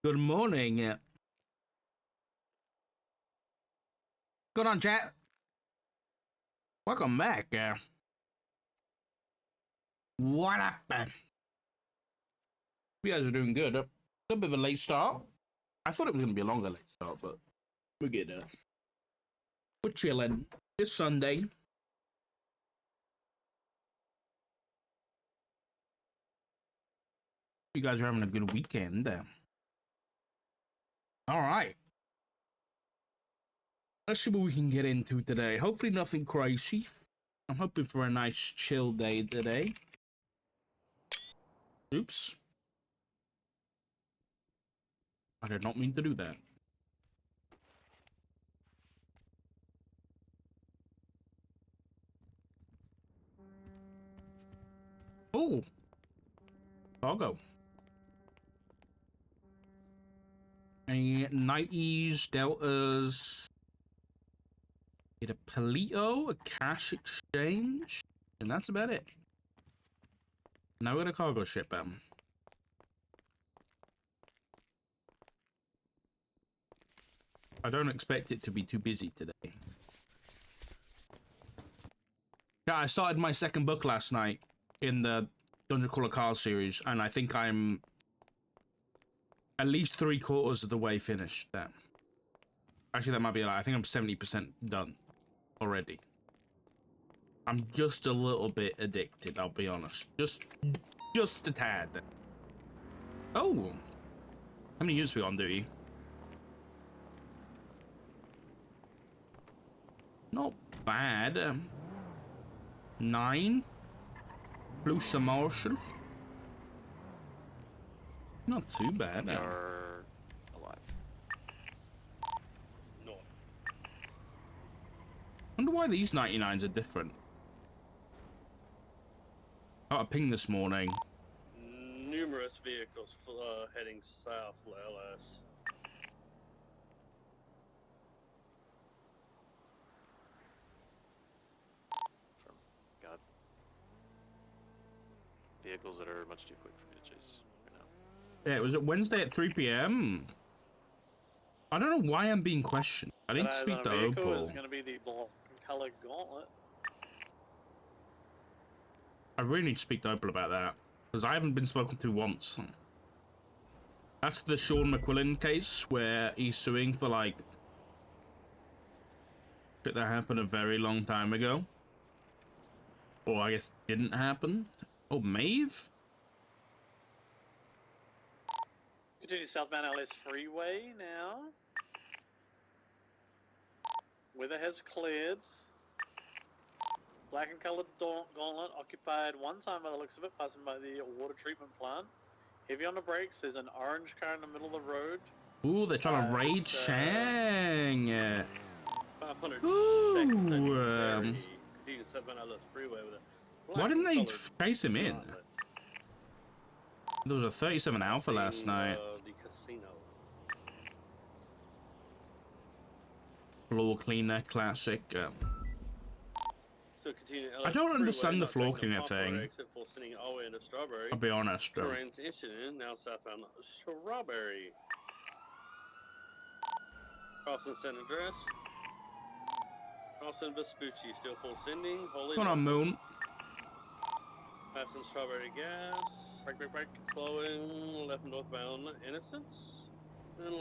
Good morning. Good on, chat. Welcome back. What happened? You guys are doing good. A little bit of a late start. I thought it was going to be a longer late start, but we're good. We're chilling. It's Sunday. You guys are having a good weekend. All right. Let's see what we can get into today. Hopefully nothing crazy. I'm hoping for a nice chill day today. Oops. I did not mean to do that. Oh. I'll go. Any 90s, deltas. Get a Palito, a cash exchange, and that's about it. Now we got a cargo ship. I don't expect it to be too busy today. Yeah, I started my second book last night in the Dungeon Crawler Cars series, and I think I'm at least 3/4 of the way finished. There. Actually, that might be a lie. I think I'm 70% done already. I'm just a little bit addicted, I'll be honest. Just a tad. Oh! How many years we on duty? Not bad. 9. Blue Marshall. Not too bad. Are alive. No. Wonder why these 99s are different. Got a ping this morning. Numerous vehicles heading south, LS. From God. Vehicles that are much too quick for me to chase right now. Yeah, it was Wednesday at 3 p.m. I don't know why I'm being questioned. I didn't speak to Opal. It's going to be the black colored gauntlet. I really need to speak to Opal about that, because I haven't been spoken to once. That's the Sean McQuillan case, where he's suing for, like, shit that happened a very long time ago. Or I guess didn't happen. Oh, Maeve? Continue southbound LS freeway now. Weather has cleared. Black and colored gauntlet occupied one time by the looks of it, passing by the water treatment plant. Heavy on the brakes, there's an orange car in the middle of the road. Ooh, they're trying to raid Shang. 500 Ooh. Continue southbound LS freeway with a Why didn't they chase him in? gauntlet. There was a 37 Alpha last night. The casino. Floor cleaner, classic. So continue I don't understand the floor cleaner thing. Except for sending all the way into Strawberry. I'll be honest. Transition now southbound Strawberry. Crossing San Andreas. Crossing Vespucci, still full sending. Holy Come on, Moon. Passing Strawberry Gas. Break. Flowing left northbound Innocence. Then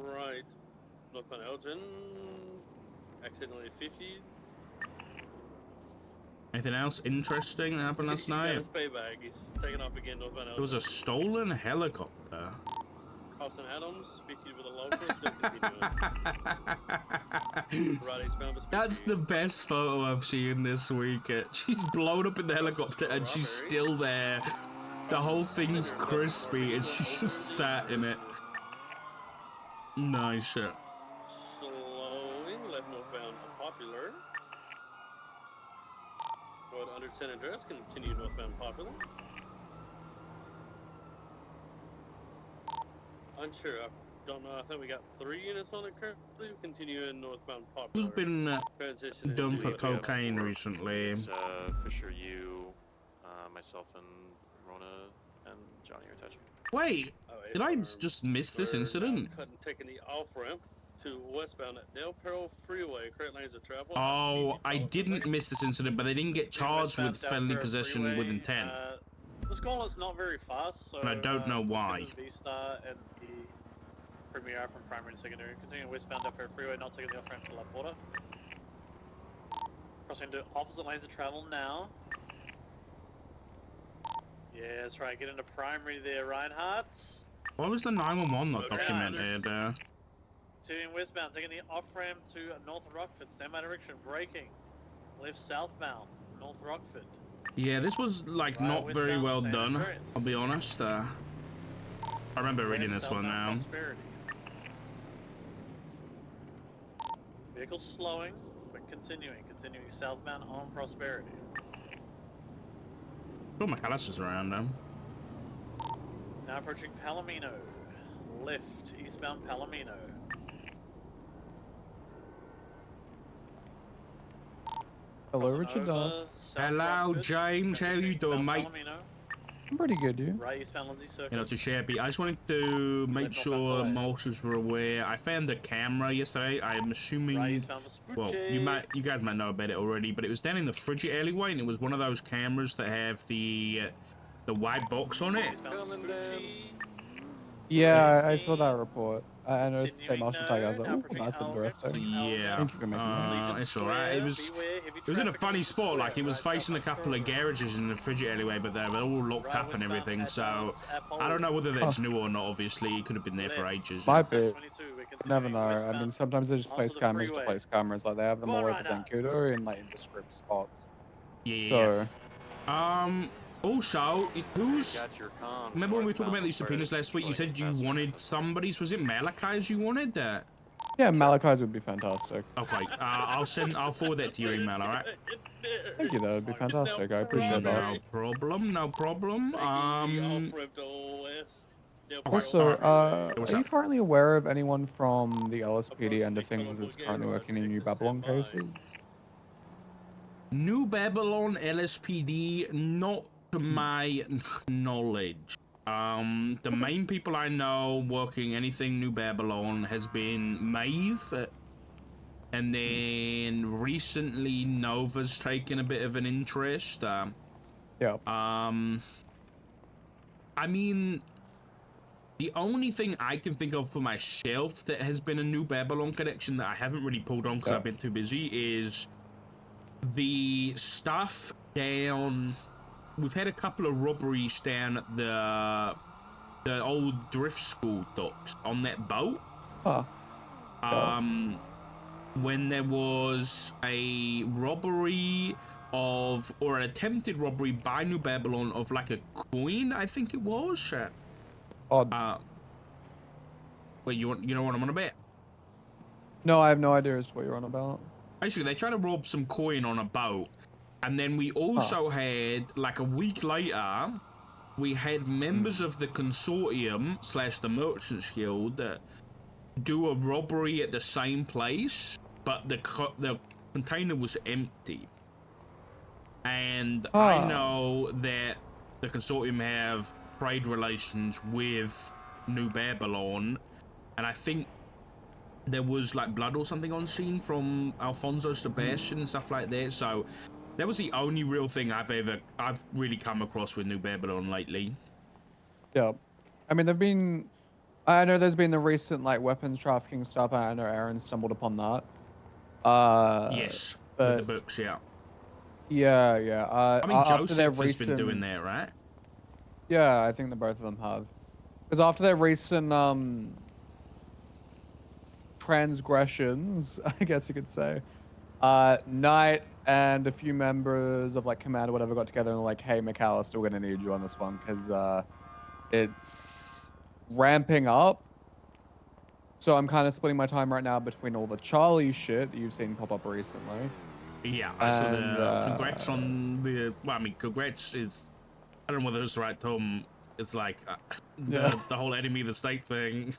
right northbound Elgin. Accidentally 50. Anything else interesting that happened last night? His payback. He's taking off again northbound Elgin. There was a stolen helicopter. Crossing Adams, 50 with a local, still continuing. That's the best photo I've seen this week. She's blown up in the helicopter and she's still there. The whole thing's crispy and she's just sat in it. Nice shit. Slowing left northbound Popular. Road under San Andreas, continue northbound Popular. Unsure, I don't know. I think we got 3 units on it currently. Continue in northbound Popular. Who's been done for cocaine recently? It's Fisher, you, myself, and Rona, and Johnny are attached. Wait, did I just miss this incident? Taking the off ramp to westbound at Del Perro Freeway. Current lanes of travel. Oh, I didn't miss this incident, but they didn't get charged with felony possession with intent. The score's not very fast, so And I don't know why. V-Star and the Premier from primary and secondary. Continuing westbound Del Perro Freeway, not taking the off ramp to La Porta. Crossing to opposite lanes of travel now. Yeah, that's right. Get into primary there, Reinhardt. Why was the 911 not documented? Continuing westbound, taking the off ramp to North Rockford. Stand by direction, braking. Left southbound, North Rockford. Yeah, this was like not very well done. I'll be honest. I remember reading this one now. Vehicle slowing, but continuing southbound on Prosperity. Oh, McAllister's around now. Now approaching Palomino. Left, eastbound Palomino. Hello, Richard. Hello, James. How you doing, mate? I'm pretty good, you? Right, eastbound Lindsay Circle. You're not too shabby. I just wanted to make sure Malters were aware. I found the camera yesterday. I'm assuming, well, you guys might know about it already, but it was down in the Frigid alleyway, and it was one of those cameras that have the white box on it. Yeah, I saw that report. I noticed the state marshal tag. I was like, oh, that's interesting. Yeah, Thank you for making that. it's alright. It was in a funny spot. Like, it was facing a couple of garages in the Frigid alleyway, but they were all locked up and everything. So I don't know whether that's new or not. Obviously, it could have been there for ages. Might be. Never know. I mean, sometimes they just place cameras to place cameras. Like they have them all over Zancudo in like indescript spots. Yeah. So, also, who's... Remember when we were talking about these subpoenas last week? You said you wanted somebody's. Was it Malachi's you wanted? Yeah, Malachi's would be fantastic. Okay, I'll forward that to your email. All right. Thank you. That would be fantastic. I appreciate that. No problem. No problem. Also, are you currently aware of anyone from the LSPD end of things that's currently working in New Babylon cases? New Babylon LSPD, not to my knowledge. The main people I know working anything New Babylon has been Maeve, and then recently Nova's taken a bit of an interest. Yeah. I mean, the only thing I can think of for myself that has been a New Babylon connection that I haven't really pulled on because I've been too busy is the stuff down. We've had a couple of robberies down at the old drift school docks on that boat. Huh. When there was a robbery of, or an attempted robbery by New Babylon of like a coin, I think it was. Odd. Wait, you know what I'm on about? No, I have no idea as to what you're on about. Basically, they tried to rob some coin on a boat, and then we also had, like a week later, we had members of the consortium / the Merchants Guild do a robbery at the same place, but the container was empty. And I know that the consortium have trade relations with New Babylon, and I think there was like blood or something on scene from Alfonso Sebastian and stuff like that. So that was the only real thing I've really come across with New Babylon lately. Yeah, I mean I know there's been the recent like weapons trafficking stuff. I know Aaron stumbled upon that. Yes, but with the books, yeah. Yeah. I mean, after their Joseph has been doing that, right? Yeah, I think the both of them have. Because after their recent transgressions, I guess you could say, Knight and a few members of like Command or whatever got together and were like, hey, McAllister, we're gonna need you on this one because it's ramping up. So I'm kind of splitting my time right now between all the Charlie shit that you've seen pop up recently. Yeah, I saw the congrats on the. Well, I mean, congrats is. I don't know whether it's the right term. It's like the whole enemy of the state thing.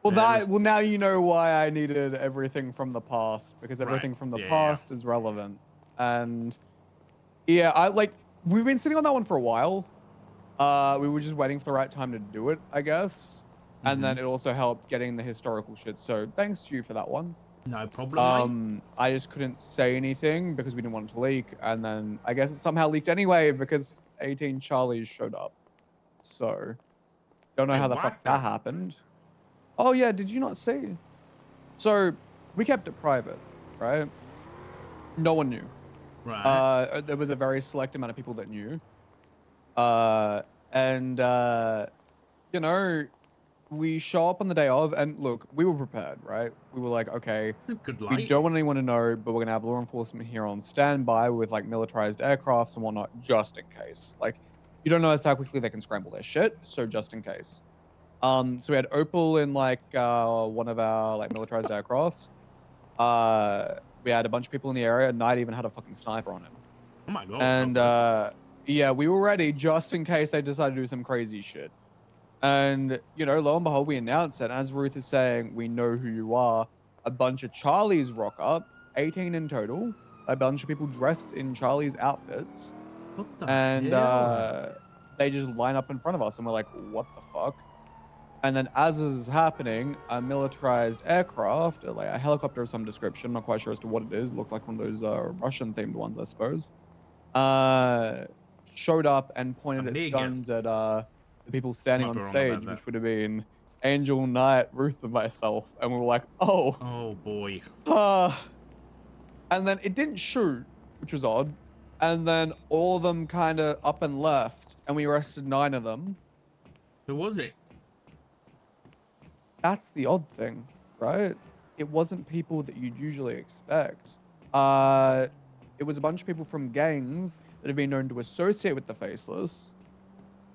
Well, well, now you know why I needed everything from the past, because everything from the past is relevant. And yeah, we've been sitting on that one for a while. We were just waiting for the right time to do it, I guess. And then Mhm. it also helped getting the historical shit. So thanks to you for that one. No problem, mate. I just couldn't say anything because we didn't want it to leak. And then I guess it somehow leaked anyway because 18 Charlies showed up. So don't know Wait, how the what fuck that the? happened. Oh yeah, did you not see? So we kept it private, right? No one knew. Right. There was a very select amount of people that knew. Uh, and you know, we show up on the day of, and look, we were prepared, right? We were like, okay, Good we light. don't want anyone to know, but we're gonna have law enforcement here on standby with like militarized aircrafts and whatnot, just in case. Like, you don't know as to how quickly they can scramble their shit, so just in case. So we had Opal in like one of our like militarized aircrafts. We had a bunch of people in the area. Knight even had a fucking sniper on him. Oh my god. And Okay. yeah, we were ready just in case they decided to do some crazy shit. And you know, lo and behold, we announced it. And as Ruth is saying, we know who you are. A bunch of Charlies rock up, 18 in total. A bunch of people dressed in Charlie's outfits, What the and hell? they just line up in front of us, and we're like, "What the fuck?" And then, as this is happening, a militarized aircraft, like a helicopter of some description, not quite sure as to what it is, looked like one of those Russian-themed ones, I suppose, uh, showed up and pointed its Amiga. guns at the people standing Might on be wrong about stage, that. which would have been Angel, Knight, Ruth, and myself. And we were like, oh, Oh boy. uh. And then it didn't shoot, which was odd. And then all of them kind of up and left, and we arrested 9 of them. Who was it? That's the odd thing, right? It wasn't people that you'd usually expect. Uh, it was a bunch of people from gangs that have been known to associate with the Faceless,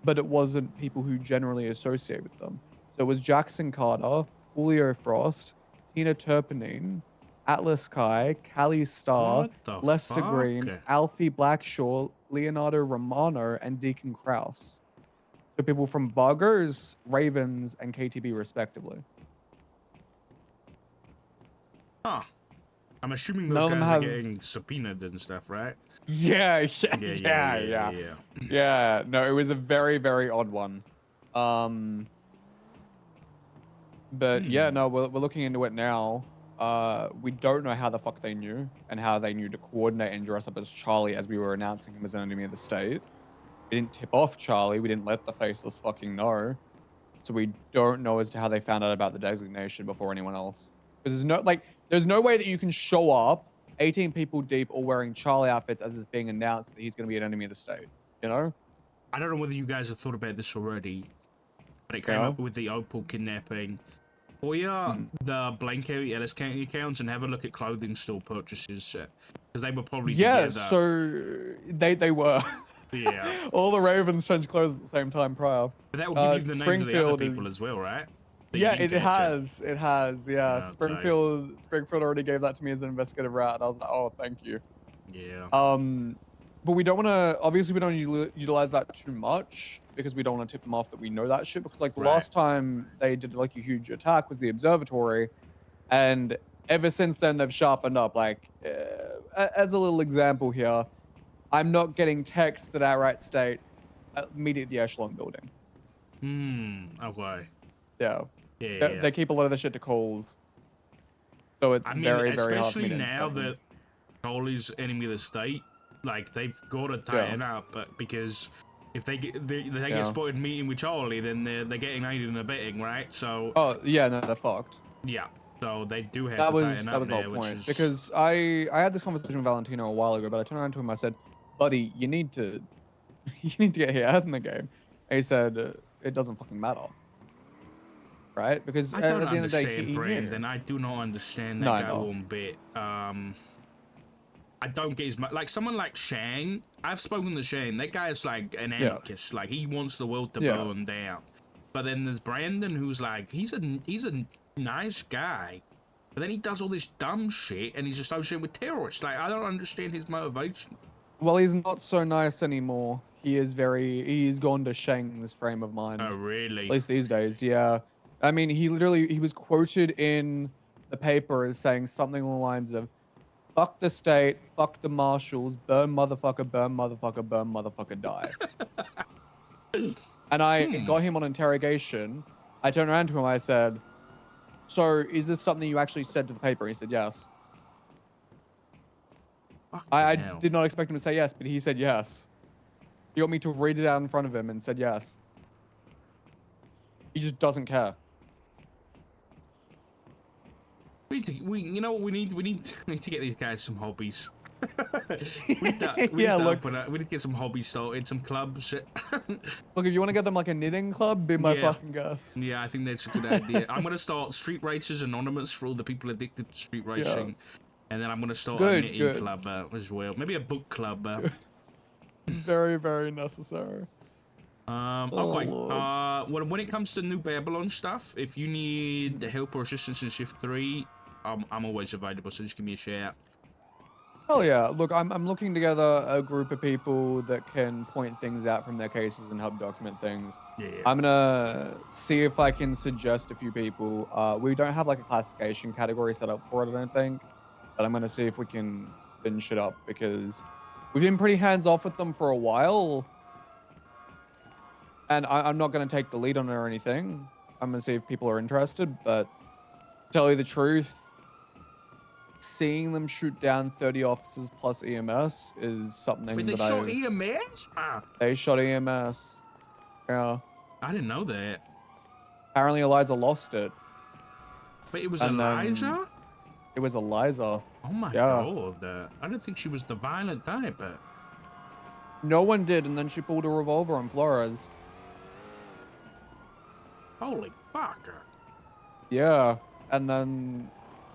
but it wasn't people who generally associate with them. So it was Jackson Carter, Julio Frost, Tina Turpinine, Atlas Kai, Callie Starr, What the Lester fuck? Green, Alfie Blackshaw, Leonardo Romano, and Deacon Kraus. So people from Vargos, Ravens, and KTB respectively. Huh. I'm assuming None those of them guys are have. getting subpoenaed and stuff, right? Yeah, Yeah. yeah. No, it was a very, very odd one. But yeah, Hmm. no, we're looking into it now. We don't know how the fuck they knew and how they knew to coordinate and dress up as Charlie as we were announcing him as an enemy of the state. We didn't tip off Charlie. We didn't let the Faceless fucking know. So we don't know as to how they found out about the designation before anyone else. Because there's no way that you can show up 18 people deep all wearing Charlie outfits as it's being announced that he's going to be an enemy of the state. You know? I don't know whether you guys have thought about this already, but it came Yeah. up with the Opal kidnapping. Or yeah, Mm. the Blaine County, Ellis County accounts and have a look at clothing store purchases because they were probably Yeah, together. so they were. Yeah. All the Ravens changed clothes at the same time prior. But that will give you the names of the other Springfield people as well, is. right? That you Yeah, didn't it capture. has. It has. Yeah, Okay. Springfield already gave that to me as an investigative route, and I was like, oh, thank you. Yeah. But we don't want to. Obviously, we don't utilize that too much because we don't want to tip them off that we know that shit. Because like the Right. last time they did like a huge attack was the observatory, and ever since then they've sharpened up. Like as a little example here, I'm not getting texts that outright state meet at the Echelon building. Okay. Yeah, Yeah. they keep a lot of the shit to calls, so it's I mean, very very hard for especially me to now intercept them. that Charlie's enemy of the state, like they've got to Yeah. tighten up, but because if they get Yeah. get spotted meeting with Charlie, then they're getting aided and abetting, right? So Oh yeah, no, they're fucked. yeah, so they do have That to was tighten that up was the whole there, which point is because I had this conversation with Valentino a while ago, but I turned around to him. I said, "Buddy, you need to you need to get here in the game." And he said, "It doesn't fucking matter, right? Because I don't at the end of the day, understand he Brandon. knew." I do not understand No, that I guy know. one bit. I don't get his like someone like Shang. I've spoken to Shang. That guy is like an Yeah. anarchist. Like he wants the world to Yeah. burn down. But then there's Brandon, who's like he's a nice guy, but then he does all this dumb shit and he's associated with terrorists. Like I don't understand his motivation. Well, he's not so nice anymore. He's gone to Shang's frame of mind. Oh At really? least these days, yeah. I mean, he was quoted in the paper as saying something along the lines of "fuck the state, fuck the marshals, burn motherfucker, die." And I got him on interrogation. I turned around to him. I said, "So, is this something you actually said to the paper?" He said, "Yes." I Hell. did not expect him to say yes, but he said yes. He got me to read it out in front of him and said yes. He just doesn't care. You know what we need? We need to get these guys some hobbies. we need to get some hobbies started, some clubs. Look, if you want to get them like a knitting club, be my fucking guest. Yeah, I think that's a good idea. I'm gonna start Street Racers Anonymous for all the people addicted to street racing, and then I'm gonna start a knitting club as well. Maybe a book club. It's very, very necessary. Okay. When it comes to New Babylon stuff, if you need help or assistance in Shift 3, I'm always available. So just give me a shout. Oh yeah, look, I'm looking together a group of people that can point things out from their cases and help document things. Yeah. I'm gonna see if I can suggest a few people. We don't have like a classification category set up for it, I don't think, but I'm gonna see if we can spin shit up because we've been pretty hands off with them for a while, and I'm not gonna take the lead on it or anything. I'm gonna see if people are interested, but to tell you the truth, seeing them shoot down 30 officers plus EMS is something Wait, they that shot EMS? They shot EMS. Yeah. I didn't know that. Apparently Eliza lost it. But it was Eliza? It was Eliza. Oh my god. I don't think she was the violent type. No one did, and then she pulled a revolver on Flores. Holy fuck. Yeah. And then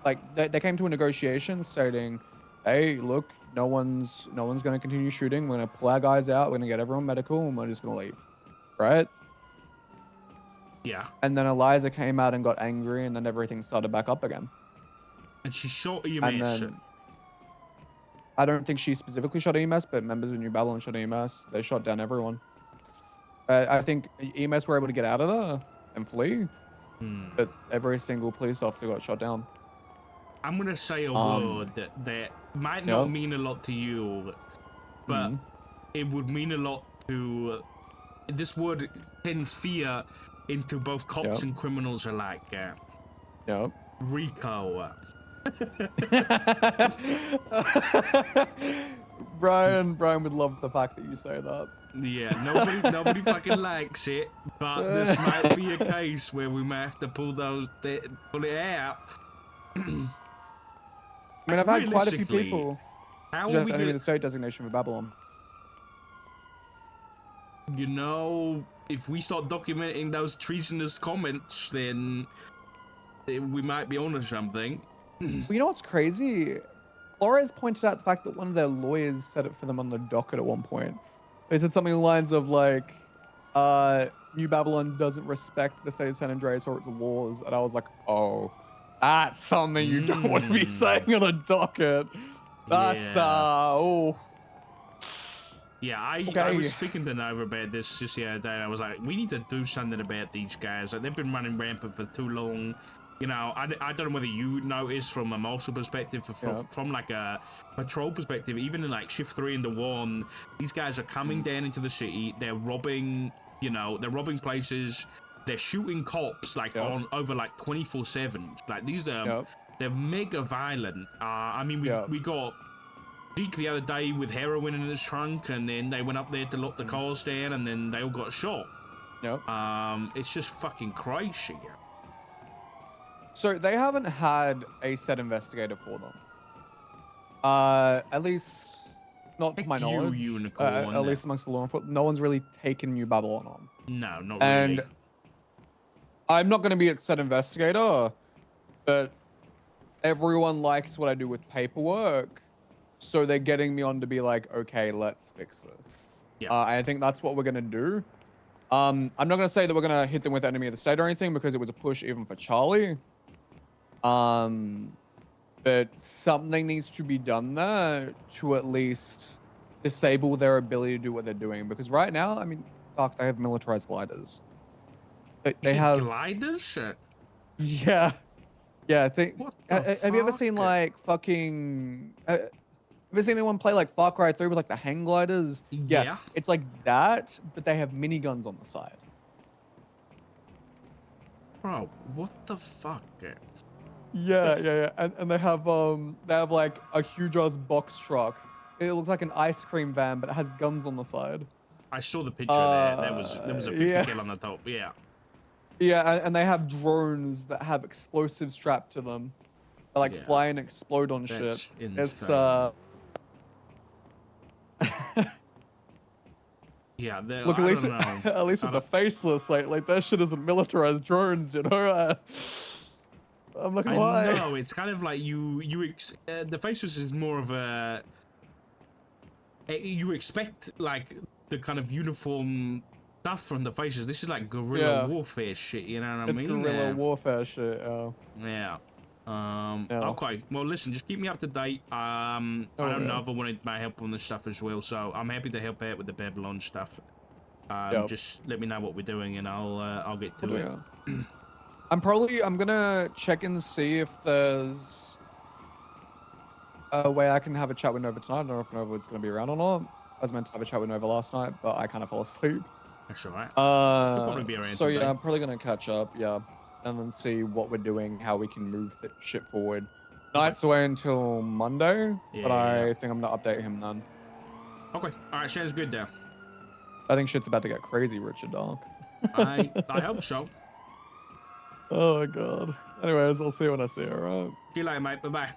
like they came to a negotiation stating, hey, look, no one's gonna continue shooting. We're gonna pull our guys out, we're gonna get everyone medical, and we're just gonna leave. Right? Yeah. And then Eliza came out and got angry, and then everything started back up again. And she shot EMS. And then, I don't think she specifically shot EMS, but members of New Babylon shot EMS. They shot down everyone. I think EMS were able to get out of there and flee, but every single police officer got shot down. I'm gonna say a word that might not mean a lot to you, but it would mean a lot to. This word tends fear into both cops and criminals alike. Rico. Brian would love the fact that you say that. Yeah, nobody fucking likes it, but this might be a case where we might have to pull it out. I mean, I've had quite a few people just only the state designation for Babylon. You know, if we start documenting those treasonous comments, then we might be onto something. Well, you know what's crazy? Flores pointed out the fact that one of their lawyers said it for them on the docket at one point. They said something along the lines of like, New Babylon doesn't respect the state of San Andreas or its laws. And I was like, oh, that's something you don't want to be saying on a docket. That's, Yeah, I was speaking to Nova about this just the other day. I was like, we need to do something about these guys. Like, they've been running rampant for too long. You know, I don't know whether you noticed from a marshal perspective, from like a patrol perspective, even in like Shift 3 and the 1, these guys are coming down into the city. They're robbing, they're robbing places. They're shooting cops like on over like 24/7. Like these are, they're mega violent. I mean, we got Zeke the other day with heroin in his trunk, and then they went up there to lock the cars down, and then they all got shot. It's just fucking crazy. So they haven't had a set investigator for them. At least not to my knowledge. At least amongst the law enforcement, no one's really taken New Babylon on. No, not and really. I'm not going to be a set investigator, but everyone likes what I do with paperwork, so they're getting me on to be like, okay, let's fix this. I think that's what we're going to do. I'm not going to say that we're going to hit them with enemy of the state or anything, because it was a push even for Charlie. But something needs to be done there to at least disable their ability to do what they're doing. Because right now, I mean, fuck, they have militarized gliders. They have gliders. Yeah. I think. Have you ever seen like fucking? Have you seen anyone play like Far Cry 3 with like the hang gliders? Yeah, Yeah. it's like that, but they have miniguns on the side. Bro, what the fuck? Yeah. And they have like a huge ass box truck. It looks like an ice cream van, but it has guns on the side. I saw the picture there. There was a 50 Yeah. cal on the top. Yeah. Yeah, and they have drones that have explosives strapped to them. They like Yeah. fly and explode on shit. That's It's insane. Yeah, look, I don't know. at least I with the don't, faceless, like that shit isn't militarized drones, you know? I'm not I gonna lie. know it's kind of like the faceless is more of a you expect like the kind of uniform stuff from the faces. This is like guerrilla Yeah, warfare shit. You know what I it's mean? guerrilla warfare shit. Yeah. Yeah. Okay. Well, listen. Just keep me up to date. I Oh, don't know yeah. if I wanted my help on this stuff as well, so I'm happy to help out with the Babylon stuff. Yep. Just let me know what we're doing, and I'll get to it. Yeah. I'm gonna check and see if there's a way I can have a chat with Nova tonight. I don't know if Nova is gonna be around or not. I was meant to have a chat with Nova last night, but I kind of fell asleep. That's all right. He'll probably be around So today. yeah, I'm probably gonna catch up, yeah, and then see what we're doing, how we can move shit forward. Night's away until Monday, but Yeah. I think I'm gonna update him then. Okay. All right. Sounds good there. I think shit's about to get crazy, Richard Dark. I hope so. Oh god. Anyways, I'll see you when I see you, alright? See you later, mate. Bye bye.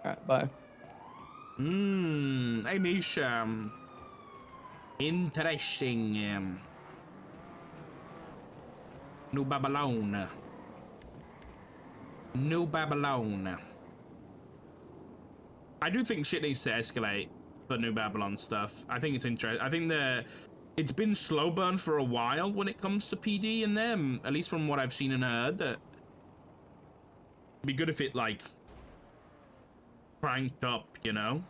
Alright, bye. Hey, Misha. Interesting. New Babylon. New Babylon. I do think shit needs to escalate for New Babylon stuff. I think it's interesting. I think it's been slow burn for a while when it comes to PD and them, at least from what I've seen and heard. It'd be good if it like cranked up, you know?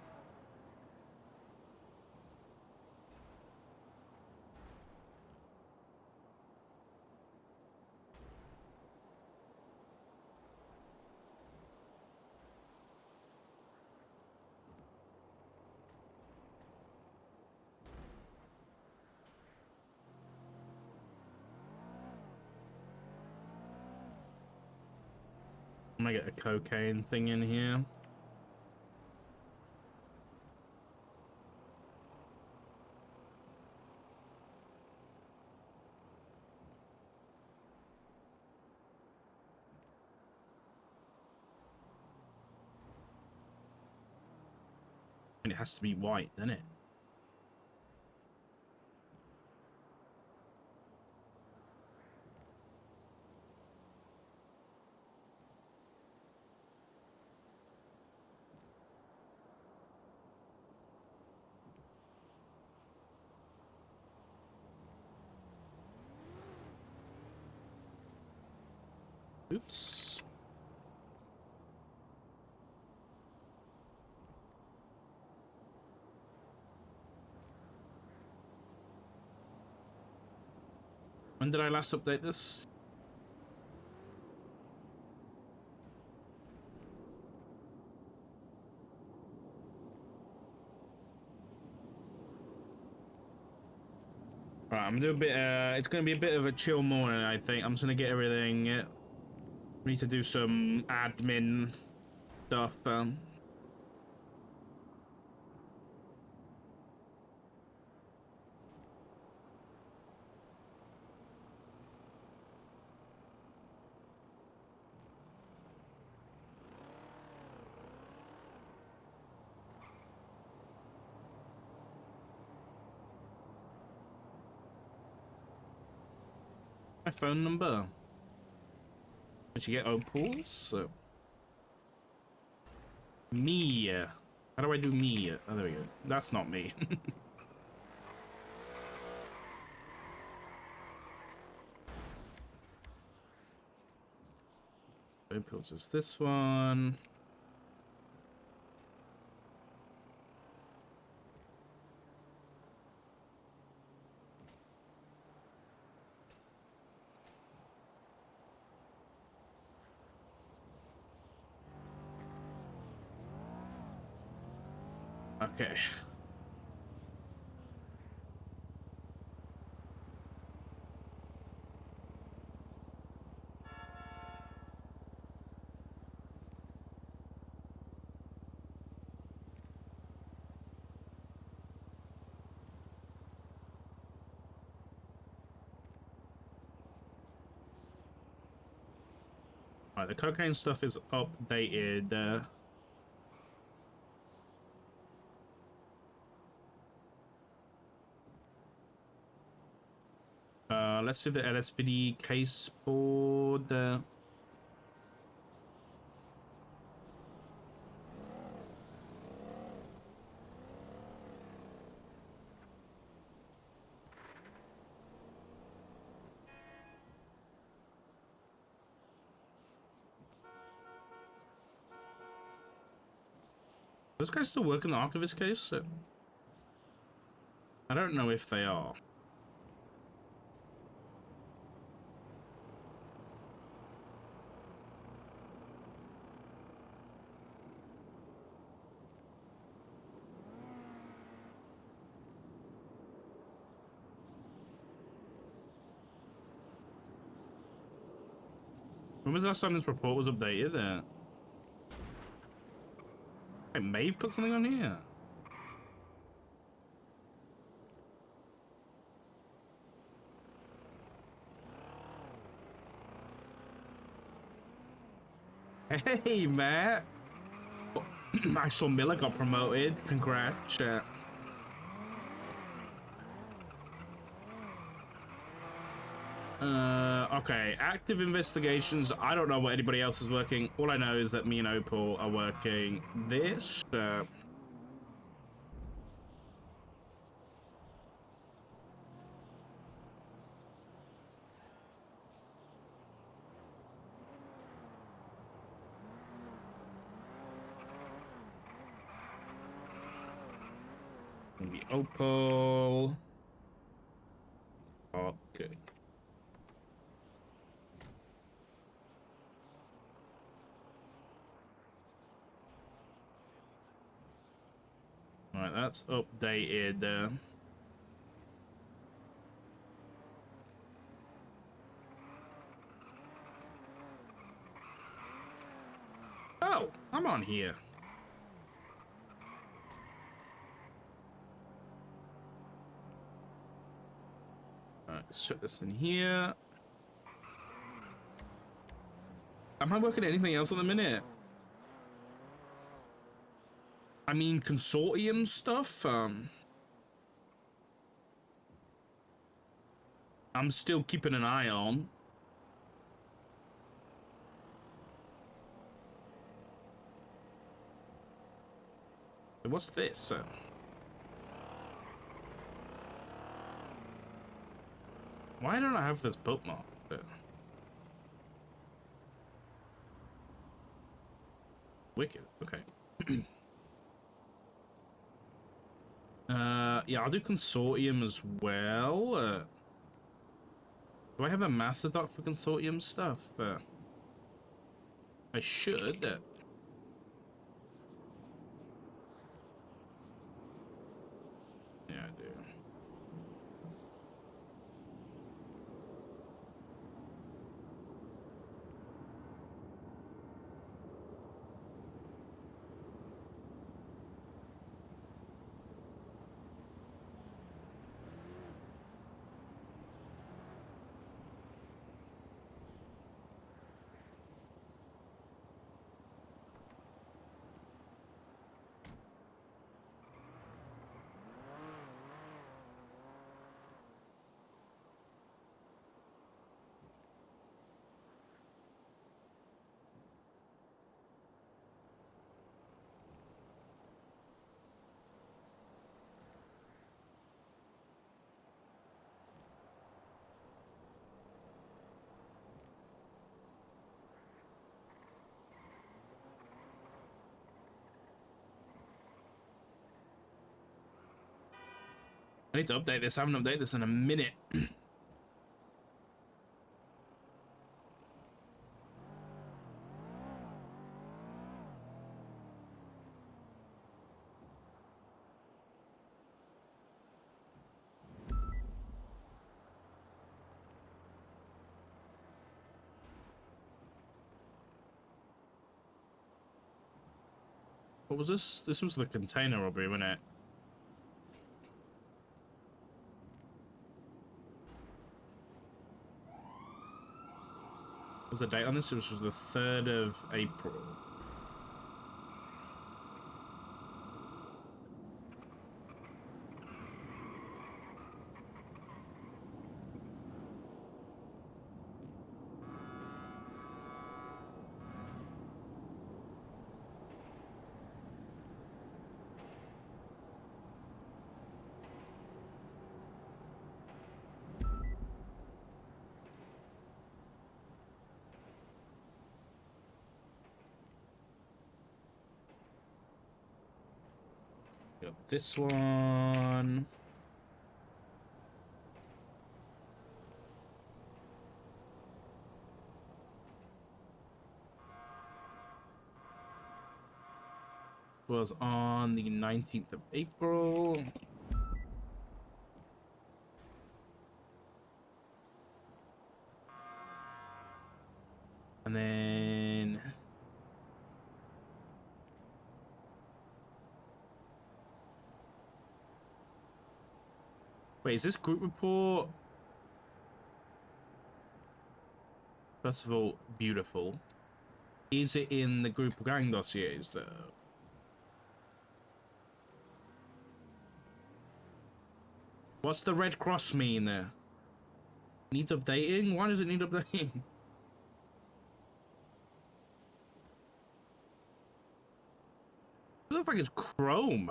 I'm gonna get a cocaine thing in here. And it has to be white, doesn't it? Oops. When did I last update this? Right, I'm gonna do a bit, it's gonna be a bit of a chill morning, I think. I'm just gonna get everything, need to do some admin stuff, my phone number. Did you get opals? So me. How do I do me? Oh, there we go. That's not me. Opals is this one. Okay. Alright, the cocaine stuff is updated. Let's see the LSPD case board. Those guys still work in the archivist case? I don't know if they are. When was the last time this report was updated? Hey, Maeve put something on here. Hey, Matt. I saw Miller got promoted. Congrats. Okay. Active investigations. I don't know what anybody else is working. All I know is that me and Opal are working this. Maybe Opal. Okay. Alright, that's updated. Oh, I'm on here. Alright, let's check this in here. Am I working anything else at the minute? I mean, consortium stuff. I'm still keeping an eye on. What's this? Why don't I have this bookmark? Wicked. Okay. Yeah, I'll do consortium as well. Do I have a master doc for consortium stuff? I should. Yeah, I do. I need to update this. I haven't updated this in a minute. What was this? This was the container robbery, wasn't it? What was the date on this? It was the 3rd of April. Got this one. Was on the 19th of April. And then wait, is this group report? First of all, beautiful. Is it in the group gang dossiers though? What's the Red Cross mean there? Needs updating? Why does it need updating? It looks like it's chrome.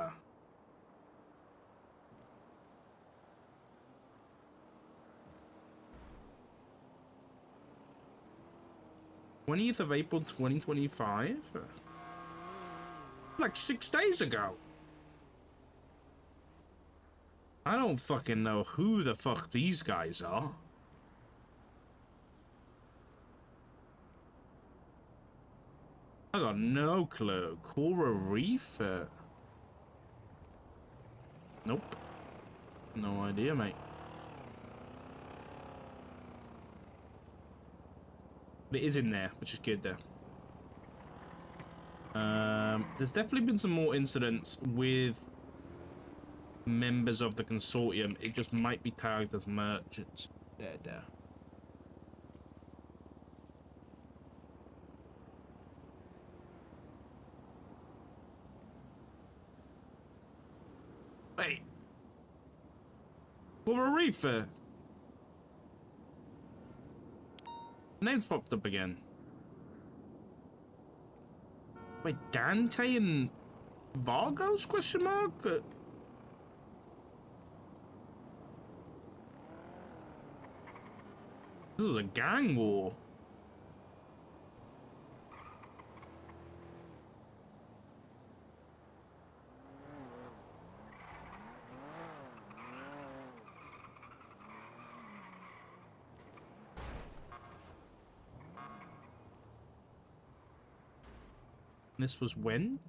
th of April 2025? Like 6 days ago. I don't fucking know who the fuck these guys are. I got no clue. Coral Reef? Nope. No idea, mate. But it is in there, which is good there. There's definitely been some more incidents with members of the consortium. It just might be tagged as merchants. There. Wait. Coral Reef? Names popped up again. Wait, Dante and Vargos? Question mark? This is a gang war. This was when?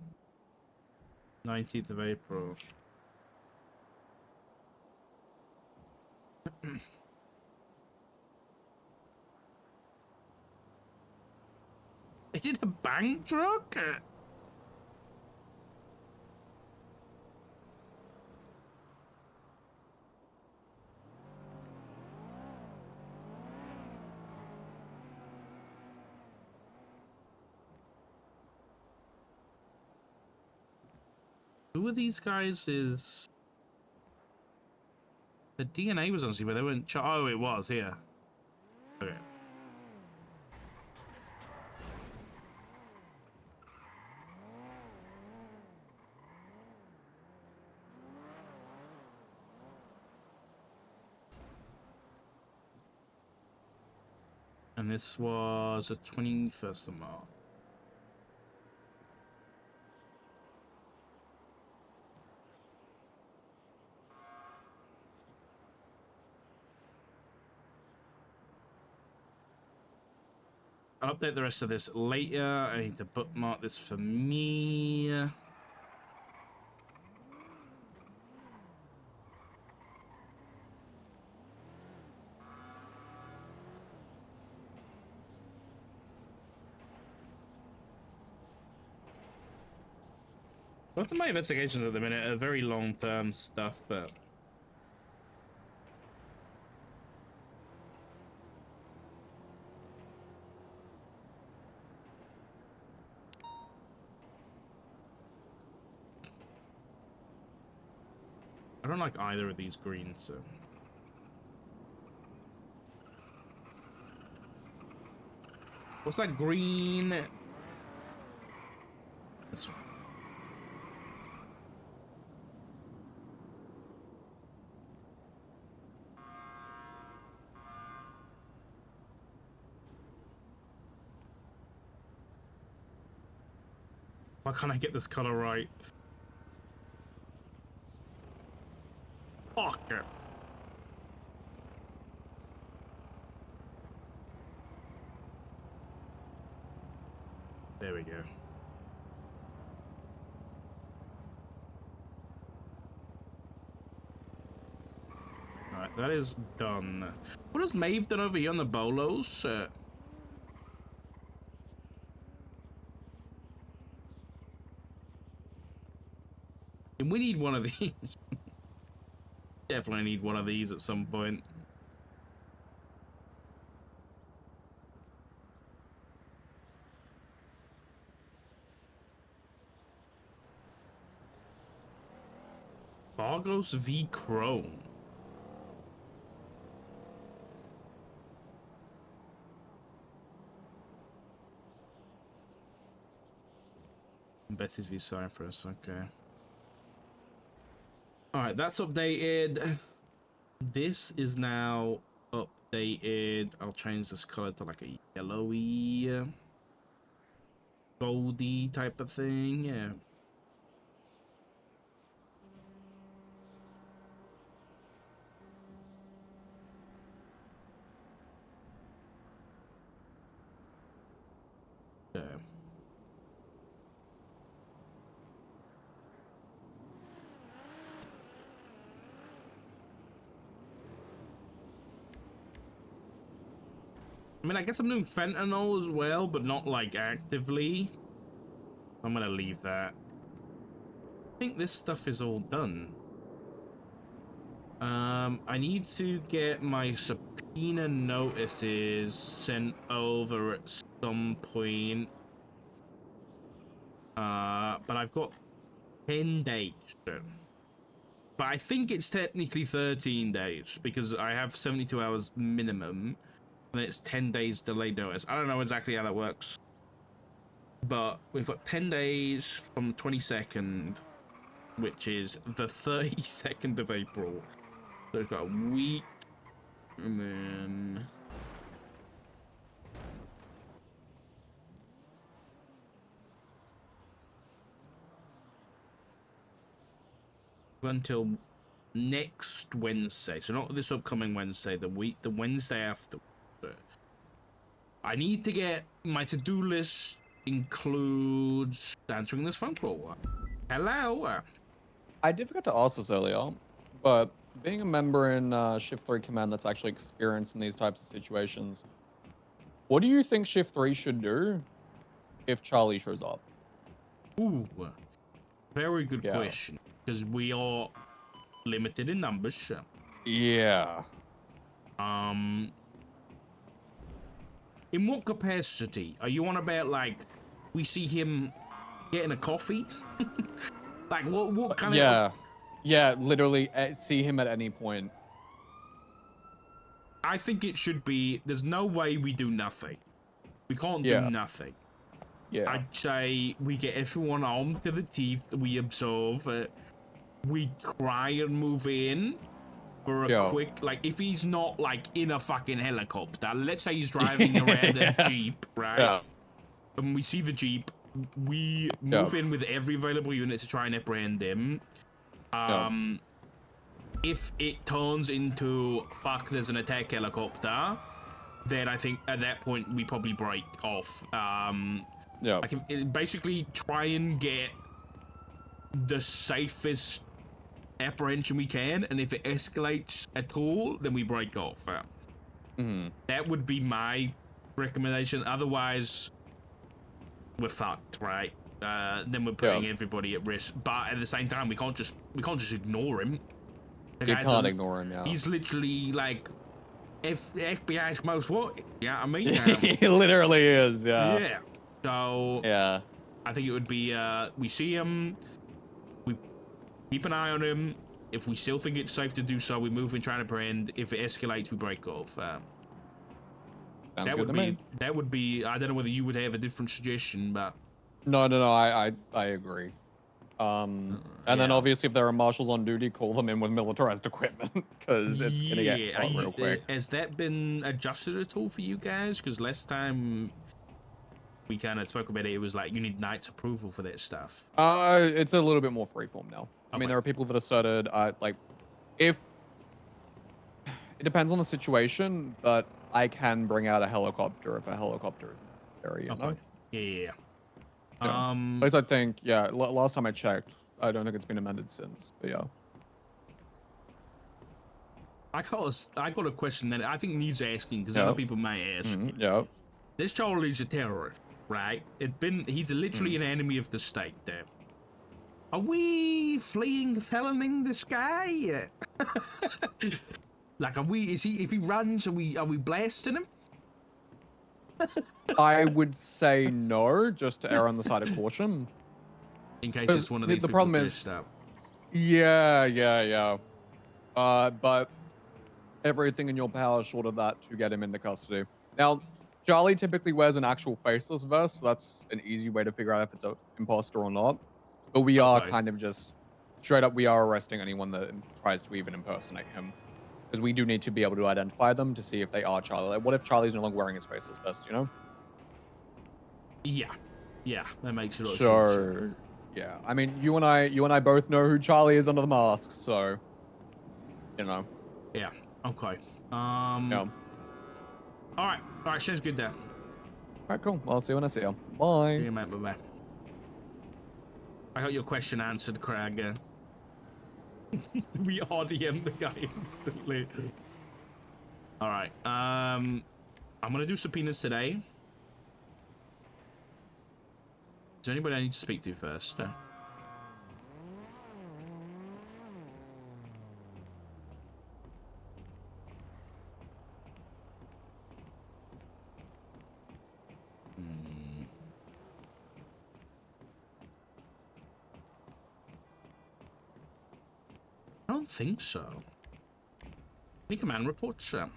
19th of April. They did a bank truck? Who are these guys? Is the DNA was on scene, but they weren't. Oh, it was here. Okay. And this was the 21st of March. I'll update the rest of this later. I need to bookmark this for me. Both of my investigations at the minute are very long-term stuff, but I don't like either of these greens, so. What's that green? This one. Why can't I get this color right? Fuck it. There we go. Alright, that is done. What has Maeve done over here on the bolos? We need one of these. Definitely need one of these at some point. Argos v Chrome. Bessie's v Cypress, okay. Alright, that's updated. This is now updated. I'll change this color to like a yellowy, goldy type of thing, yeah. Okay. I mean, I guess I'm doing fentanyl as well, but not like actively. I'm gonna leave that. I think this stuff is all done. I need to get my subpoena notices sent over at some point. But I've got 10 days. But I think it's technically 13 days because I have 72 hours minimum. And it's 10 days delayed notice. I don't know exactly how that works. But we've got 10 days from the 22nd, which is the 32nd of April. So it's got a week, and then until next Wednesday. So not this upcoming Wednesday, the Wednesday after. I need to get my to-do list includes answering this phone call. Hello. I did forget to ask this earlier, but being a member in Shift 3 Command that's actually experienced in these types of situations, what do you think Shift 3 should do if Charlie shows up? Ooh, very good question. Because we are limited in numbers. Yeah. In what capacity? Are you on about, like, we see him getting a coffee? Like, what kind of... Yeah. Yeah, literally see him at any point. I think it should be, there's no way we do nothing. We can't do nothing. Yeah. I'd say we get everyone armed to the teeth, we observe, we try and move in for a quick, like, if he's not, like, in a fucking helicopter, let's say he's driving around a Jeep, right? Yeah. And we see the Jeep, we move in with every available unit to try and apprehend him. If it turns into, fuck, there's an attack helicopter, then I think at that point we probably break off. Like, basically try and get the safest apprehension we can, and if it escalates at all, then we break off. That would be my recommendation. Otherwise, we're fucked, right? then we're putting everybody at risk. But at the same time, we can't just ignore him. You can't ignore him, yeah. He's literally like the FBI's most wanted. Yeah, I mean, He literally is, yeah. yeah. So Yeah. I think it would be we see him, we keep an eye on him. If we still think it's safe to do so, we move and try to brand. If it escalates, we break off. That would be. I don't know whether you would have a different suggestion, but No, I agree. And then obviously if there are marshals on duty, call them in with militarized equipment because it's gonna get hot real quick. Has that been adjusted at all for you guys? Because last time we kind of spoke about it, it was like you need Knight's approval for that stuff. It's a little bit more freeform now. I mean, Okay. there are people that asserted, like, if it depends on the situation, but I can bring out a helicopter if a helicopter is necessary. You know? Yeah. At least I think, yeah. Last time I checked, I don't think it's been amended since. But yeah. I got a question that I think needs asking because other people might ask. Yeah. This Charlie's a terrorist, right? He's literally an enemy of the state. There. Are we fleeing, feloning this guy? Like, if he runs, are we blasting him? I would say no, just to err on the side of caution. In case it's one of these the people problem is, dressed up. Yeah. But everything in your power short of that to get him into custody. Now, Charlie typically wears an actual faceless vest, so that's an easy way to figure out if it's an imposter or not. But we are kind of just straight up, we are arresting anyone that tries to even impersonate him. Because we do need to be able to identify them to see if they are Charlie. Like, what if Charlie's no longer wearing his faceless vest, you know? Yeah, that makes it a lot So, yeah. I mean, you and I both know who Charlie is under the mask, so, you know. Yeah, okay. Yeah. Alright, sounds good there. Alright, cool. Well, I'll see you when I see you. Bye. See you, mate, bye-bye. I got your question answered, Craig. We RDM the guy instantly. Alright, I'm gonna do subpoenas today. Is there anybody I need to speak to first? I don't think so. Any command reports, sir?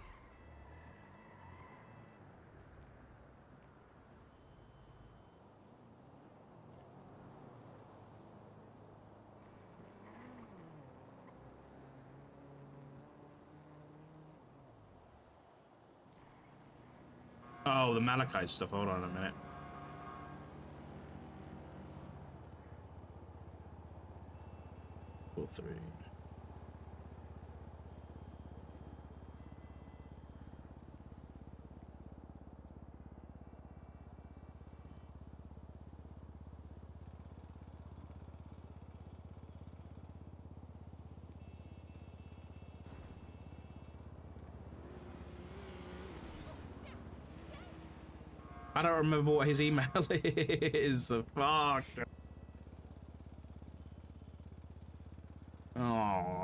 Oh, the Malachite stuff. Hold on a minute. Four, three. I don't remember what his email is. Fuck. Oh.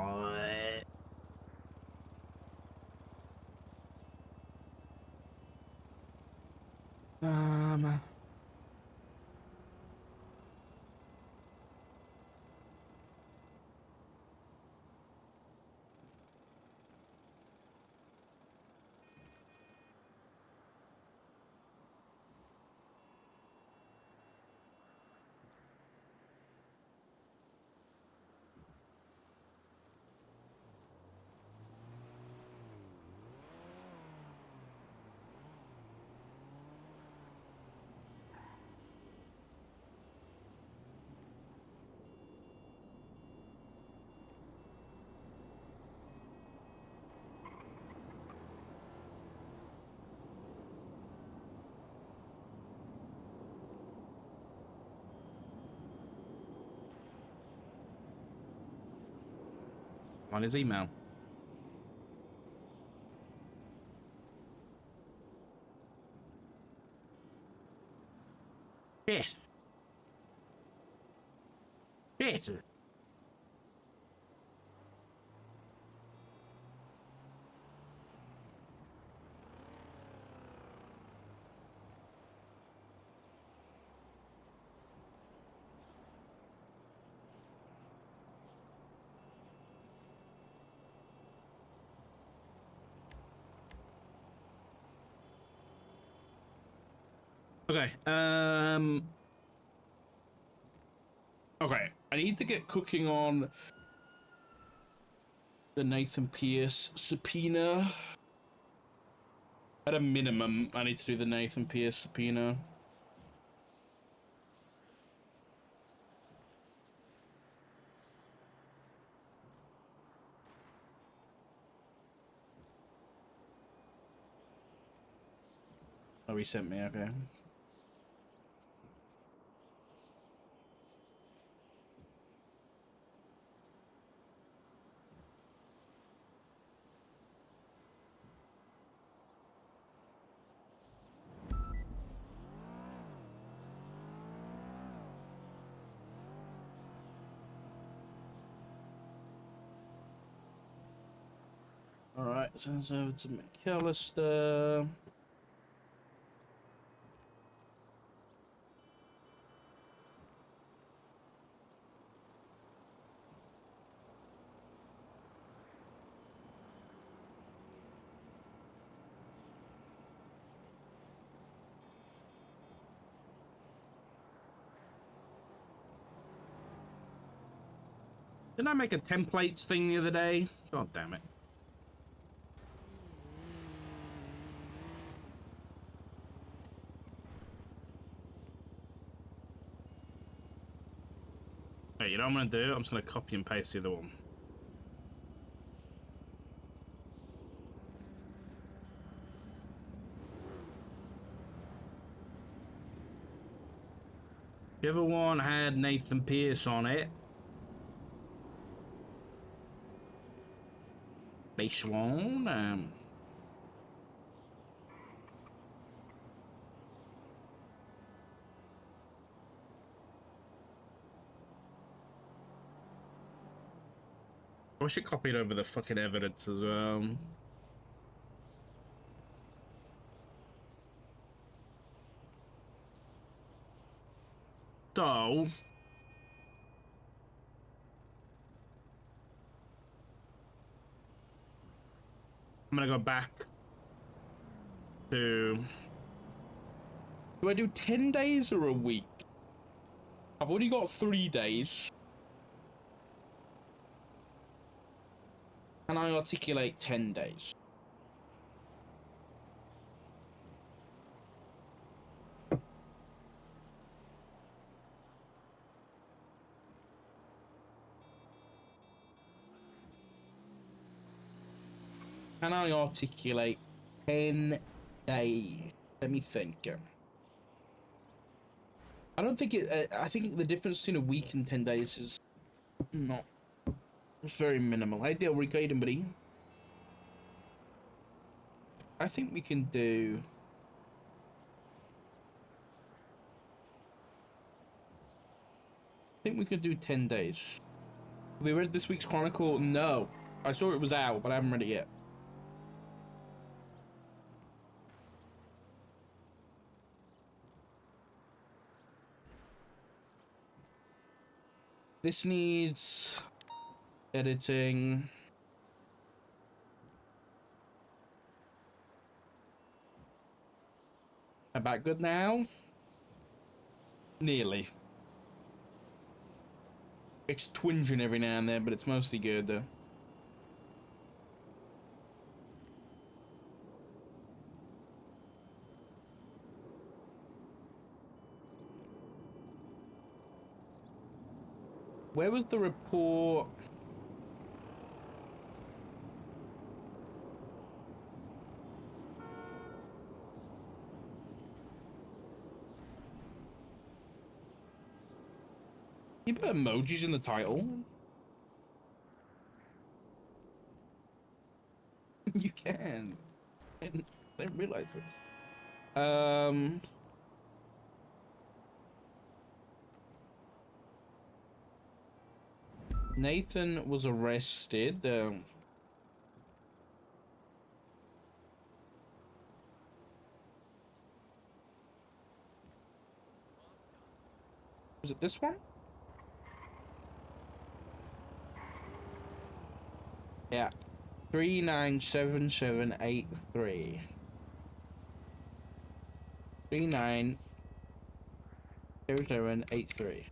On his email. Shit. Shit. Okay, okay, I need to get cooking on the Nathan Pierce subpoena. At a minimum, I need to do the Nathan Pierce subpoena. Oh, he sent me, okay. Alright, sends over to McAllister. Didn't I make a templates thing the other day? God damn it. Hey, you know what I'm gonna do? I'm just gonna copy and paste the other one. The other one had Nathan Pierce on it. Base one, I wish it copied over the fucking evidence as well. So, I'm gonna go back to... Do I do 10 days or a week? I've already got 3 days. And I articulate 10 days. Can I articulate 10 days? Let me think. I don't think it... I think the difference between a week and 10 days is not... It's very minimal. Hey, Dale, regrading, buddy. I think we can do... I think we could do 10 days. Have we read this week's Chronicle? No. I saw it was out, but I haven't read it yet. This needs editing. About good now? Nearly. It's twinging every now and then, but it's mostly good though. Where was the report? You put emojis in the title? You can. I didn't realize this. Nathan was arrested. Was it this one? Yeah. 397783. 397783.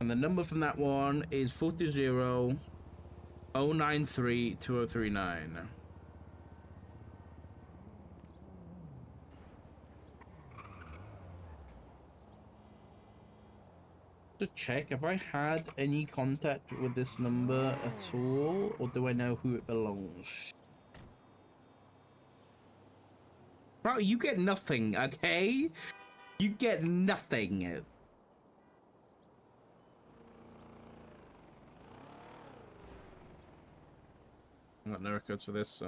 And the number from that one is 40-093-2039. To check, have I had any contact with this number at all, or do I know who it belongs? Bro, you get nothing, okay? You get nothing. I got no records for this.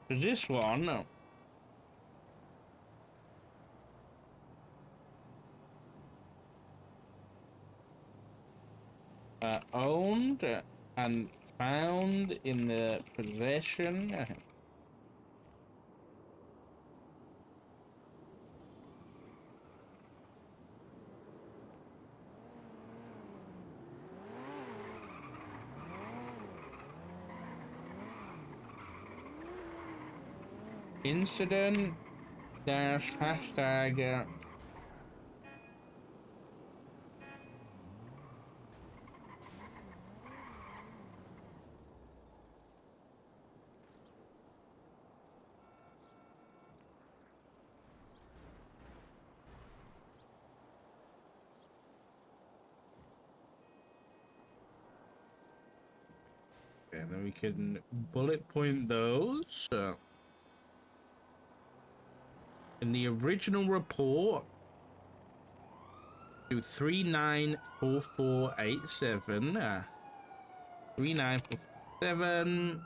For this one, owned and found in the possession. Incident dash hashtag and then we can bullet point those. In the original report, to 394487. 3947.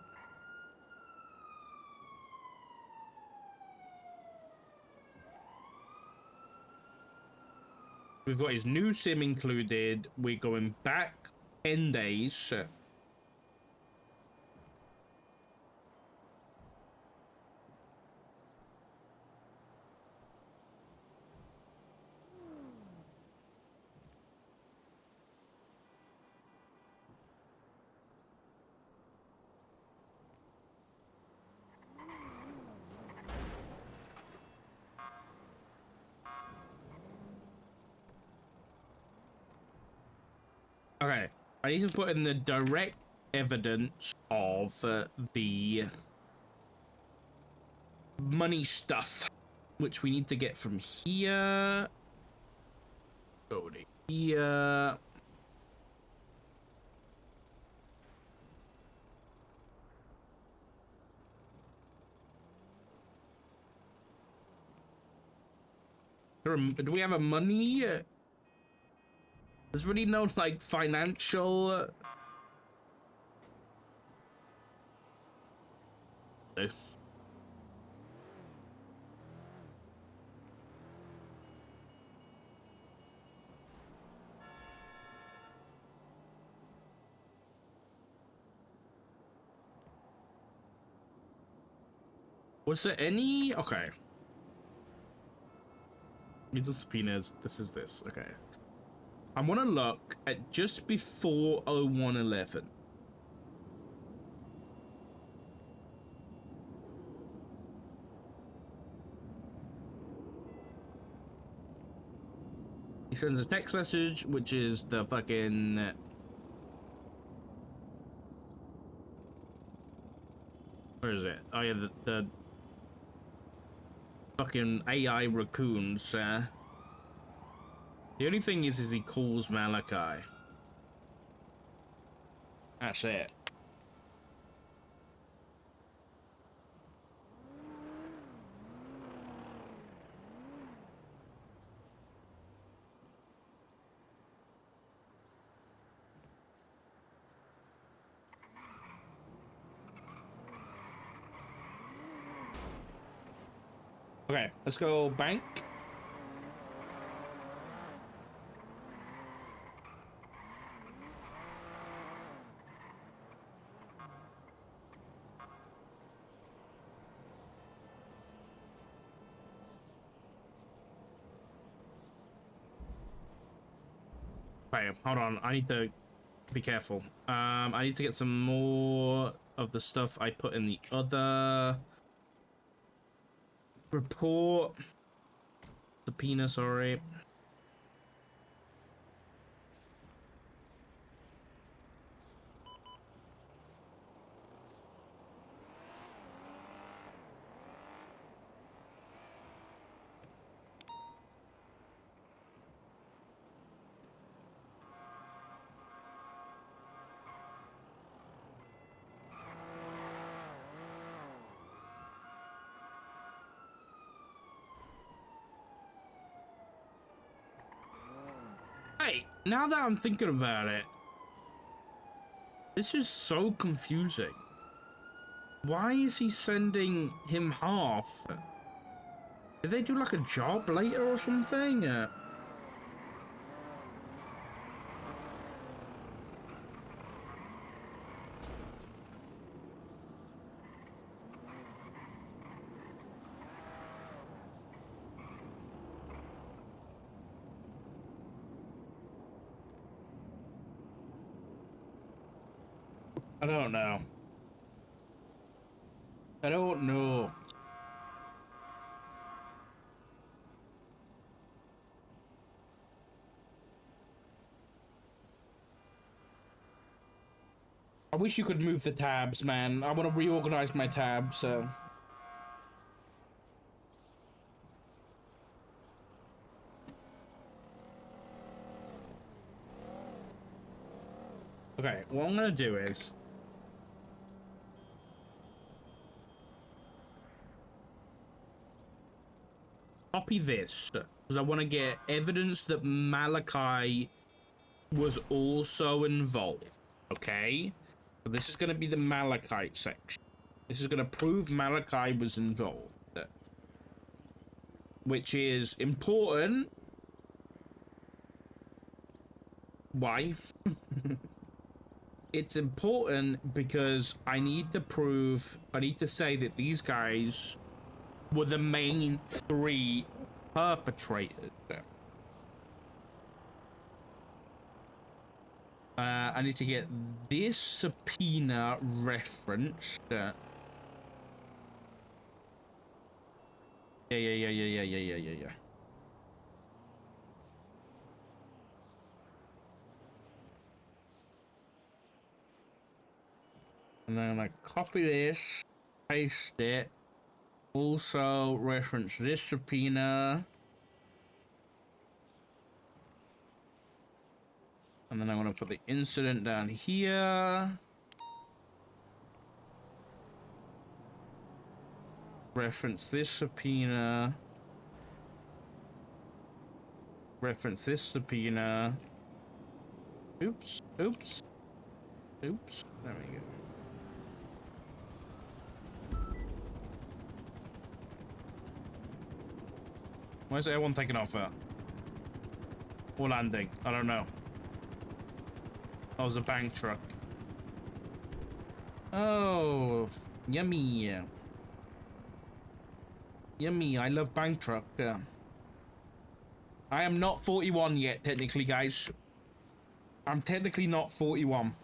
We've got his new sim included. We're going back 10 days. Okay, I need to put in the direct evidence of the money stuff, which we need to get from here. Go to here. Do we have a money? There's really no, like, financial... Was there any... Okay. These are subpoenas. This is this. Okay. I want to look at just before 0111. He sends a text message, which is the fucking... Where is it? Oh yeah, the fucking AI raccoons. The only thing is he calls Malachi. That's it. Okay, let's go bank. Okay, hold on. I need to be careful. I need to get some more of the stuff I put in the other report. Subpoena, sorry. Hey, now that I'm thinking about it, this is so confusing. Why is he sending him half? Did they do like a job later or something? I don't know. I don't know. I wish you could move the tabs, man. I want to reorganize my tabs. Okay, what I'm gonna do is copy this because I want to get evidence that Malachi was also involved. Okay, so this is gonna be the Malachite section. This is gonna prove Malachi was involved, which is important. Why? It's important because I need to say that these guys were the main three perpetrators. I need to get this subpoena referenced. Yeah. And then I'm gonna copy this, paste it, also reference this subpoena. And then I'm gonna put the incident down here. Reference this subpoena. Reference this subpoena. Oops, oops, oops. There we go. Where's everyone taking off at? Or landing? I don't know. Oh, it was a bank truck. Oh, yummy. Yummy, I love bank truck. I am not 41 yet, technically, guys. I'm technically not 41.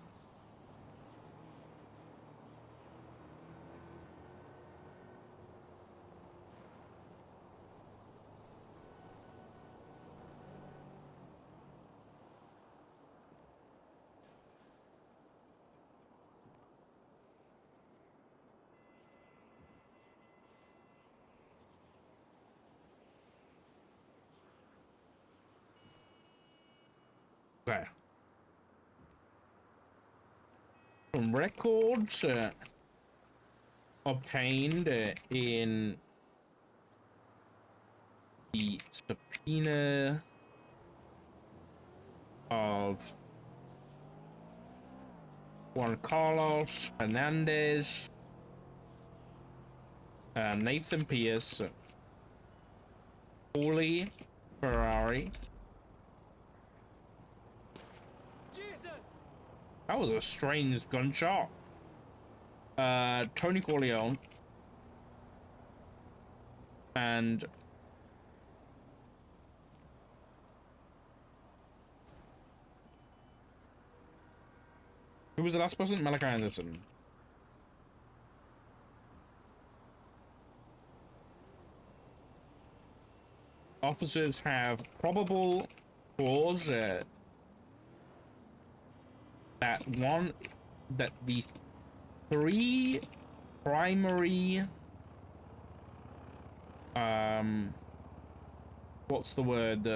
Okay. From records obtained in the subpoena of Juan Carlos Hernandez, Nathan Pierce, Paulie Ferrari. That was a strange gunshot. Tony Corleone. And who was the last person? Malachi Anderson. Officers have probable cause that the three primary what's the word?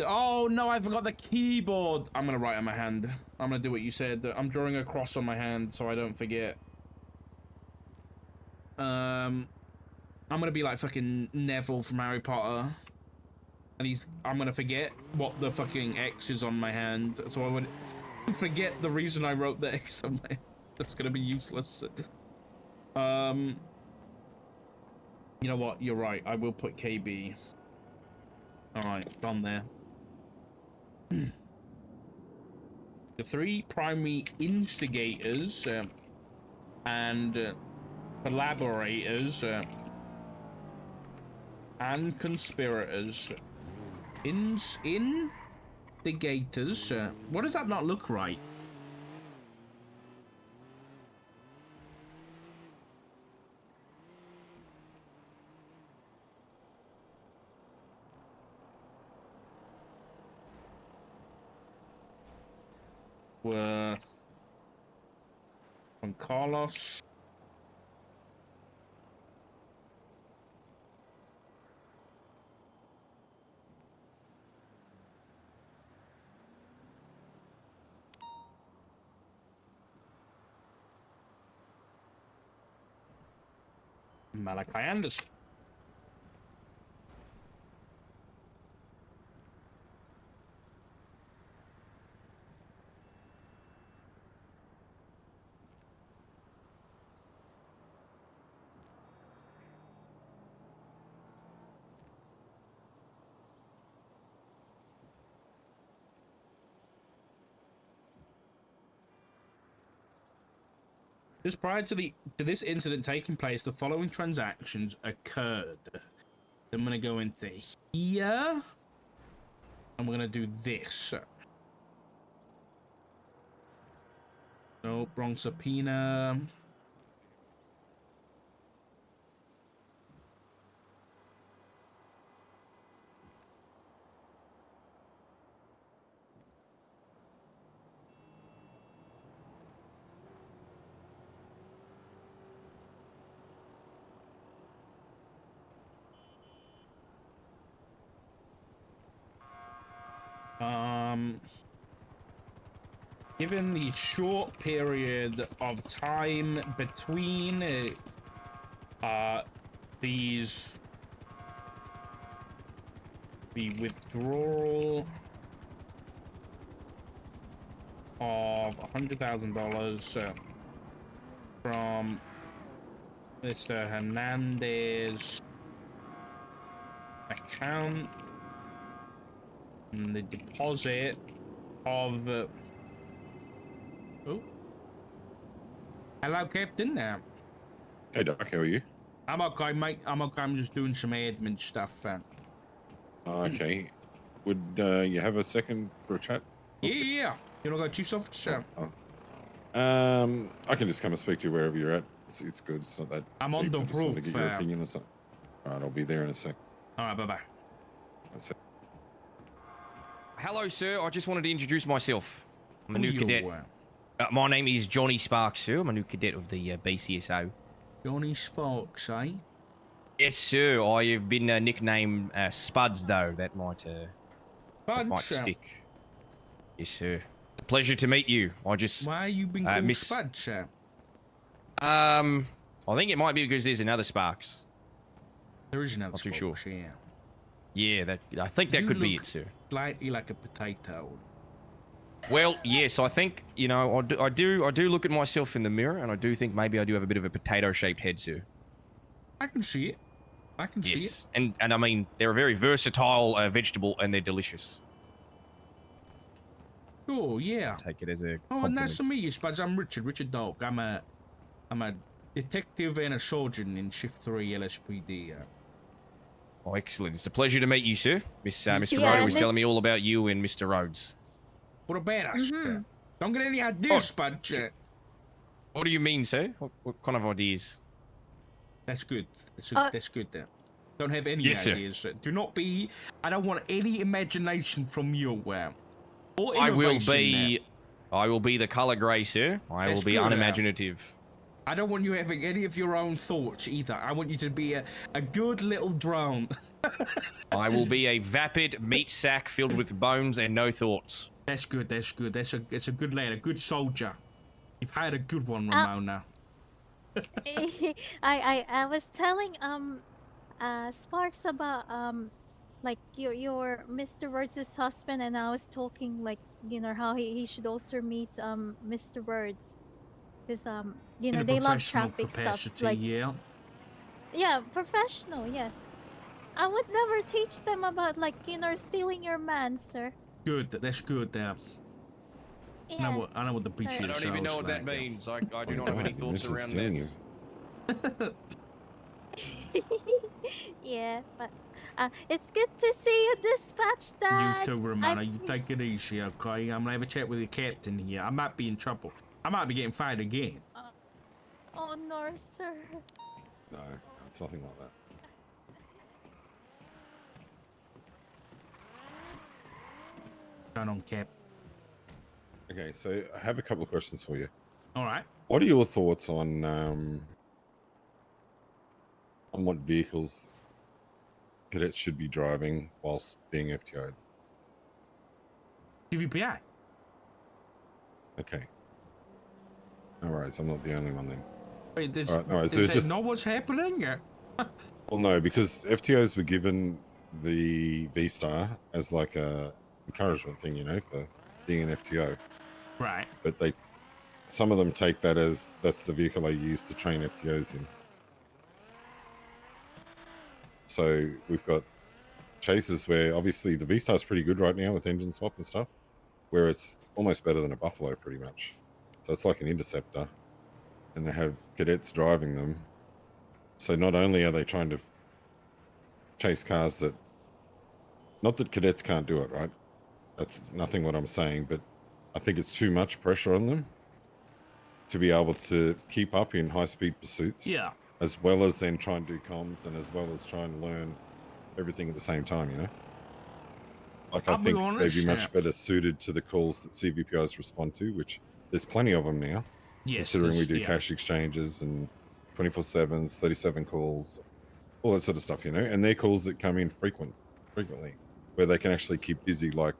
Oh no, I forgot the keyboard. I'm gonna write on my hand. I'm gonna do what you said. I'm drawing a cross on my hand so I don't forget. I'm gonna be like fucking Neville from Harry Potter. And I'm gonna forget what the fucking X is on my hand. So I would forget the reason I wrote the X on my hand. It's gonna be useless. You know what? You're right. I will put KB. Alright, gone there. The three primary instigators and collaborators and conspirators. Instigators. What does that not look right? Were from Carlos. Malachi Anderson. Just prior to this incident taking place, the following transactions occurred. I'm gonna go into here. And we're gonna do this. No, wrong subpoena. Given the short period of time between the withdrawal of $100,000 from Mr. Hernandez's account and the deposit of oh, hello, Captain. Hey, Doc, how are you? I'm okay, mate. I'm okay. I'm just doing some admin stuff. Okay. Would you have a second for a chat? Yeah. You wanna go, Chief's office? I can just come and speak to you wherever you're at. It's good. It's not that. I'm on deep. the I just wanted to roof. get your opinion or something. All right, I'll be there in a sec. All right, bye-bye. That's it. Hello, sir. I just wanted to introduce myself. I'm a Who new you cadet. are? My name is Johnny Sparks, sir. I'm a new cadet of the BCSO. Johnny Sparks, eh? Yes, sir. I have been nicknamed Spuds, though. That might stick. Yes, sir. A pleasure to meet you. I just Why you been called Spuds? I think it might be because there's another Sparks. There is another Not too Sparks, sure. yeah. Yeah, I think that You could be look it, sir. Slightly like a potato. Well, yes, I think, you know, I do look at myself in the mirror, and I do think maybe I do have a bit of a potato-shaped head, sir. I can see it. I can see it. Yes, and I mean they're a very versatile vegetable, and they're delicious. Oh yeah. Take it as a Oh, compliment. nice to meet you, Spuds. I'm Richard Dog. I'm a detective and a sergeant in Shift 3 LSPD. Oh, excellent! It's a pleasure to meet you, sir. Mr. Yeah, Rhodes was telling Miss- me all about you and Mr. Rhodes. What about us? Mhm. Don't get any ideas, Spuds. What do you mean, sir? What kind of ideas? That's good. Uh, That's good there. Don't have any Yes, sir. ideas. Do not be. I don't want any imagination from you. Or I will innovation, be. I will be the color gray, sir. I will That's be good, unimaginative. I don't want you having any of your own thoughts either. I want you to be a good little drone. I will be a vapid meat sack filled with bones and no thoughts. That's good. That's good. That's a good lad, a good soldier. You've hired a good one, Ramona. I was telling Sparks about like your Mr. Words' husband, and I was talking like how he should also meet Mr. Words, because In a they love professional traffic capacity, stuff like yeah. professional, yes. I would never teach them about like stealing your man, sir. Good. That's good. Yeah. I know what the beach I is. I don't even know what that like, means. I do not have any You thoughts mentioned around stealing that. him. Yeah, but it's good to see you dispatched, Dad. You too, Ramona. You take it easy, okay? I'm gonna have a chat with the captain here. I might be in trouble. I might be getting fired again. Oh no, sir. No, it's nothing like that. Going on, Cap. Okay, so I have a couple of questions for you. All right. What are your thoughts on what vehicles cadets should be driving whilst being FTO'd? TVPI. Okay. No worries, I'm not the only one then. Wait, does, All right, no worries. So does it's that just, know what's happening? well, no, because FTOs were given the V-Star as like a encouragement thing, for being an FTO. Right. But some of them take that as that's the vehicle they use to train FTOs in. So we've got chases where obviously the V-Star is pretty good right now with engine swap and stuff, where it's almost better than a Buffalo pretty much. So it's like an interceptor, and they have cadets driving them. So not only are they trying to chase cars that, not that cadets can't do it, right? That's nothing what I'm saying, but I think it's too much pressure on them to be able to keep up in high-speed pursuits. Yeah. As well as then try and do comms, and as well as try and learn everything at the same time, Like I I'll be think honest, they'd be much better suited to the calls that CVPIs respond to, which there's plenty of them now. Yes. Considering we do yeah. cash exchanges and 24/7s, 37 calls, all that sort of stuff, and they're calls that come in frequently, where they can actually keep busy like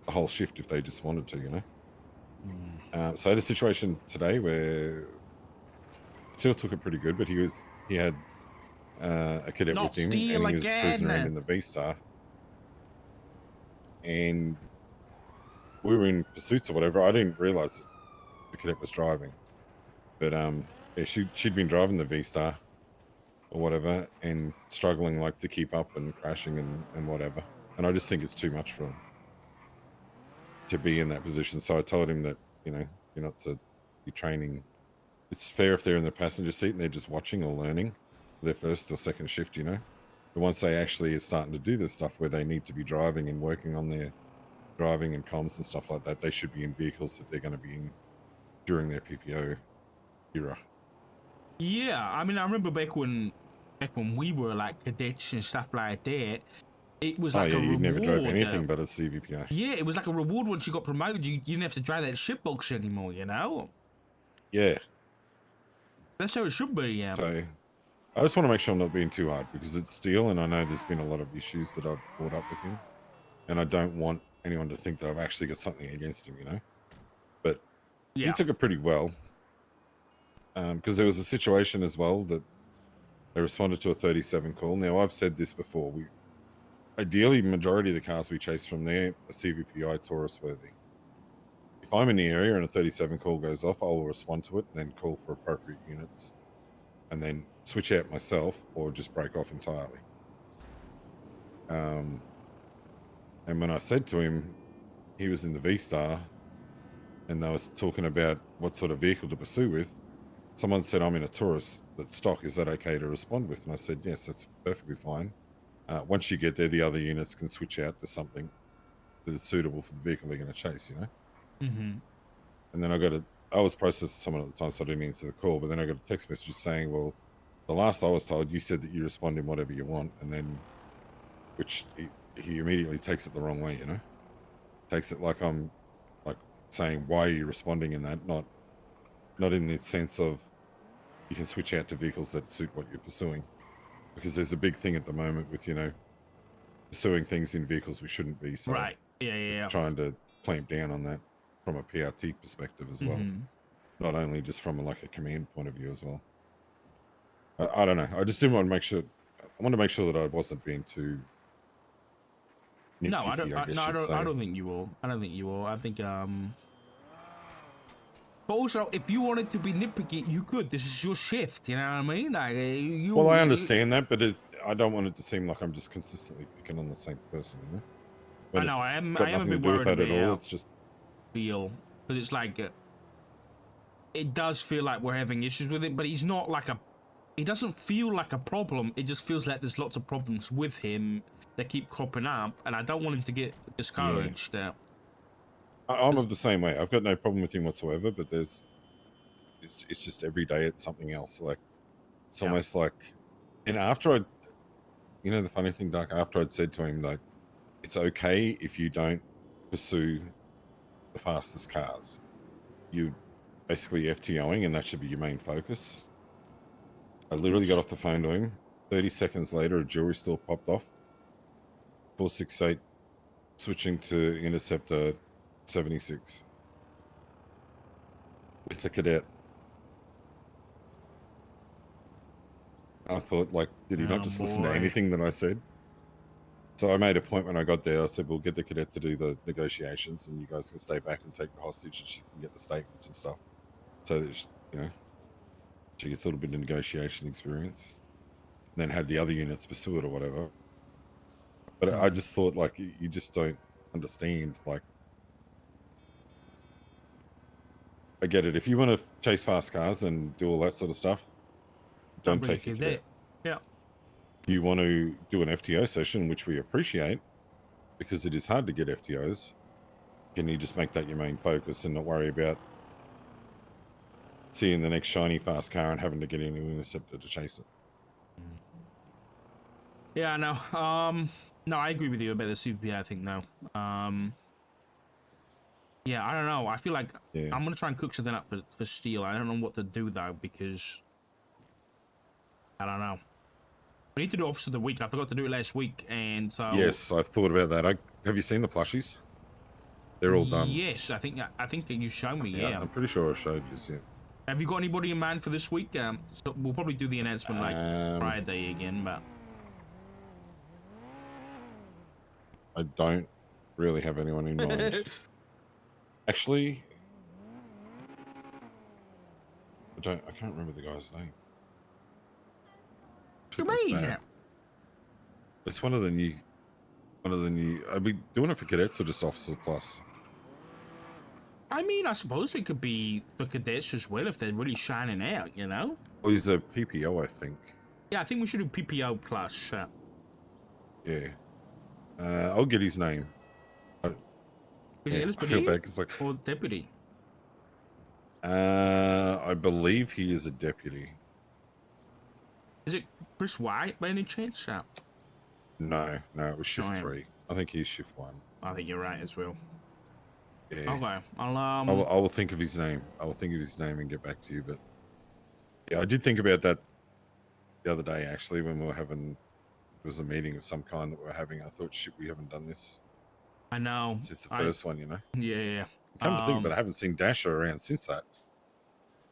a whole shift if they just wanted to, So I had a situation today where still took it pretty good, but he had a cadet Not with him, and he steal was again. cruising around in the V-Star, and we were in pursuits or whatever. I didn't realize that the cadet was driving, but yeah, she'd been driving the V-Star or whatever and struggling like to keep up and crashing and whatever. And I just think it's too much for him to be in that position. So I told him that, you're not to be training. It's fair if they're in the passenger seat and they're just watching or learning their first or second shift, But once they actually are starting to do this stuff where they need to be driving and working on their driving and comms and stuff like that, they should be in vehicles that they're going to be in during their PPO era. Yeah. I mean, I remember back when we were like cadets and stuff like that. It was like a you reward. never drove anything but a CVPI. Yeah, it was like a reward once you got promoted. You didn't have to drive that shitbox anymore, Yeah. That's how it should be, yeah. So I just want to make sure I'm not being too hard, because it's Steel, and I know there's been a lot of issues that I've brought up with him, and I don't want anyone to think that I've actually got something against him, But Yeah. he took it pretty well, because there was a situation as well that they responded to a 37 call. Now, I've said this before. Ideally, majority of the cars we chase from there are CVPI Taurus worthy. If I'm in the area and a 37 call goes off, I'll respond to it and then call for appropriate units, and then switch out myself or just break off entirely. And when I said to him, he was in the V-Star, and they was talking about what sort of vehicle to pursue with. Someone said, I'm in a Taurus that's stock. Is that okay to respond with? And I said, yes, that's perfectly fine. Once you get there, the other units can switch out to something that is suitable for the vehicle they're going to chase, you know? Mm-hmm. And then I was processing someone at the time, so I didn't answer the call, but then I got a text message saying, well, the last I was told, you said that you respond in whatever you want, and then, which he immediately takes it the wrong way, you know? Takes it like I'm like saying, why are you responding in that? Not in the sense of you can switch out to vehicles that suit what you're pursuing. Because there's a big thing at the moment with, you know, pursuing things in vehicles we shouldn't be. So Right. Yeah. trying to clamp down on that from a PRT perspective as well. Mm-hmm. Not only just from like a command point of view as well. I don't know. I just didn't want to make sure. I want to make sure that I wasn't being too nitpicky, No, I don't. I guess No, you'd say. I don't think you will. I don't think you will. I think But also, if you wanted to be nitpicky, you could. This is your shift. You know what I mean? Like you. Well, I understand that, but I don't want it to seem like I'm just consistently picking on the same person. You know? When I know. it's I am. got I am a nothing to bit do with worried that at all. about It's just feel because it's like it does feel like we're having issues with it, but he's not like a. He doesn't feel like a problem. It just feels like there's lots of problems with him that keep cropping up, and I don't want him to get discouraged. I'm of the same way. I've got no problem with him whatsoever, but it's just every day it's something else. Like it's almost like, and after you know, the funny thing, Doc, after I'd said to him, like, it's okay if you don't pursue the fastest cars. You basically FTOing, and that should be your main focus. I literally got off the phone to him. 30 seconds later, a jewelry store popped off. 468 switching to Interceptor 76 with the cadet. I thought, like, did he not just listen to anything that I said? So I made a point when I got there. I said, we'll get the cadet to do the negotiations, and you guys can stay back and take the hostage, and she can get the statements and stuff. So that, you know, she gets a little bit of negotiation experience. And then had the other units pursue it or whatever. But I just thought, like, you just don't understand. Like, I get it. If you want to chase fast cars and do all that sort of stuff, don't take a cadet. Yeah. If you want to do an FTO session, which we appreciate, because it is hard to get FTOs, can you just make that your main focus and not worry about seeing the next shiny fast car and having to get into an Interceptor to chase it? Yeah, no. No, I agree with you about the CPI thing, though. Yeah, I don't know. I feel like I'm gonna try and cook something up for Steel. I don't know what to do though, because I don't know. We need to do Officer of the Week. I forgot to do it last week, and so Yes, I've thought about that. Have you seen the plushies? They're all done. Yes, I think that you showed me. Yeah, I'm pretty sure I showed you. Yeah. Have you got anybody in mind for this week? So we'll probably do the announcement like Friday again, but I don't really have anyone in mind. Actually, I can't remember the guy's name. It's one of the new. Are we doing it for cadets or just Officer Plus? I mean, I suppose it could be for cadets as well if they're really shining out, you know? Well, he's a PPO, I think. Yeah, I think we should do PPO Plus. Yeah. I'll get his name. Is it I feel bad 'cause, like, or deputy? I believe he is a deputy. Is it Chris White by any chance? No, it was shift 3. I think he's shift 1. I think you're right as well. Yeah. Okay, I will think of his name. I will think of his name and get back to you. But yeah, I did think about that the other day actually when we were having. It was a meeting of some kind that we were having. I thought, shit, we haven't done this. I know. Since the first one, you know. Yeah. Come to think of it, I haven't seen Dasher around since that.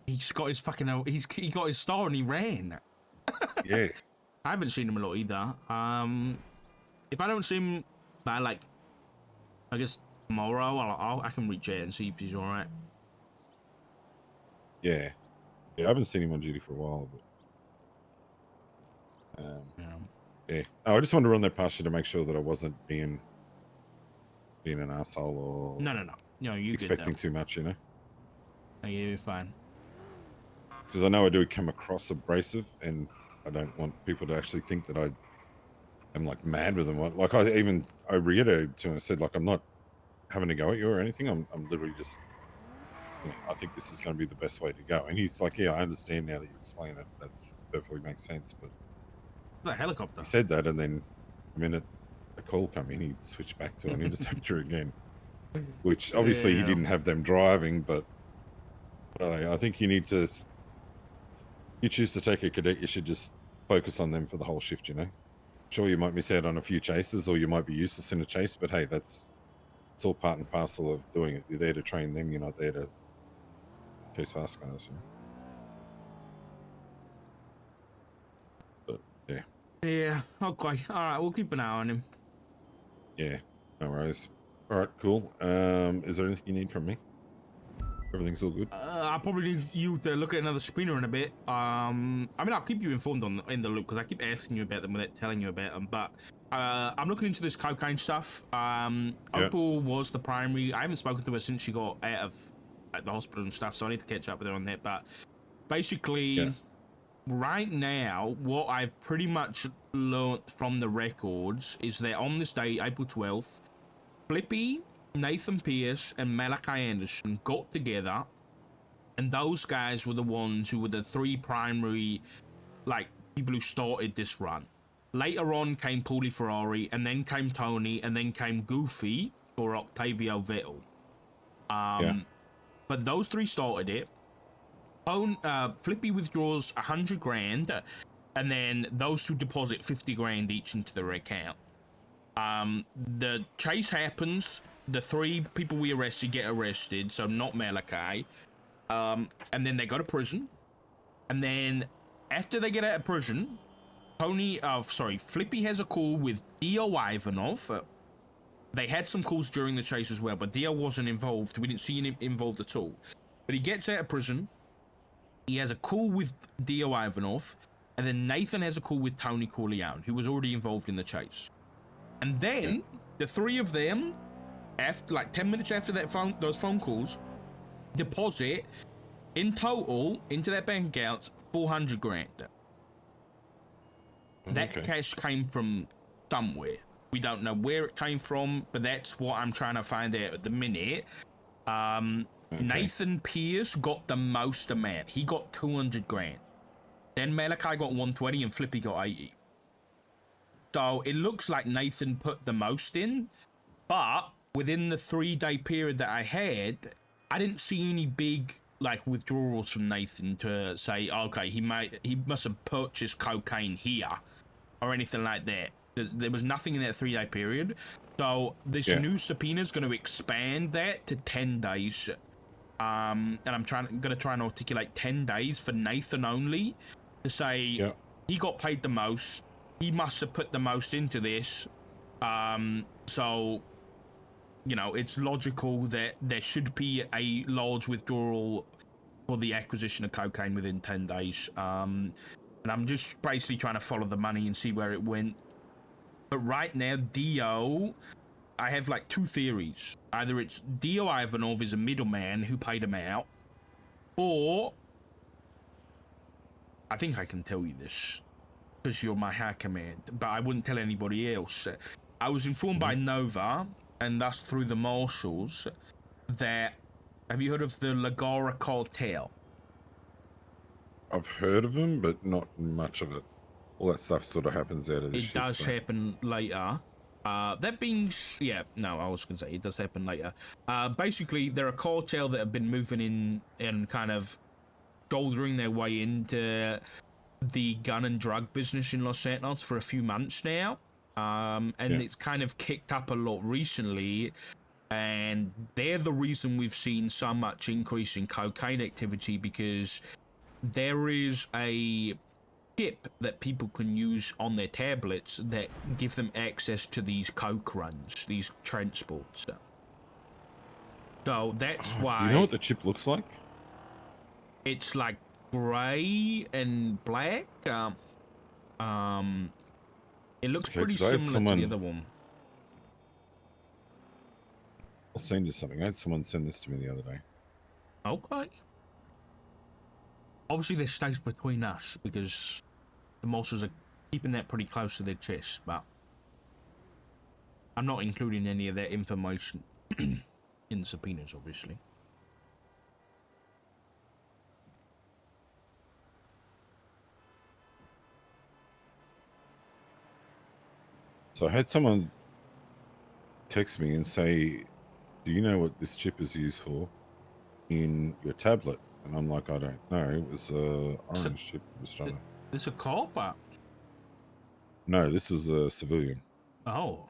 He just got his fucking. He got his star and he ran. Yeah. I haven't seen him a lot either. If I don't see him by like, I guess tomorrow, I can reach out and see if he's all right. Yeah. I haven't seen him on duty for a while, but Yeah. Oh, I just wanted to run that past you to make sure that I wasn't being an asshole or No. No, you expecting good too much, you know. though. Yeah, you're fine. Because I know I do come across abrasive, and I don't want people to actually think that I am like mad with them. Like I reiterated to him, I said, like, I'm not having to go at you or anything. I'm literally just, I think this is going to be the best way to go. And he's like, yeah, I understand now that you explain it. That's perfectly makes sense. But The helicopter. he said that, and then the minute a call come in, he switched back to an interceptor again, which obviously he Yeah. didn't have them driving. But I think you need to. You choose to take a cadet, you should just focus on them for the whole shift, you know? Sure, you might miss out on a few chases, or you might be useless in a chase, but hey, it's all part and parcel of doing it. You're there to train them, you're not there to chase fast cars, you know? But, yeah. Yeah, okay. Alright, we'll keep an eye on him. Yeah, no worries. All right, cool. Is there anything you need from me? Everything's all good? I'll probably need you to look at another spinner in a bit. I mean, I'll keep you informed in the loop because I keep asking you about them without telling you about them. But I'm looking into this cocaine stuff. Opal was the primary. I haven't spoken to her since she got out of the hospital and stuff, so I need to catch up with her on that. But basically, right now, what I've pretty much learnt from the records is that on this day, April 12th, Flippy, Nathan Pierce, and Malachi Anderson got together, and those guys were the ones who were the three primary, like, people who started this run. Later on came Paulie Ferrari, and then came Tony, and then came Goofy, or Octavio Vettel. But those three started it. Flippy withdraws 100 grand, and then those two deposit 50 grand each into their account. The chase happens. The three people we arrested get arrested, so not Malachi. And then they go to prison. And then after they get out of prison, Flippy has a call with Dio Ivanov. They had some calls during the chase as well, but Dio wasn't involved. We didn't see him involved at all. But he gets out of prison. He has a call with Dio Ivanov. And then Nathan has a call with Tony Corleone, who was already involved in the chase. And then the three of them, after like 10 minutes after those phone calls, deposit in total into their bank accounts 400 grand. That cash came from somewhere. We don't know where it came from, but that's what I'm trying to find out at the minute. Nathan Pierce got the most amount. He got 200 grand. Then Malachi got 120 and Flippy got 80. So it looks like Nathan put the most in, but within the 3-day period that I had, I didn't see any big like withdrawals from Nathan to say, okay, he must have purchased cocaine here or anything like that. There was nothing in that 3-day period. So this new subpoena is going to expand that to 10 days. And I'm going to try and articulate 10 days for Nathan only to say he got paid the most. He must have put the most into this. So, you know, it's logical that there should be a large withdrawal for the acquisition of cocaine within 10 days. And I'm just basically trying to follow the money and see where it went. But right now, Dio, I have like two theories. Either it's Dio Ivanov is a middleman who paid him out, or I think I can tell you this because you're my high command, but I wouldn't tell anybody else. I was informed by Nova, and thus through the marshals, that, have you heard of the Lagara cartel? I've heard of them, but not much of it. All that stuff sort of happens out of the It does happen later. That being, I was going to say it does happen later. Basically, they're a cartel that have been moving in and kind of shouldering their way into the gun and drug business in Los Santos for a few months now. And it's kind of kicked up a lot recently. And they're the reason we've seen so much increase in cocaine activity, because there is a chip that people can use on their tablets that give them access to these coke runs, these transports. So that's why. Do you know what the chip looks like? It's like grey and black. It looks Okay, pretty 'cause I had similar to the someone- other one. I'll send you something. I had someone send this to me the other day. Okay. Obviously, this stays between us because the monsters are keeping that pretty close to their chest, but I'm not including any of that information in the subpoenas, obviously. So I had someone text me and say, "Do you know what this chip is used for in your tablet?" And I'm like, "I don't know. It was a orange chip." I was trying to... There's a cop, but No, this was a civilian. oh,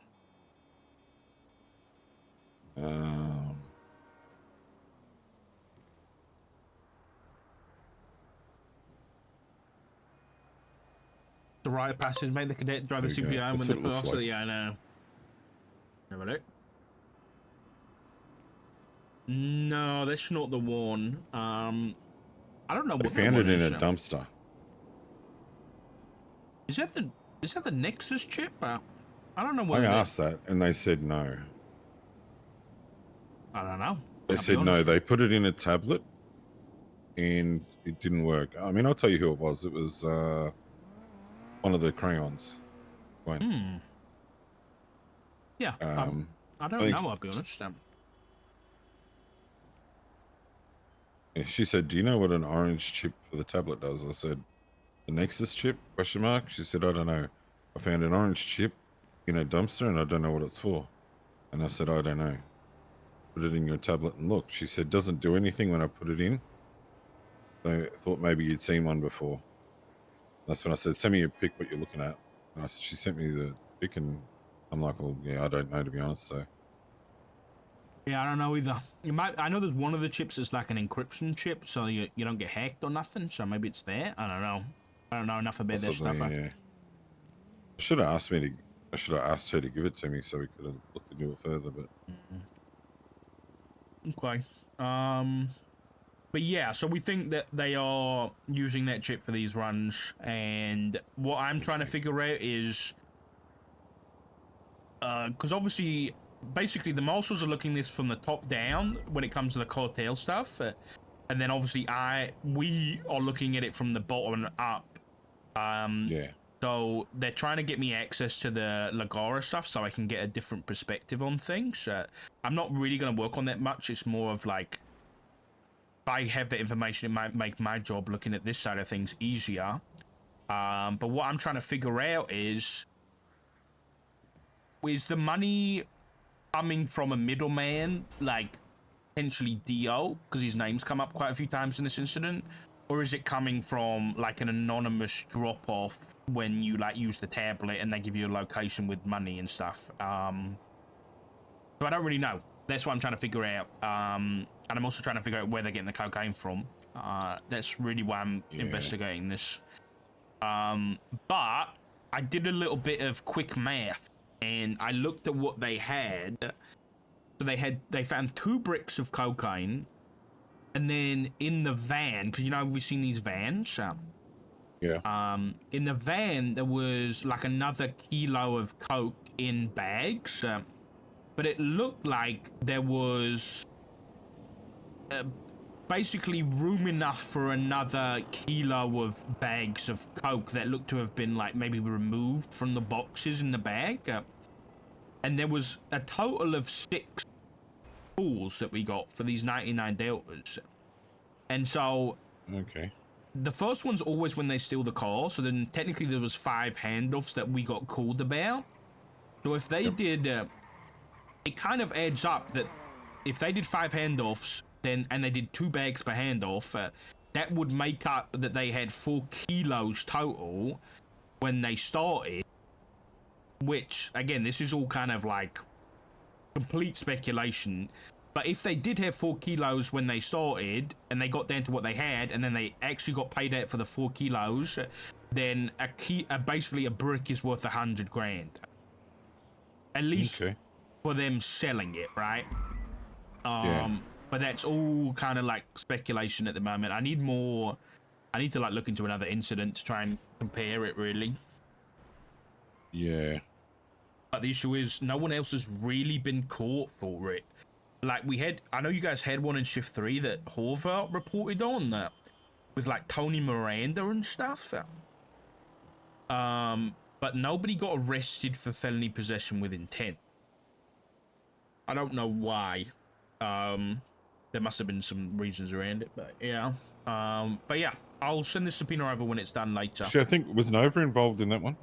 the right of passage, mate. The cadet drive the There you go. CPI That's when what the it looks officer. like. Yeah, I know. Have a look. No, that's not the one. I don't know They what found that it one in is. a dumpster. Is that the Nexus chip? I don't know what I asked that, and they said no. I don't know. They I'll be said no. honest. They put it in a tablet, and it didn't work. I mean, I'll tell you who it was. It was one of the crayons. Wait. Yeah. I don't think- know. I'll be honest. Yeah, she said, "Do you know what an orange chip for the tablet does?" I said, "The Nexus chip?" Question mark. She said, "I don't know. I found an orange chip in a dumpster, and I don't know what it's for." And I said, "I don't know. Put it in your tablet and look." She said, "Doesn't do anything when I put it in." So I thought maybe you'd seen one before. That's when I said, "Send me a pic what you're looking at." And she sent me the pic, and I'm like, "Well, yeah, I don't know, to be honest." So Yeah, I don't know either. I know there's one of the chips that's like an encryption chip, so you don't get hacked or nothing. So maybe it's there. I don't know. I don't know enough about that stuff. possibly, yeah. I should have asked her to give it to me so we could have looked into it further, but Okay. But yeah, so we think that they are using that chip for these runs, and what I'm trying to figure out is, because obviously, basically the marshals are looking this from the top down when it comes to the cartel stuff, and then obviously we are looking at it from the bottom up. yeah. So they're trying to get me access to the Lagara stuff so I can get a different perspective on things. I'm not really going to work on that much. It's more of like, if I have that information, it might make my job looking at this side of things easier. But what I'm trying to figure out is the money coming from a middleman, like potentially Dio, because his name's come up quite a few times in this incident, or is it coming from like an anonymous drop-off when you like use the tablet and they give you a location with money and stuff? So I don't really know. That's what I'm trying to figure out. And I'm also trying to figure out where they're getting the cocaine from. That's really why I'm investigating this. But I did a little bit of quick math, and I looked at what they had. So they found 2 bricks of cocaine, and then in the van, because you know we've seen these vans. Yeah. In the van there was like another kilo of coke in bags, but it looked like there was basically room enough for another kilo of bags of coke that looked to have been like maybe removed from the boxes in the bag. And there was a total of 6 pulls that we got for these 99 deltas. And so Okay. the first one's always when they steal the car, so then technically there was 5 handoffs that we got called about. So if they did, it kind of adds up that if they did 5 handoffs, then and they did 2 bags per handoff, that would make up that they had 4 kilos total when they started. Which again, this is all kind of like complete speculation. But if they did have 4 kilos when they started, and they got down to what they had, and then they actually got paid out for the 4 kilos, then basically a brick is worth 100 grand. At least for them selling it, right? But that's all kind of like speculation at the moment. I need to like look into another incident to try and compare it, really. Yeah. But the issue is, no one else has really been caught for it. Like, I know you guys had one in Shift 3 that Horvath reported on, that with, like, Tony Miranda and stuff. But nobody got arrested for felony possession with intent. I don't know why. There must have been some reasons around it, but yeah. But yeah, I'll send this subpoena over when it's done later. Actually, I think, was Nova involved in that one?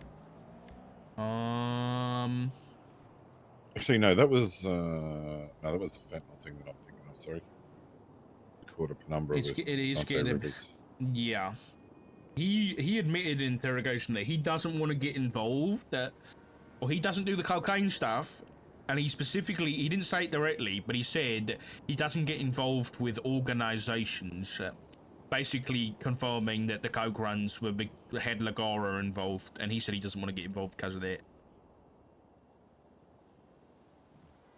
Actually, no, that was no, that was a fentanyl thing that I'm thinking of. Sorry, we caught a penumbra with it is Dante getting Rivers. Yeah, he admitted in interrogation that he doesn't want to get involved, or he doesn't do the cocaine stuff, and he didn't say it directly, but he said that he doesn't get involved with organizations, basically confirming that the coke runs were had Lagara involved, and he said he doesn't want to get involved because of that.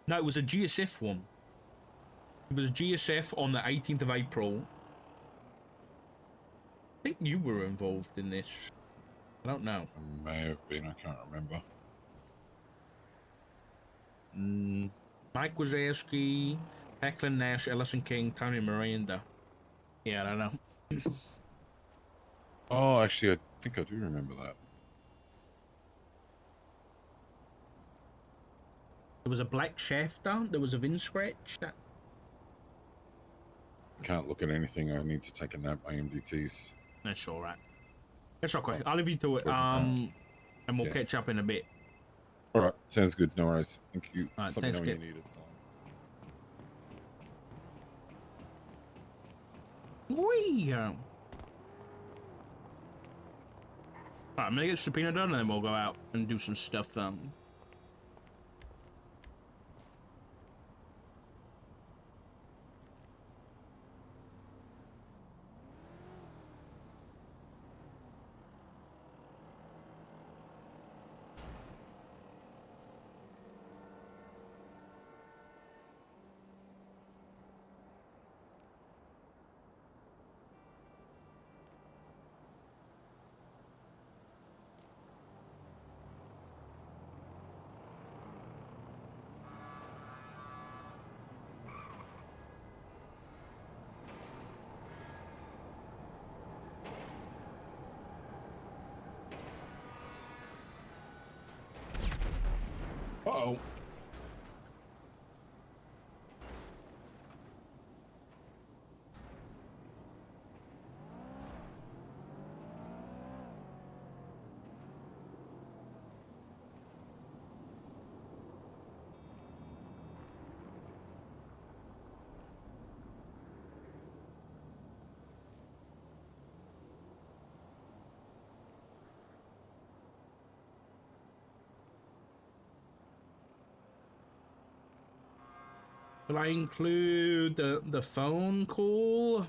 No, it was a GSF one. It was a GSF on the 18th of April. I think you were involved in this. I don't know. May have been, I can't remember. Mike Wazowski, Declan Nash, Ellison King, Tony Miranda. Yeah, I don't know. Oh, actually, I think I do remember that. There was a black shafter. There was a wind scratch. I can't look at anything. I need to take a nap. My MDTs. That's all right. That's okay. I'll leave you to it. And we'll catch up in a bit. All right, sounds good. No worries. Thank you. All right, Just let me know thanks, when Kip. you need it. Wee. Alright, I'm gonna get subpoena done, and then we'll go out and do some stuff. Uh-oh. Will I include the phone call?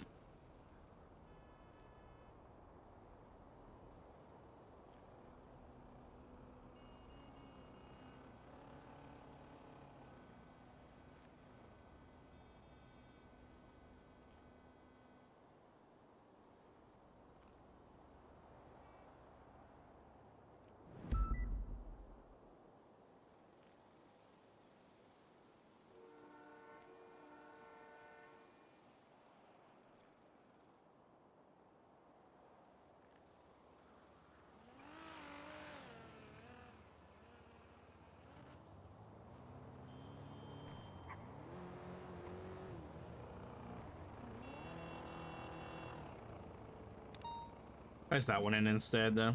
Place that one in instead, though.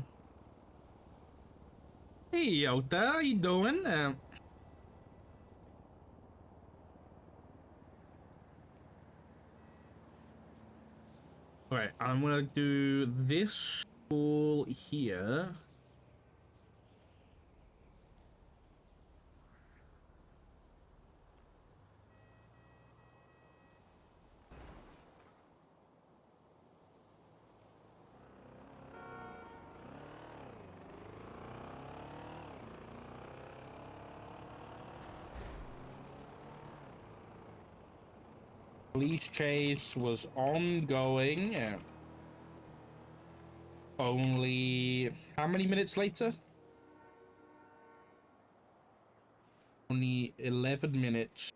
Hey, Yota, how you doing? Alright, I'm gonna do this call here. Police chase was ongoing. Only how many minutes later? Only 11 minutes.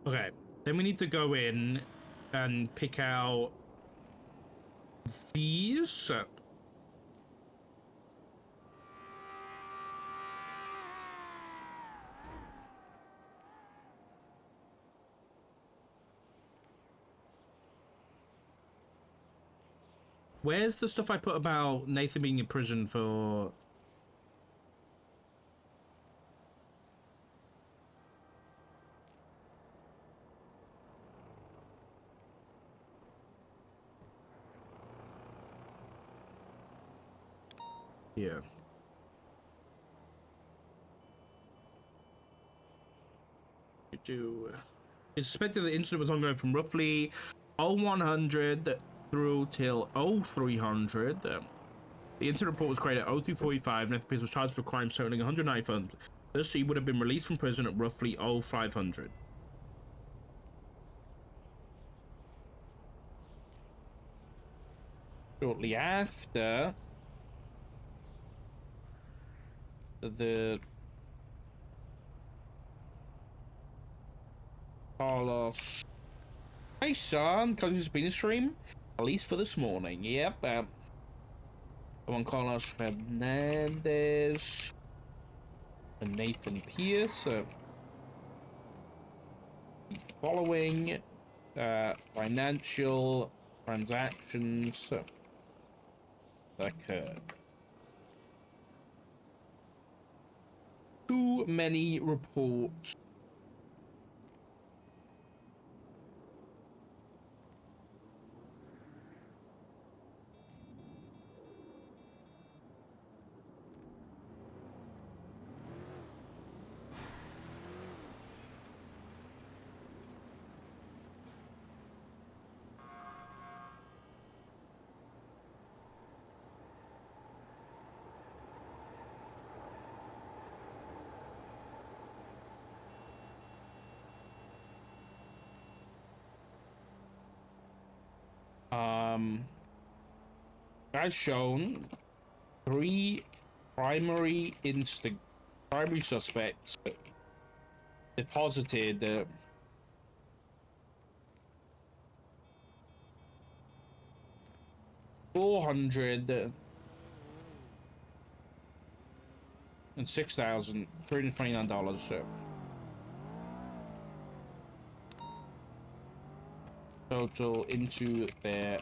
Okay, then we need to go in and pick out these. Where's the stuff I put about Nathan being in prison for? Yeah. It's suspected the incident was ongoing from roughly 0100 through till 0300. The incident report was created at 0245. Nathan Pierce was charged for crimes totaling 190 funds. Thus, he would have been released from prison at roughly 0500. Shortly after, the Carlos. Hey son, because it's been a stream, at least for this morning. Yep. Come on, Carlos Fernandez and Nathan Pierce. Following financial transactions occurred. Too many reports. As shown, three primary suspects deposited $406,329 total into their.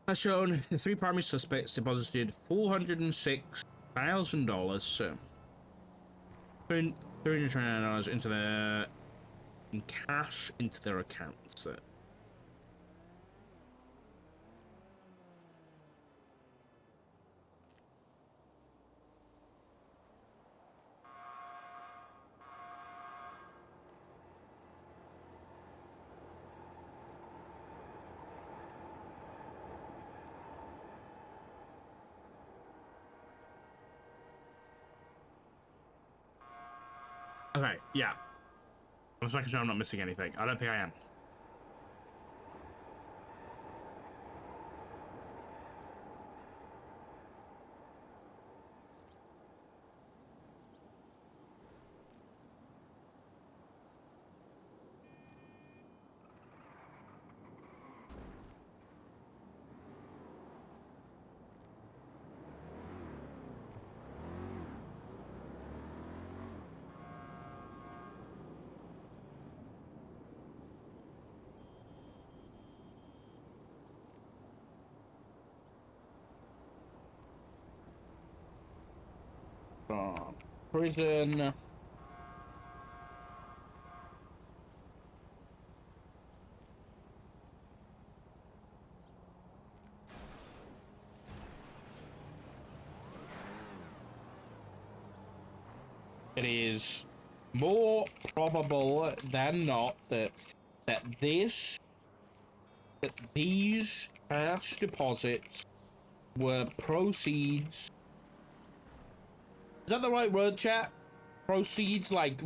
As shown, the three primary suspects deposited $406,000, $329 into their in cash into their accounts. Okay, yeah. I'm just making sure I'm not missing anything. I don't think I am. Prison. It is more probable than not that these cash deposits were proceeds. Is that the right word, chat? Proceeds, like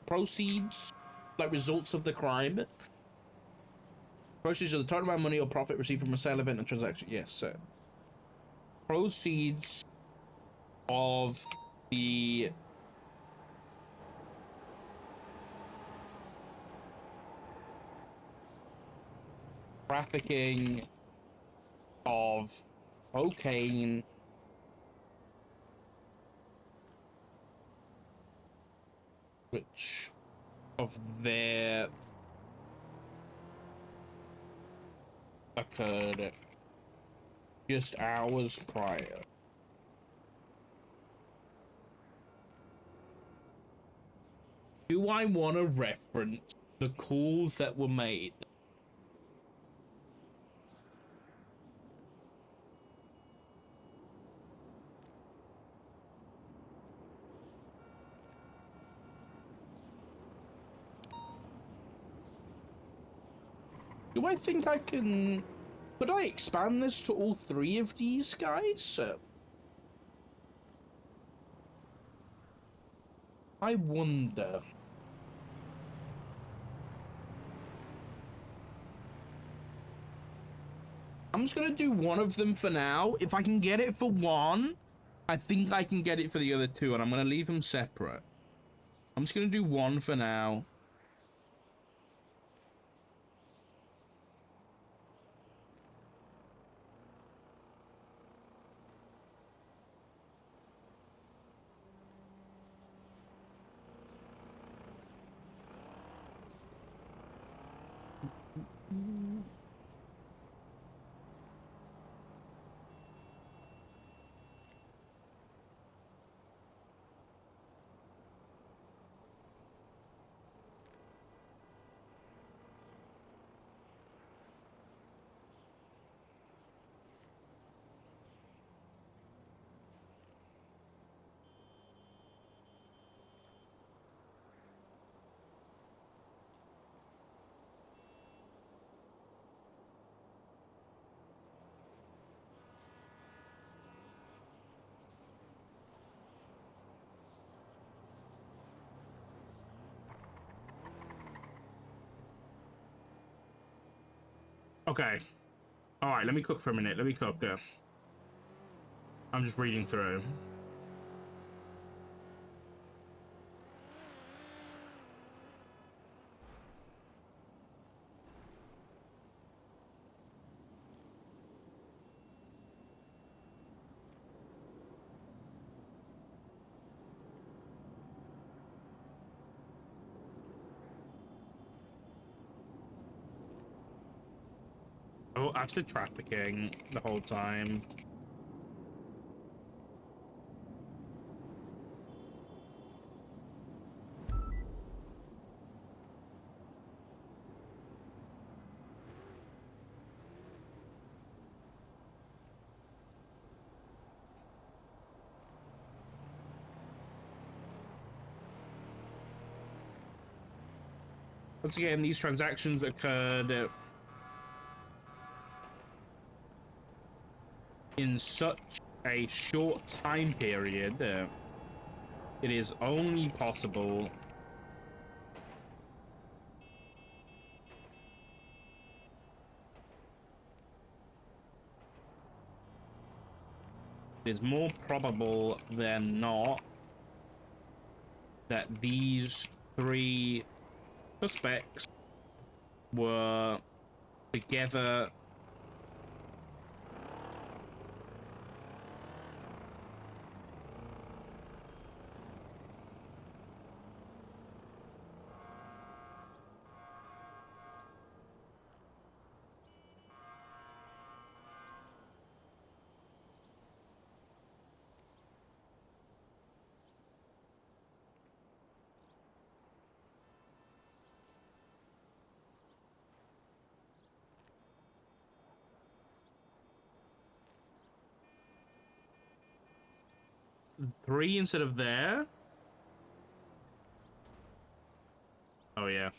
proceeds, like results of the crime. Proceeds of the total amount of money or profit received from a sale event and transaction. Yes, sir. Proceeds of the trafficking of cocaine which of their occurred just hours prior. Do I want to reference the calls that were made? Do I think I can... Could I expand this to all three of these guys? I wonder. I'm just gonna do one of them for now. If I can get it for one, I think I can get it for the other two, and I'm gonna leave them separate. I'm just gonna do one for now. Okay. All right, let me cook for a minute. Let me cook. I'm just reading through. Oh, I've said trafficking the whole time. Once again, these transactions occurred in such a short time period, it is only possible it is more probable than not that these three suspects were together 3 instead of there. Oh, yeah.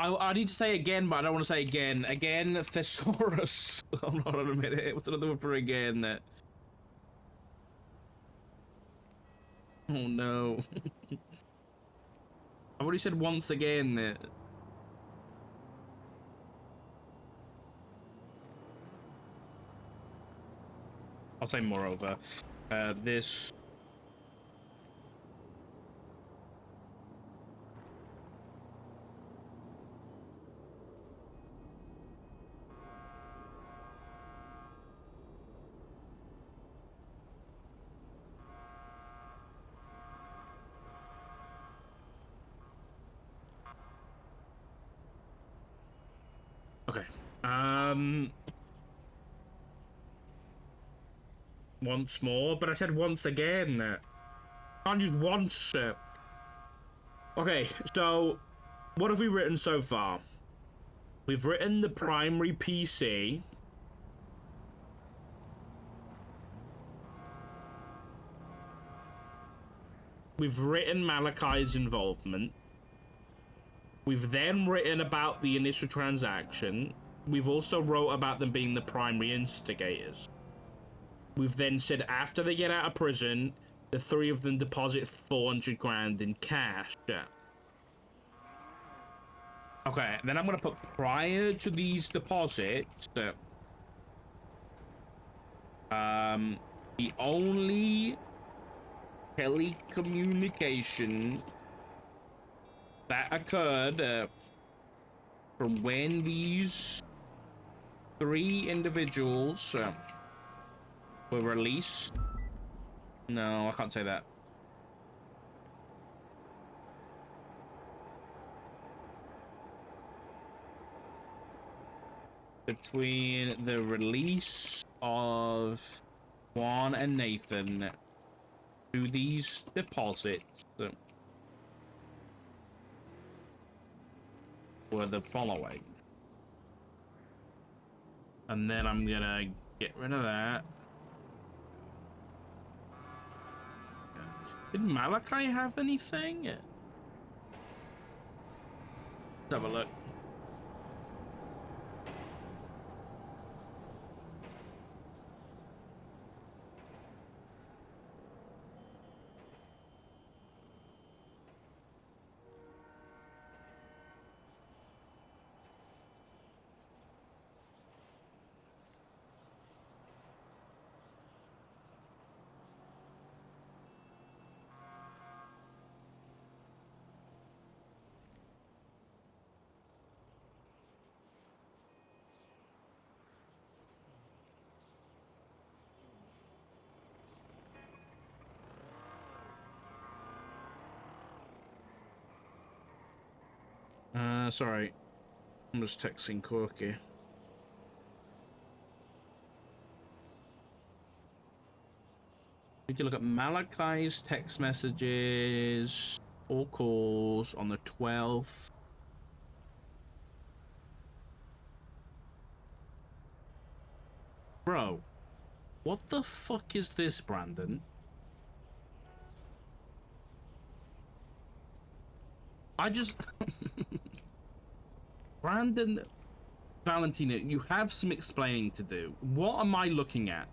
I need to say again, but I don't want to say again. Again, thesaurus. Hold on a minute. What's another word for again? Oh no. I've already said once again. I'll say moreover. This. Okay. Once more, but I said once again. Can't use once. Okay, so what have we written so far? We've written the primary PC. We've written Malachi's involvement. We've then written about the initial transaction. We've also wrote about them being the primary instigators. We've then said after they get out of prison, the 3 of them deposit 400 grand in cash. Okay, then I'm gonna put prior to these deposits. The only telecommunication that occurred from when these 3 individuals were released. No, I can't say that. Between the release of Juan and Nathan to these deposits were the following. And then I'm gonna get rid of that. Did Malachi have anything? Let's have a look. Sorry. I'm just texting Corky. We can look at Malachi's text messages or calls on the 12th. Bro, what the fuck is this, Brandon? I just... Brandon, Valentino, you have some explaining to do. What am I looking at?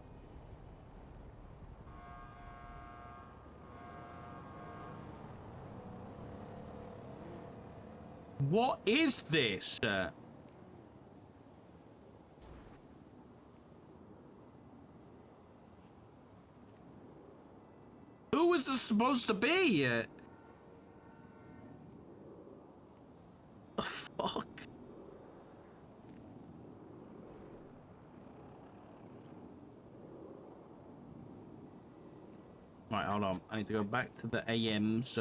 What is this? Who is this supposed to be? The fuck? Right, hold on. I need to go back to the AMs.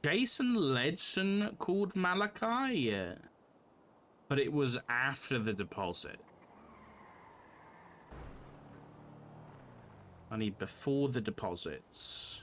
Jason Ledson called Malachi, but it was after the deposit. I need before the deposits.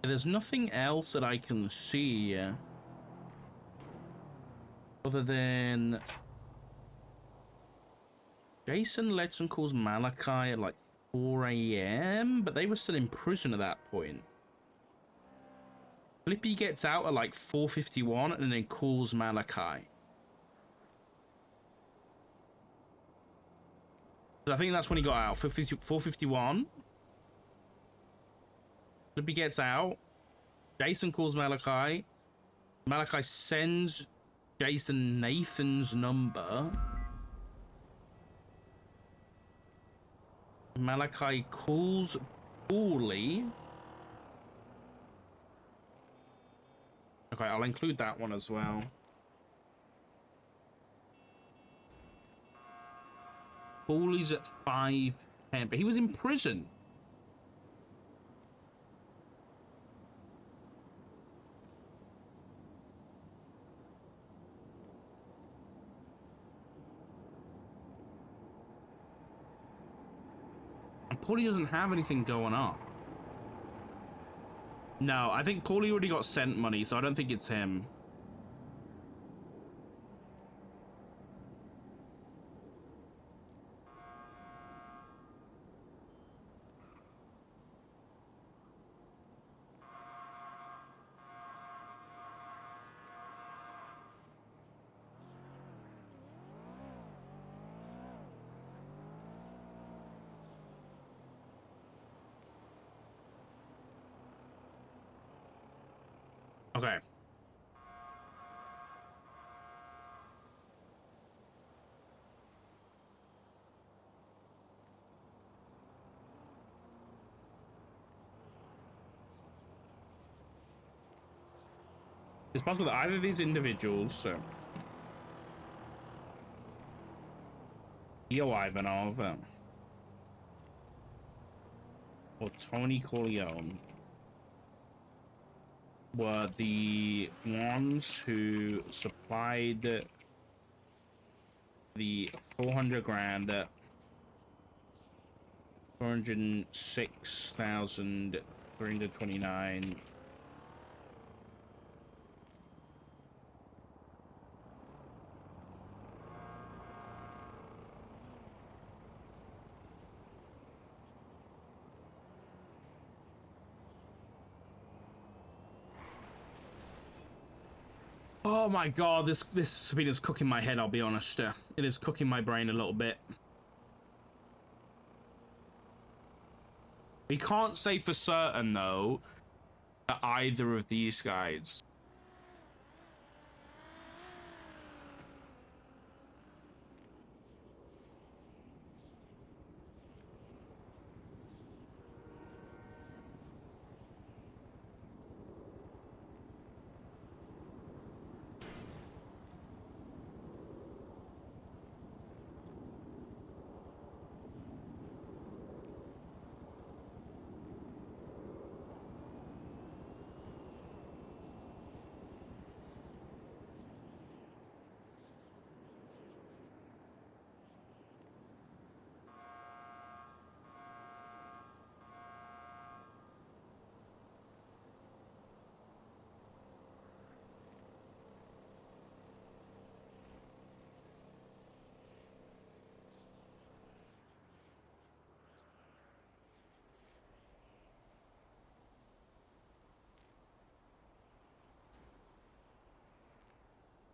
There's nothing else that I can see other than Jason Letson calls Malachi at like 4 a.m., but they were still in prison at that point. Flippy gets out at like 4:51 and then calls Malachi. So I think that's when he got out, 4:51. Flippy gets out. Jason calls Malachi. Malachi sends Jason Nathan's number. Malachi calls Paulie. Okay, I'll include that one as well. Paulie's at 5:10, but he was in prison. Paulie doesn't have anything going on. No, I think Paulie already got sent money, so I don't think it's him. Okay. It's possible that either of these individuals, Leo Ivanov, or Tony Corleone, were the ones who supplied the 400 grand, 406,329. Oh my god, this subpoena's cooking my head, I'll be honest. It is cooking my brain a little bit. We can't say for certain, though, that either of these guys.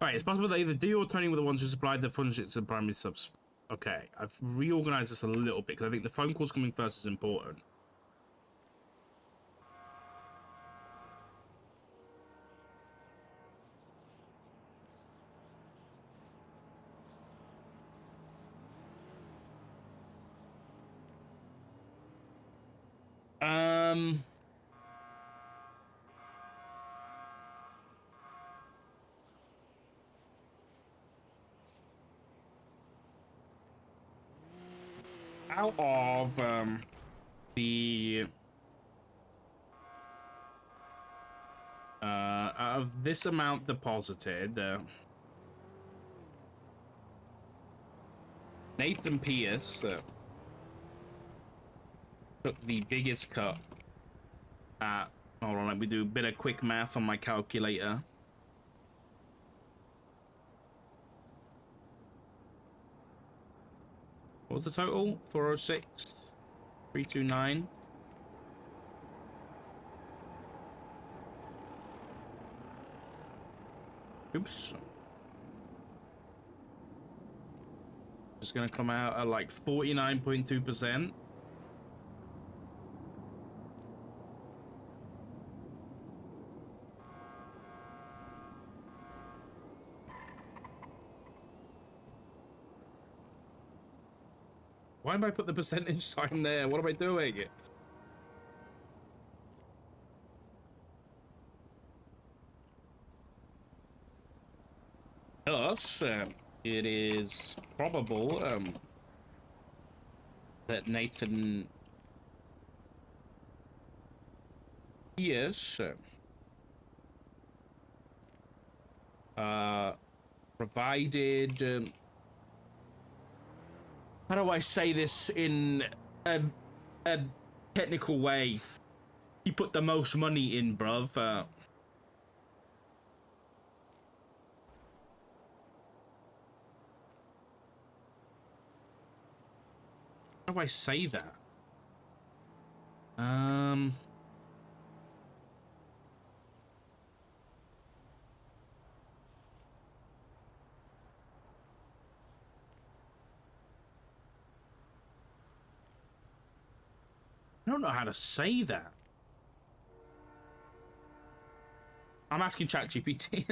Alright, it's possible that either Dio or Tony were the ones who supplied the funds to the primary subs. Okay, I've reorganized this a little bit because I think the phone calls coming first is important. out of the out of this amount deposited, Nathan Pierce took the biggest cut at, hold on, let me do a bit of quick math on my calculator. What was the total? 406, 329. Oops. It's gonna come out at like 49.2%. Why am I put the percentage sign there? What am I doing? Thus, it is probable that Nathan Pierce provided how do I say this in a technical way? He put the most money in, bruv. How do I say that? I don't know how to say that. I'm asking ChatGPT.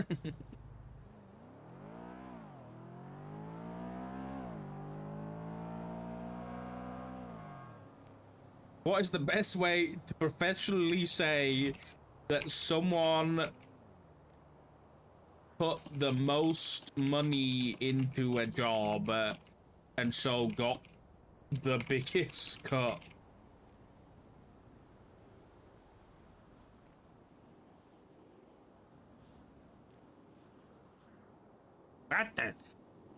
What is the best way to professionally say that someone put the most money into a job and so got the biggest cut? The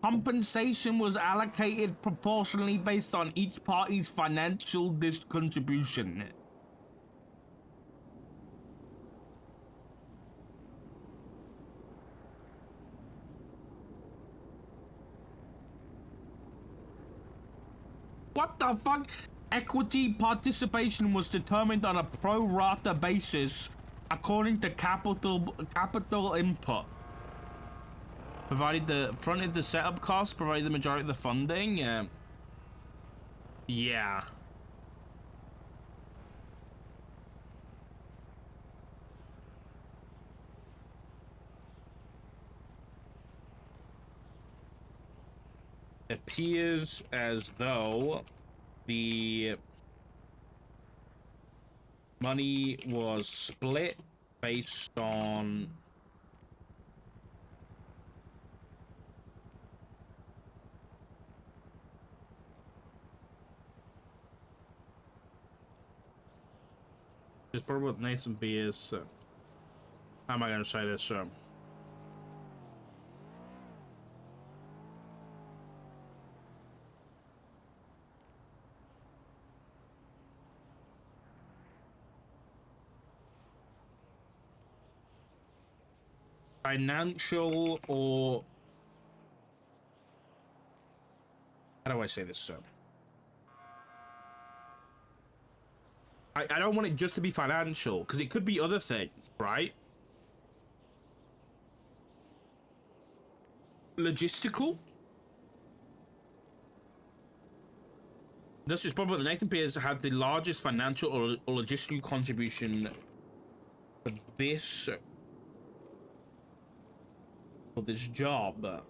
compensation was allocated proportionally based on each party's financial contribution. What the fuck? Equity participation was determined on a pro rata basis according to capital input. Provided fronted the setup costs, provided the majority of the funding. Yeah. It appears as though the money was split based on it's probably with Nathan Beers. How am I going to say this? Financial or how do I say this? I don't want it just to be financial because it could be other things, right? Logistical. This is probably the Nathan Pierce had the largest financial or logistical contribution for this job.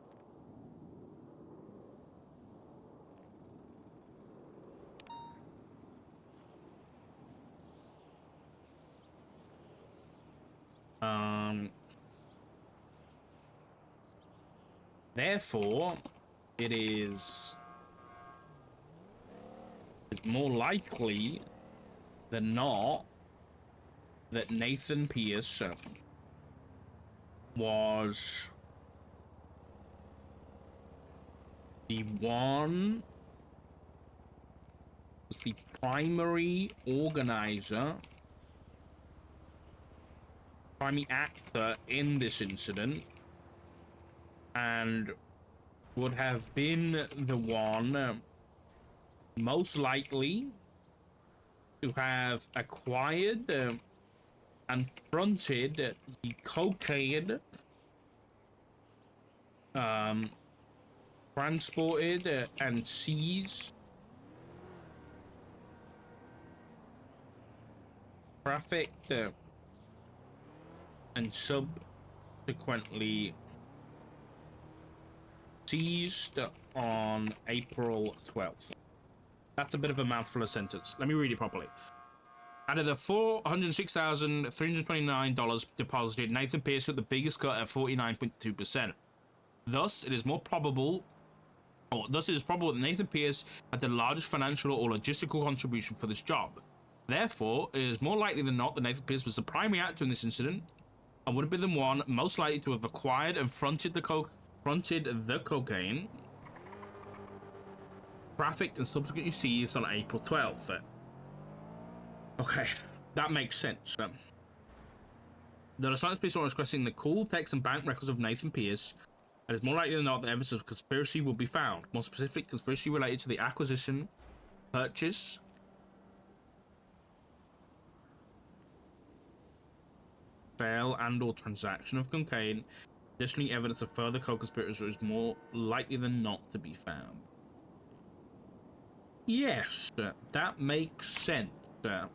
Therefore, it's more likely than not that Nathan Pierce was the primary organizer, primary actor in this incident, and would have been the one most likely to have acquired and fronted the cocaine transported and seized, trafficked, and subsequently seized on April 12th. That's a bit of a mouthful of sentence. Let me read it properly. Out of the $406,329 deposited, Nathan Pierce took the biggest cut at 49.2%. Thus, it is probable that Nathan Pierce had the largest financial or logistical contribution for this job. Therefore, it is more likely than not that Nathan Pierce was the primary actor in this incident and would have been the one most likely to have acquired and fronted the cocaine, trafficked and subsequently seized on April 12th. Okay, that makes sense. The Los Angeles police are requesting the call, text, and bank records of Nathan Pierce, and it's more likely than not that evidence of conspiracy will be found. More specific, conspiracy related to the acquisition, purchase, sale, and/or transaction of cocaine. Additionally, evidence of further co-conspirators is more likely than not to be found. Yes, that makes sense to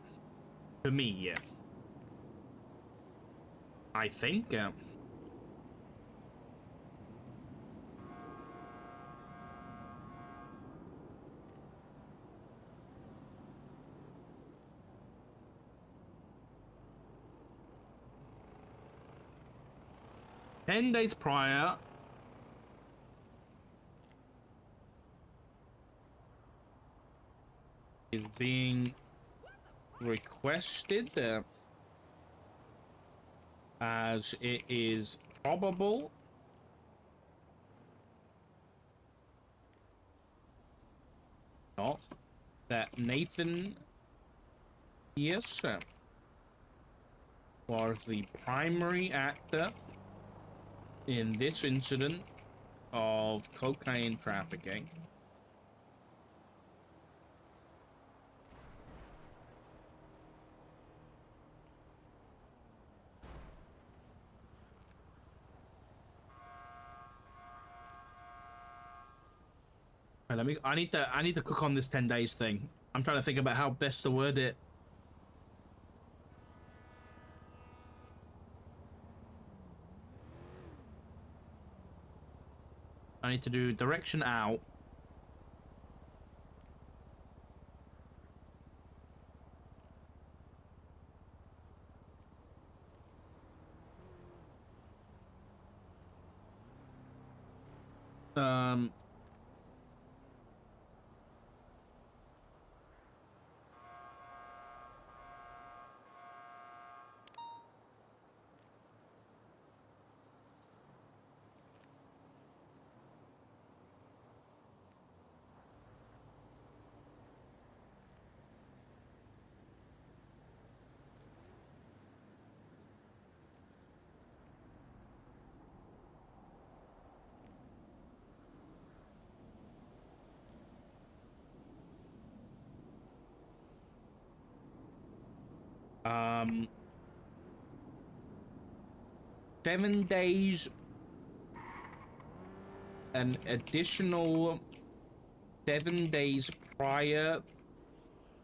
me. I think. 10 days prior, is being requested as it is probable not that Nathan Pierce was the primary actor in this incident of cocaine trafficking. I need to cook on this 10 days thing. I'm trying to think about how best to word it. I need to do direction out. Um, 7 days, an additional 7 days prior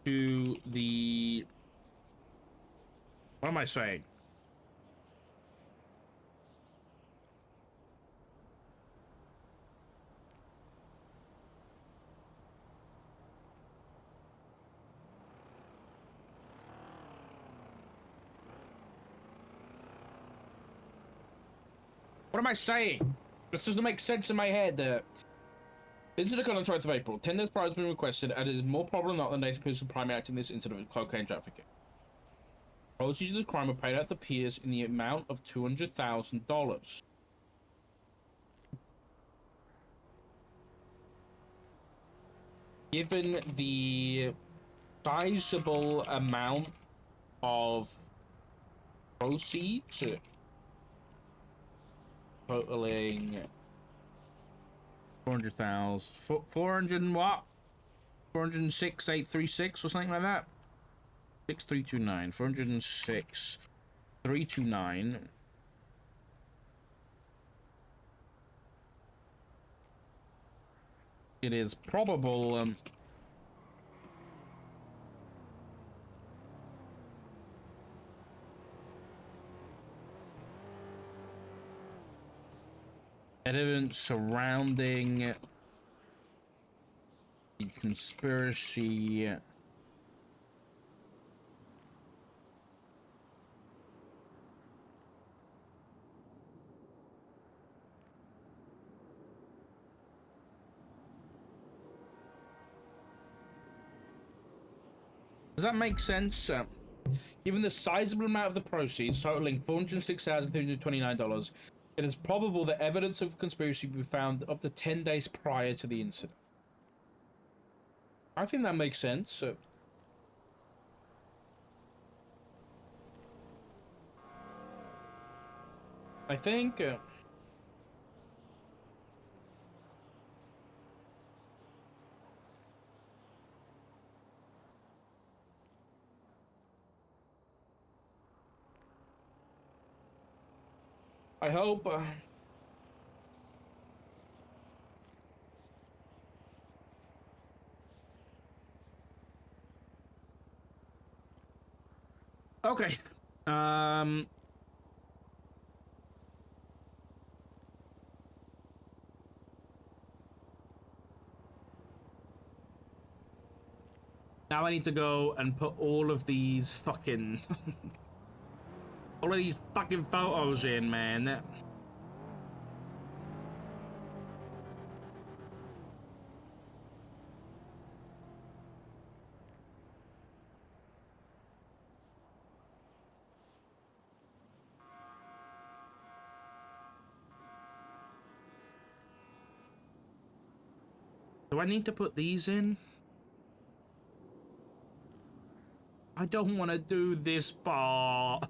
to the, what am I saying? What am I saying? This doesn't make sense in my head. Incident occurred on the 12th of April. 10 days prior has been requested, and it is more probable than not that Nathan Pierce was primary acting in this incident of cocaine trafficking. Proceeds of this crime were paid out to Pierce in the amount of $200,000. Given the sizable amount of proceeds totaling 400,000, 400 and what? 406,836 or something like that. 6329, 406, 329. It is probable. Evidence surrounding the conspiracy Does that make sense? Given the sizable amount of the proceeds, totaling $406,329, it is probable that evidence of conspiracy will be found up to 10 days prior to the incident. I think that makes sense. I think... I hope... Okay. Now I need to go and put all of these fucking... all of these fucking photos in, man. Do I need to put these in? I don't want to do this part.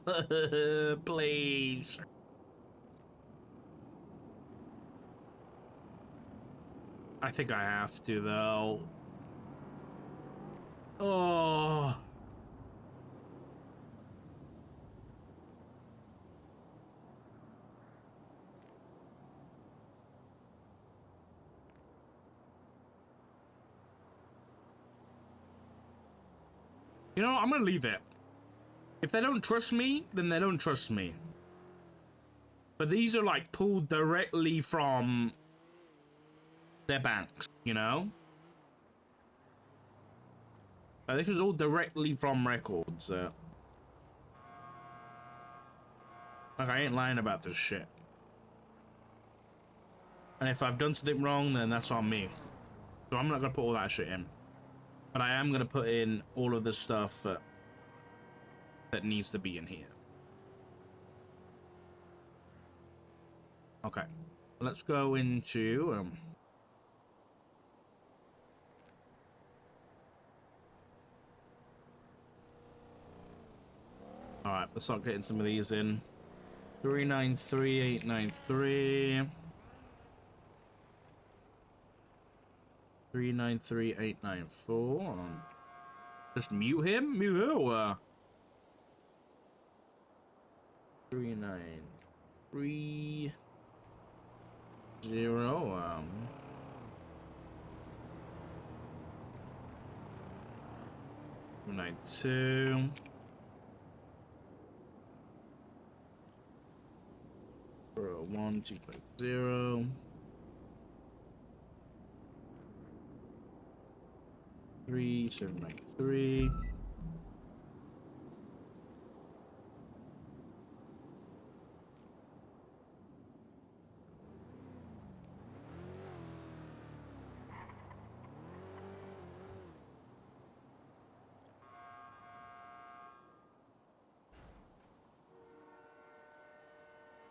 Please. I think I have to, though. Oh. You know, I'm gonna leave it. If they don't trust me, then they don't trust me. But these are like pulled directly from their banks, you know? This is all directly from records. Like, I ain't lying about this shit. And if I've done something wrong, then that's on me. So I'm not gonna put all that shit in. But I am gonna put in all of the stuff that needs to be in here. Okay, let's go into all right, let's start getting some of these in. 393,893. 393,894. Just mute him? Mute who? 393 0 292 1 250 3793 393,893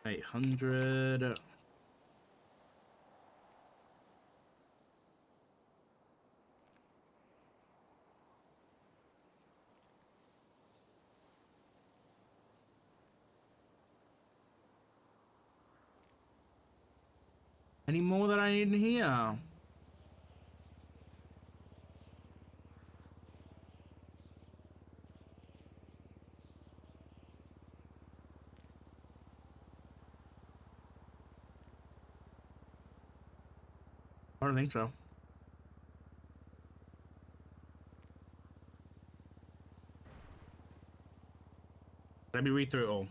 800. Any more that I need in here? I don't think so. Let me read through it all.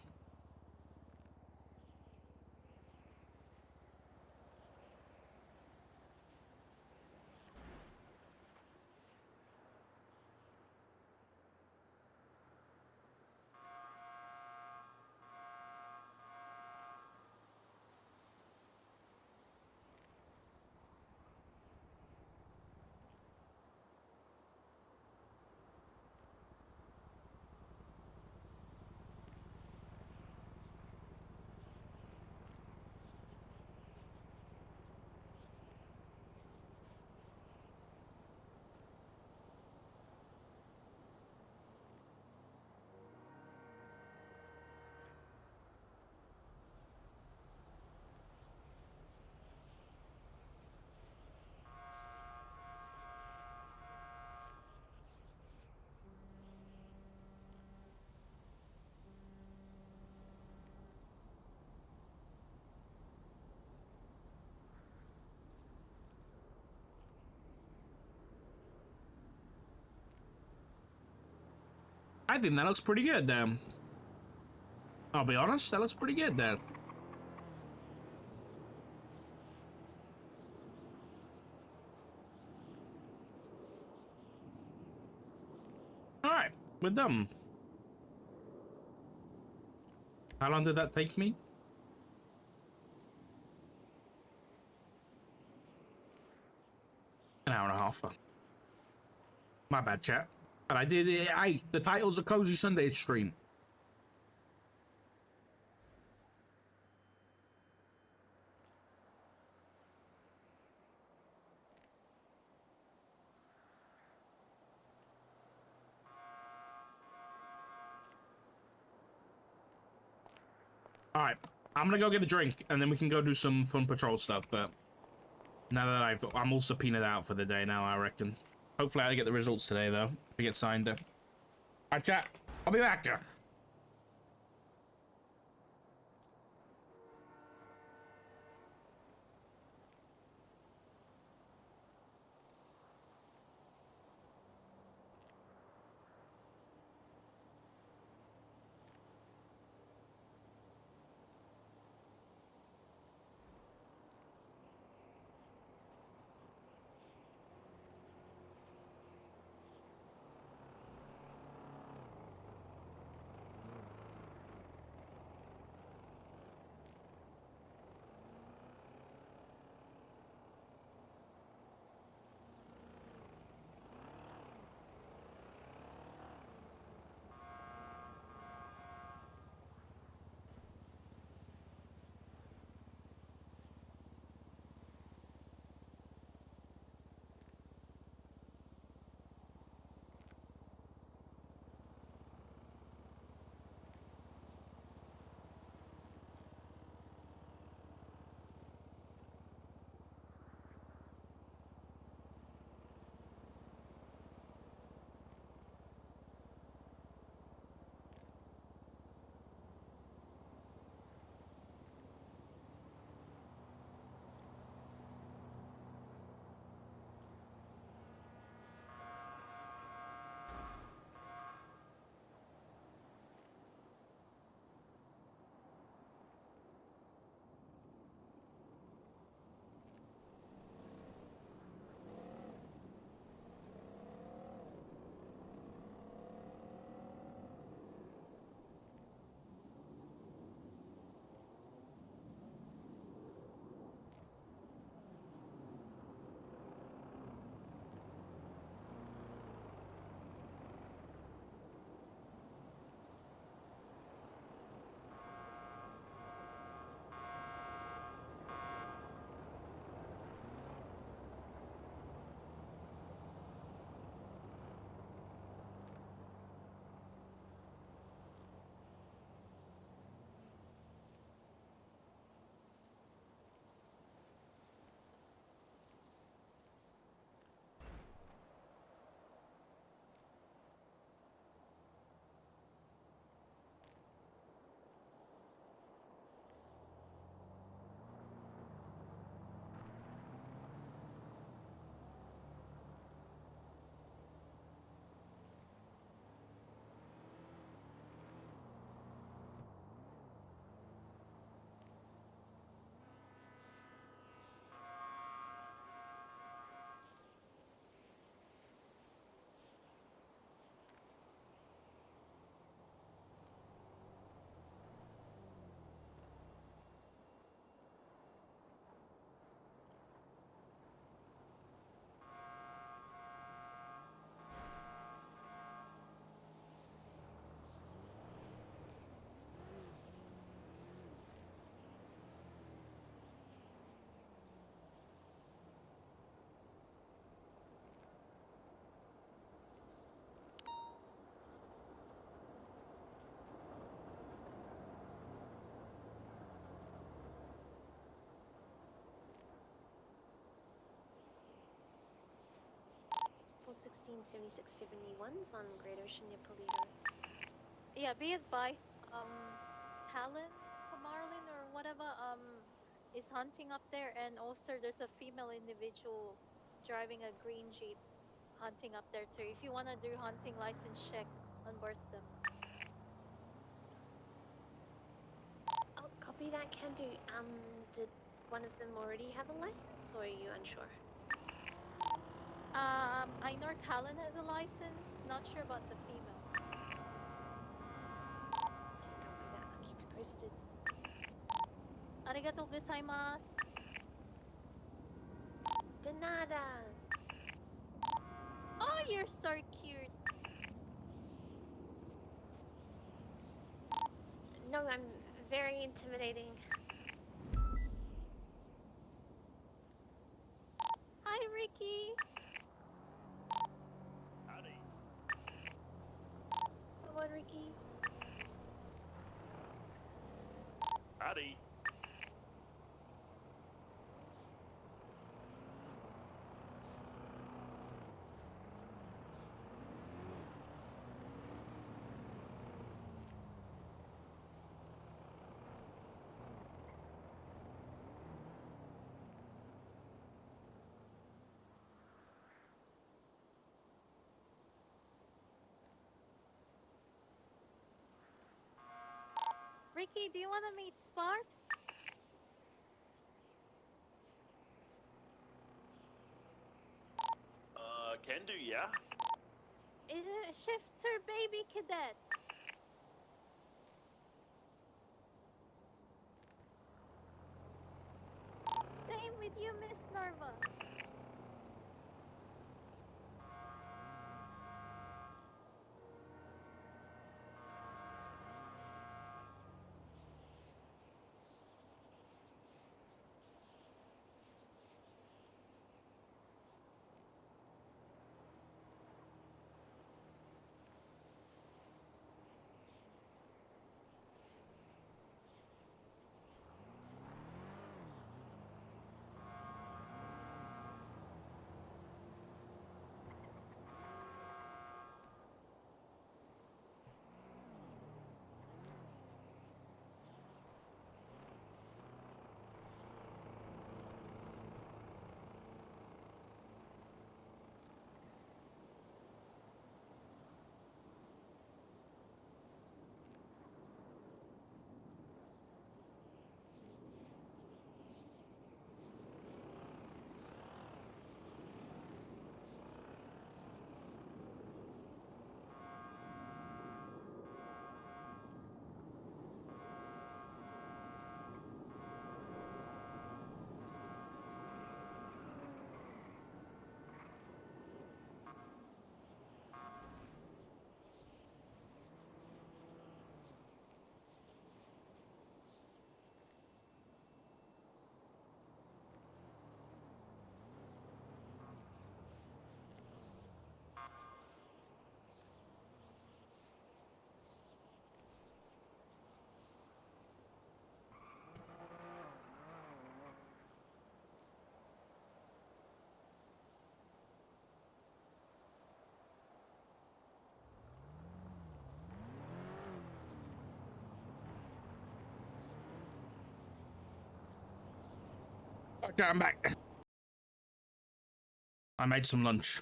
I think that looks pretty good then. I'll be honest, that looks pretty good then. Alright, we're done. How long did that take me? An hour and a half. My bad, chat. But I did it. Hey, the title's a Cozy Sunday stream. Alright, I'm gonna go get a drink and then we can go do some fun patrol stuff, but now that I'm all subpoenaed out for the day now, I reckon. Hopefully I get the results today though, if we get signed up. Alright chat, I'll be back there. 1976-71s on Great Ocean near Polito. Yeah, be advised, Tamarlin or whatever, is hunting up there, and also there's a female individual driving a green Jeep hunting up there too. If you wanna do hunting license check on both of them. Oh, copy that, can do. Did one of them already have a license, or are you unsure? I know Talon has a license, not sure about the female. Copy that, I'll keep you posted. Arigatou gozaimasu. De nada! Oh, you're so cute. No, I'm very intimidating. Hi, Ricky. Howdy. Hello, Ricky. Howdy. Ricky, do you want to meet Sparks? Can do, yeah. Is it Shifter Baby Cadet? Same with you, Miss Narva. Okay, I'm back. I made some lunch.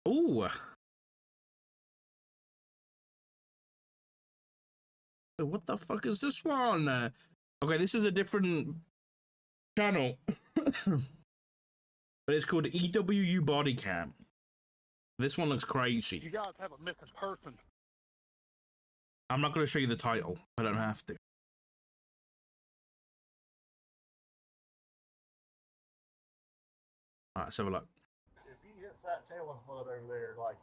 Ooh. What the fuck is this one? Okay, this is a different channel. But it's called EWU Body Cam. This one looks crazy. You guys have a missing person. I'm not going to show you the title. I don't have to. Alright, let's have a look. If he hits that tail mud over there, like,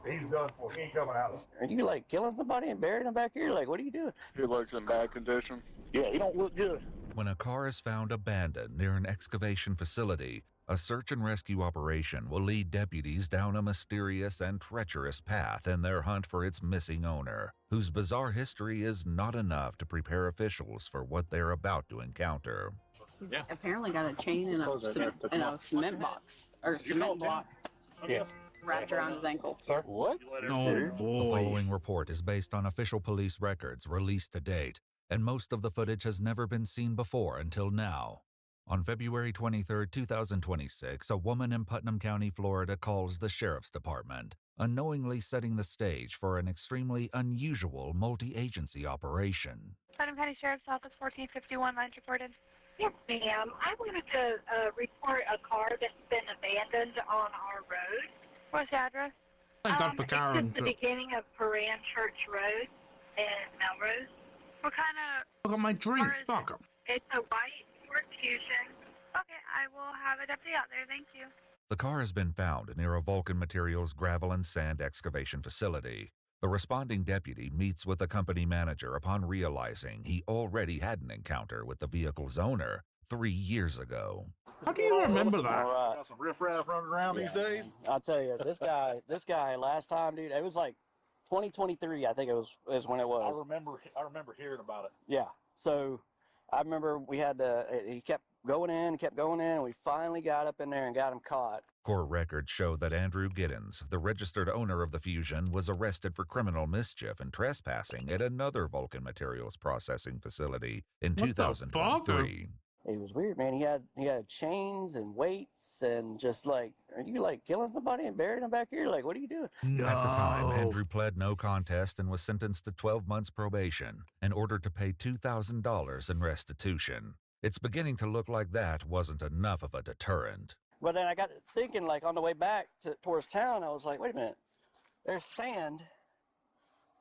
he's done for. He ain't coming out. Are you like killing somebody and burying them back here? Like, what are you doing? He looks in bad condition. Yeah, he don't look good. When a car is found abandoned near an excavation facility, a search and rescue operation will lead deputies down a mysterious and treacherous path in their hunt for its missing owner, whose bizarre history is not enough to prepare officials for what they're about to encounter. Yeah. Apparently got a chain in a cement box or cement block. Yeah. Wrapped around his ankle. Sir? What? Oh boy. The following report is based on official police records released to date, and most of the footage has never been seen before until now. On February 23, 2026, a woman in Putnam County, Florida calls the sheriff's department, unknowingly setting the stage for an extremely unusual multi-agency operation. Putnam County Sheriff's Office 1451, lines reported. Yes, ma'am. I wanted to report a car that's been abandoned on our road. What's the address? Thank God for Karen. It's just the beginning of Paran Church Road in Melrose. What kind of... Look at my drink. car is Fuck 'em. It's a white Ford Fusion. Okay, I will have a deputy out there. Thank you. The car has been found near a Vulcan Materials gravel and sand excavation facility. The responding deputy meets with the company manager upon realizing he already had an encounter with the vehicle's owner 3 years ago. How do you remember that? Got some riffraff running around these days. I'll tell you, this guy last time, dude, it was like 2023, I think is when it was. I remember hearing about it. Yeah. So I remember he kept going in, and we finally got up in there and got him caught. Court records show that Andrew Giddens, the registered owner of the Fusion, was arrested for criminal mischief and trespassing at another Vulcan Materials processing facility in 2023. It was weird, man. He had chains and weights and just like, are you like killing somebody and burying them back here? Like, what are you doing? No. At the time, Andrew pled no contest and was sentenced to 12 months probation and ordered to pay $2,000 in restitution. It's beginning to look like that wasn't enough of a deterrent. But then I got thinking, like on the way back towards town, I was like, wait a minute, there's sand.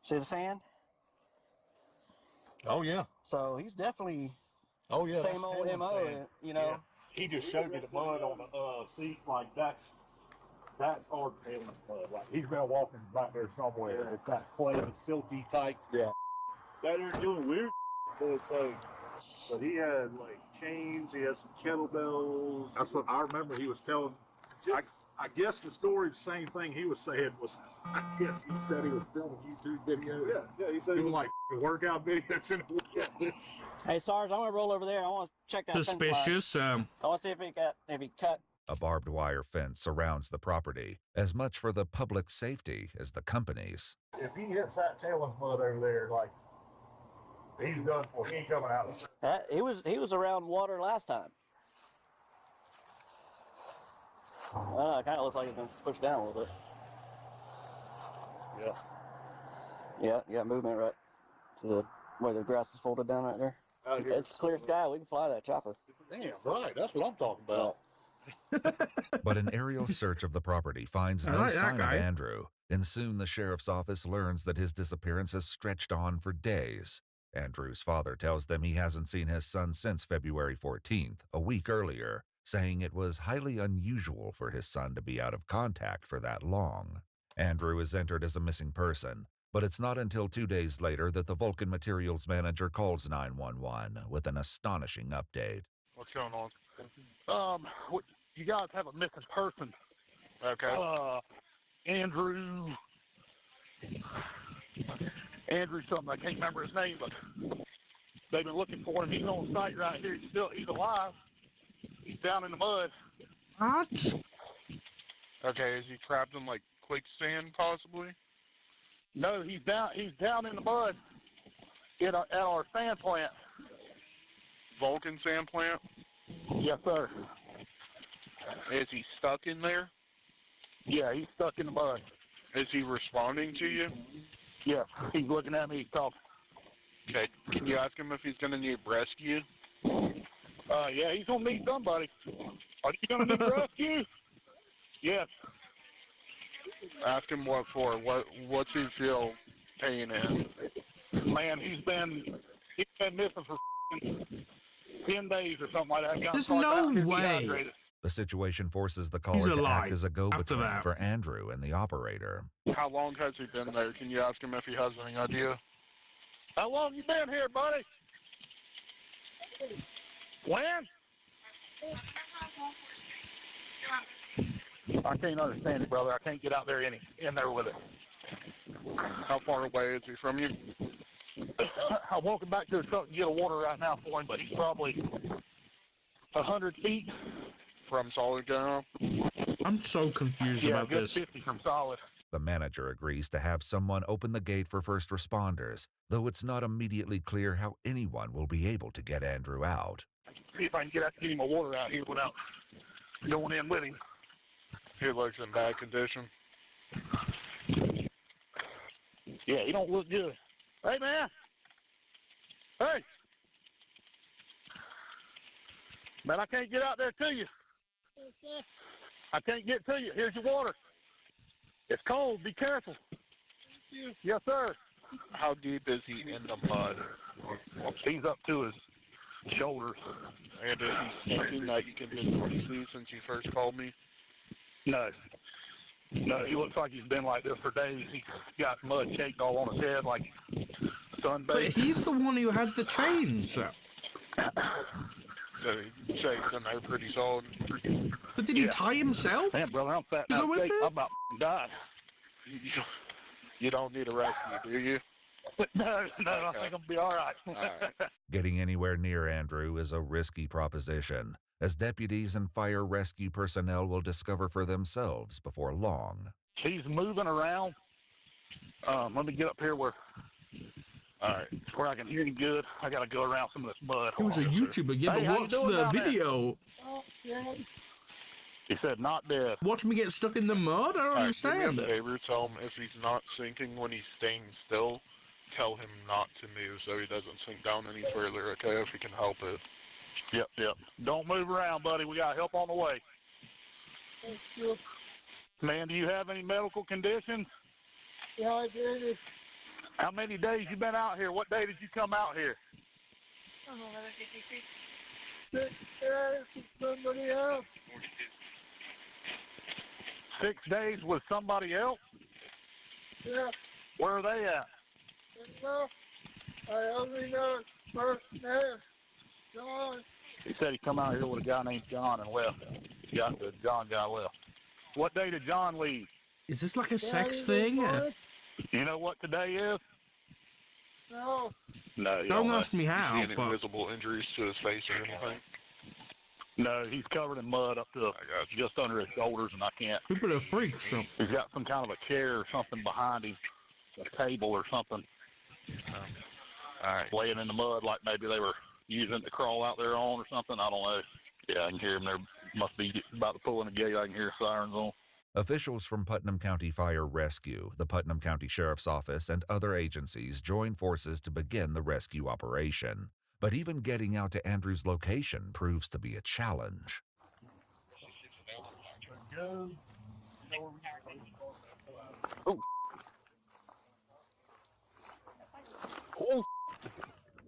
See the sand? Oh yeah. So he's definitely same old MO, you know. Yeah. He just showed me the mud on the seat, like that's our tailing mud. Like he's been walking back there somewhere. It's that clay, silky type. Yeah. That they're doing weird. But he had like chains. He had some kettlebells. That's what I remember. He was telling. I guess the story, the same thing he was saying was. I guess he said he was filming YouTube videos. Yeah. He said he was like workout videos and Hey, Sarge, I want to roll over there. I want to check that. Suspicious. I want to see if he cut. A barbed wire fence surrounds the property, as much for the public's safety as the company's. If he hits that tailings mud over there, like he's done for. He ain't coming out. He was around water last time. It kind of looks like it's been pushed down a little bit. Yeah. Yeah, movement right to where the grass is folded down right there. It's clear sky. We can fly that chopper. Damn right, that's what I'm talking about. But an aerial search of the property finds no sign of Andrew, and soon the sheriff's office learns that his disappearance has stretched on for days. Andrew's father tells them he hasn't seen his son since February 14th, a week earlier, saying it was highly unusual for his son to be out of contact for that long. Andrew is entered as a missing person, but it's not until 2 days later that the Vulcan Materials manager calls 911 with an astonishing update. What's going on? You guys have a missing person. Okay. Andrew something. I can't remember his name, but they've been looking for him. He's on site right here. He's alive. He's down in the mud. What? Okay, is he trapped in like quicksand possibly? No, he's down in the mud at our sand plant. Vulcan sand plant? Yes, sir. Is he stuck in there? Yeah, he's stuck in the mud. Is he responding to you? Yeah, he's looking at me. He's talking. Okay, can you ask him if he's going to need rescue? Yeah, he's gonna need somebody. Are you gonna need rescue? Yes. Ask him what for. What's his real pain in? Man, he's been missing for 10 days or something like that. There's no way. The situation forces the caller to act as a go-between for Andrew and the operator. How long has he been there? Can you ask him if he has any idea? How long you been here, buddy? When? I can't understand it, brother. I can't get out there in there with it. How far away is he from you? I'm walking back to the truck to get a water right now for him, but he's probably 100 feet from solid ground. I'm so confused about good this. 50 from solid. The manager agrees to have someone open the gate for first responders, though it's not immediately clear how anyone will be able to get Andrew out. See if I can get him a water out here without going in with him. He looks in bad condition. Yeah, he don't look good. Hey, man. Hey. Man, I can't get out there to you. I can't get to you. Here's your water. It's cold. Be careful. Yes, sir. How deep is he in the mud? He's up to his shoulders. And is he stinking that you can just see since you first called me? No. No, he looks like he's been like this for days. He's got mud caked all on his head like sunbathed. But he's the one who had the chains. The shakes in there pretty solid. But did he tie himself? Man, brother, I'm fat. To go with I'm this? about died. You don't need a rescue, do you? No, I think I'll be all right. Getting anywhere near Andrew is a risky proposition, as deputies and fire rescue personnel will discover for themselves before long. He's moving around. Let me get up here where I can hear him good. I got to go around some of this mud. He was a YouTuber. Yeah, Hey, but how you watch doing the down there? video. He said not dead. Watch me get stuck in the mud? I don't understand. Do me a favor, tell him if he's not sinking when he's staying still, tell him not to move so he doesn't sink down any further, okay, if he can help it. Yep. Don't move around, buddy. We got help on the way. Man, do you have any medical conditions? Yeah, I did. How many days you been out here? What day did you come out here? Somebody else. 6 days with somebody else? Yeah. Where are they at? No, I only know first name. John. He said he come out here with a guy named John and left. The John guy left. What day did John leave? Is this like a sex thing? You know what today is? No. No, you Don't know. ask me how. Any visible injuries to his face or anything? No, he's covered in mud up to just under his shoulders, and I can't. People are freaks. So. He's got some kind of a chair or something behind him, a table or something. All right. Laying in the mud like maybe they were using it to crawl out there on or something. I don't know. Yeah, I can hear him. There must be about to pull in a gate. I can hear sirens on. Officials from Putnam County Fire Rescue, the Putnam County Sheriff's Office, and other agencies join forces to begin the rescue operation. But even getting out to Andrew's location proves to be a challenge. Oh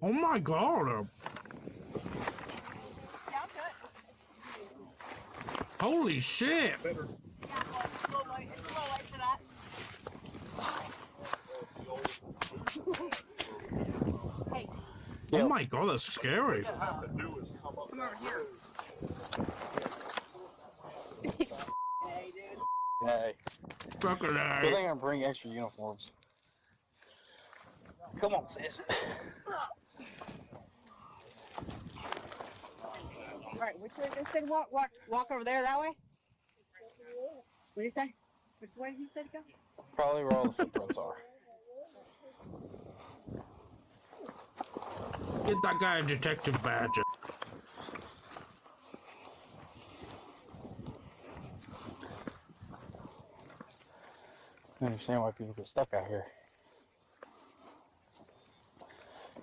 my god. Holy shit. Oh my god, that's scary. Come over here. Hey. Fucking Good A. thing I bring extra uniforms. Come on, sis. All right, which way they said walk? Walk over there that way? What do you say? Which way he said go? Probably where all the footprints are. Get that guy a detective badge. I understand why people get stuck out here.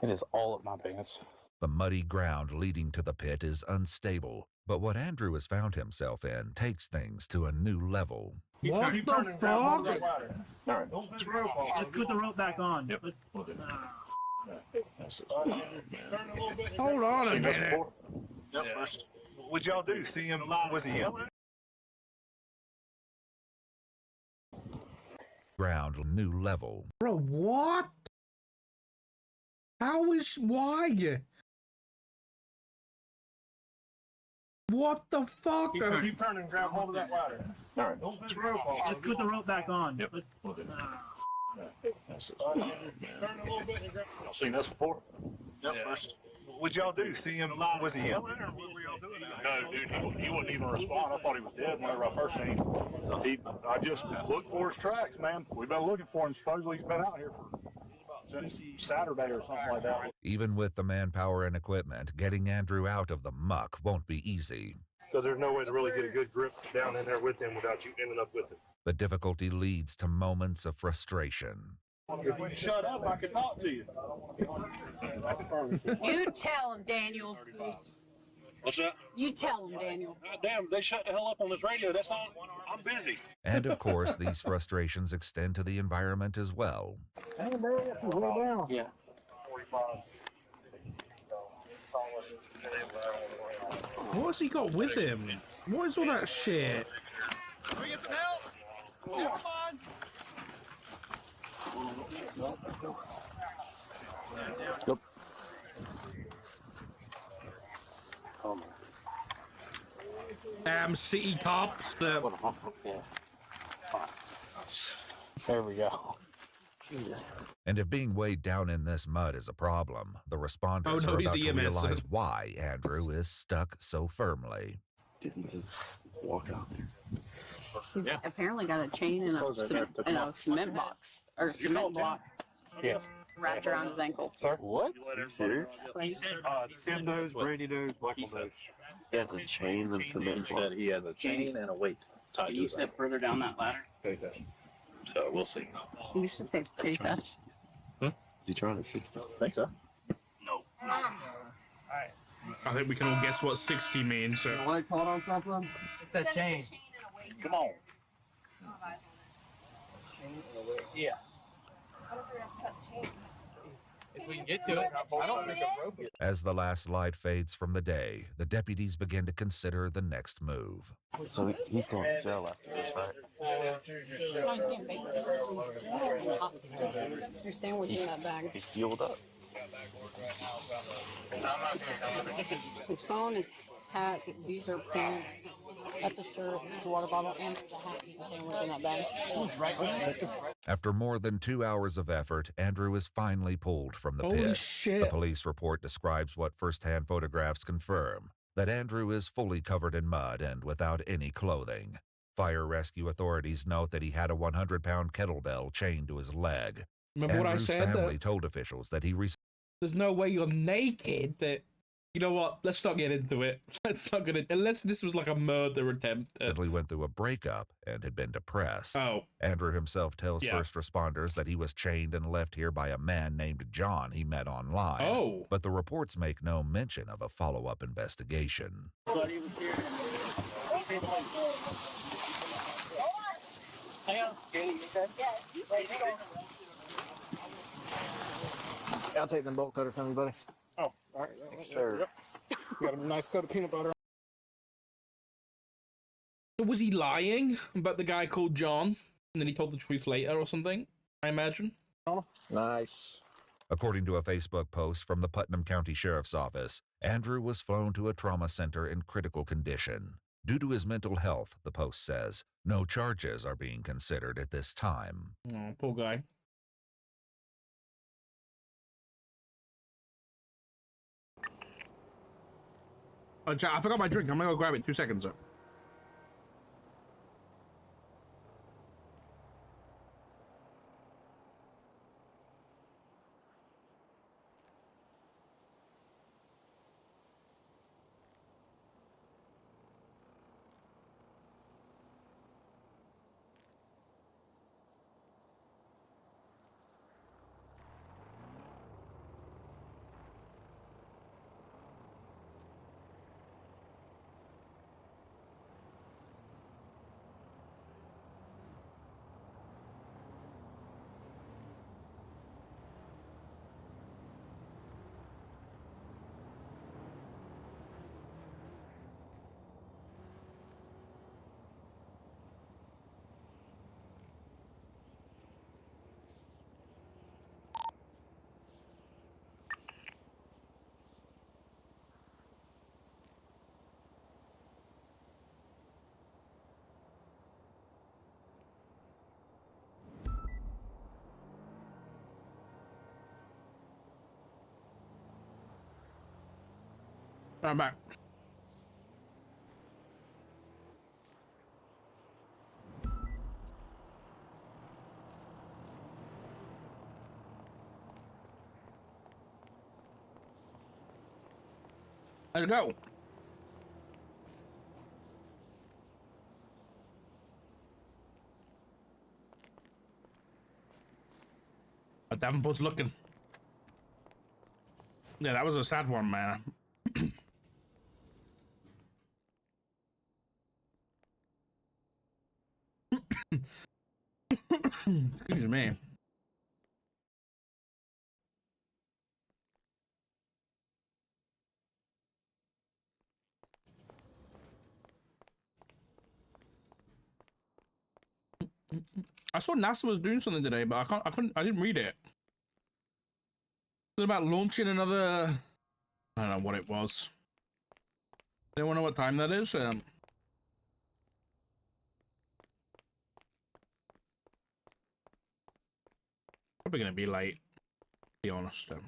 It is all up my pants. The muddy ground leading to the pit is unstable, but what Andrew has found himself in takes things to a new level. What the fuck? All right. Let's put the rope back on. Yep. Hold on a minute. Yep. First. What'd y'all do? See him? Was he in? Ground new level. Bro, what? How is why? What the fuck? Keep turning and grab hold of that ladder. All right. Don't put the rope off. Let's put the rope back on. Yep. We'll do. Turn a little bit and grab. Y'all seen this before? Yep. Yeah. First. What'd y'all do? See him? Was he in? No, dude, he wouldn't even respond. I thought he was dead whenever I first seen him. I just looked for his tracks, man. We've been looking for him. Supposedly he's been out here since Saturday or something like that. Even with the manpower and equipment, getting Andrew out of the muck won't be easy. Because there's no way to really get a good grip down in there with him without you ending up with him. The difficulty leads to moments of frustration. If you shut up, I can talk to you. You tell him, Daniel. What's that? You tell him, Daniel. God damn, they shut the hell up on this radio. That's not. I'm busy. And of course, these frustrations extend to the environment as well. Hey, man, roll down. Yeah. What's he got with him? What is all that shit? Can we get some help? Yeah, fine. Yep. City cops. Yeah. There we go. And if being weighed down in this mud is a problem, the responders Oh, no, are he's about to EMS, realize so- why Andrew is stuck so firmly. Didn't just walk out there. He's apparently got a chain and a cement box or cement block Yeah. wrapped around his ankle. Sir? What? Serious? Tim knows, Brady knows, Michael knows. He has a chain and cement block. Said he has a chain and a weight tied to You his step further down that ladder. ankle. So we'll see. You should say pretty fast. Is he trying to 60? Think so. No. I think we can all guess what 60 means. So. Leg caught on something? It's that chain. Come on. Yeah. If we can get to it, I don't think a rope is. As the last light fades from the day, the deputies begin to consider the next move. So he's going to jail after this, right? Your sandwich in that bag. He's fueled up. His phone, his hat, these are pants. That's a shirt, it's a water bottle, and there's a hat and a sandwich in that bag. After more than 2 hours of effort, Andrew is finally pulled from the Holy pit. shit. The police report describes what first-hand photographs confirm, that Andrew is fully covered in mud and without any clothing. Fire rescue authorities note that he had a 100-pound kettlebell chained to his leg. Remember what I Andrew's said? family told officials that he There's no way you're naked. That you know what? Let's not get into it. Let's not get it. Unless this was like a murder attempt. recently went through a breakup and had been depressed. Oh. Andrew himself tells Yeah. first responders that he was chained and left here by a man named John he met online. Oh. But the reports make no mention of a follow-up investigation. Buddy was here. Hang on. Katie, you okay? I'll take them bolt cutters from you, buddy. Oh, all right. Sure. Yep. Got a nice coat of peanut butter. So was he lying about the guy called John? And then he told the truth later or something? I imagine. Nice. According to a Facebook post from the Putnam County Sheriff's Office, Andrew was flown to a trauma center in critical condition. Due to his mental health, the post says, no charges are being considered at this time. Oh, poor guy. Oh, Jack, I forgot my drink. I'm gonna go grab it. 2 seconds, sir. I'm back. Let's go. But Davenport's looking. Yeah, that was a sad one, man. Excuse me. I saw NASA was doing something today, but I didn't read it. It was about launching another. I don't know what it was. Anyone know what time that is? Probably gonna be late. To be honest. Oh,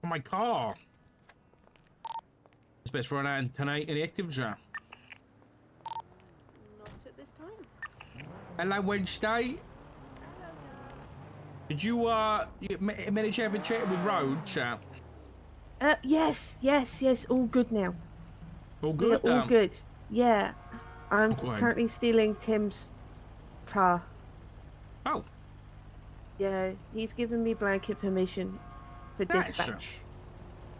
my car. It's best for an tonight inactive, sir. Not at this time. Hello, Wednesday. Did you manage to have a chat with Rhodes, sir? Yes. All good now. All good. Yeah, all good. Yeah, I'm Okay. currently stealing Tim's car. Oh. Yeah, he's given me blanket permission for Nice. dispatch.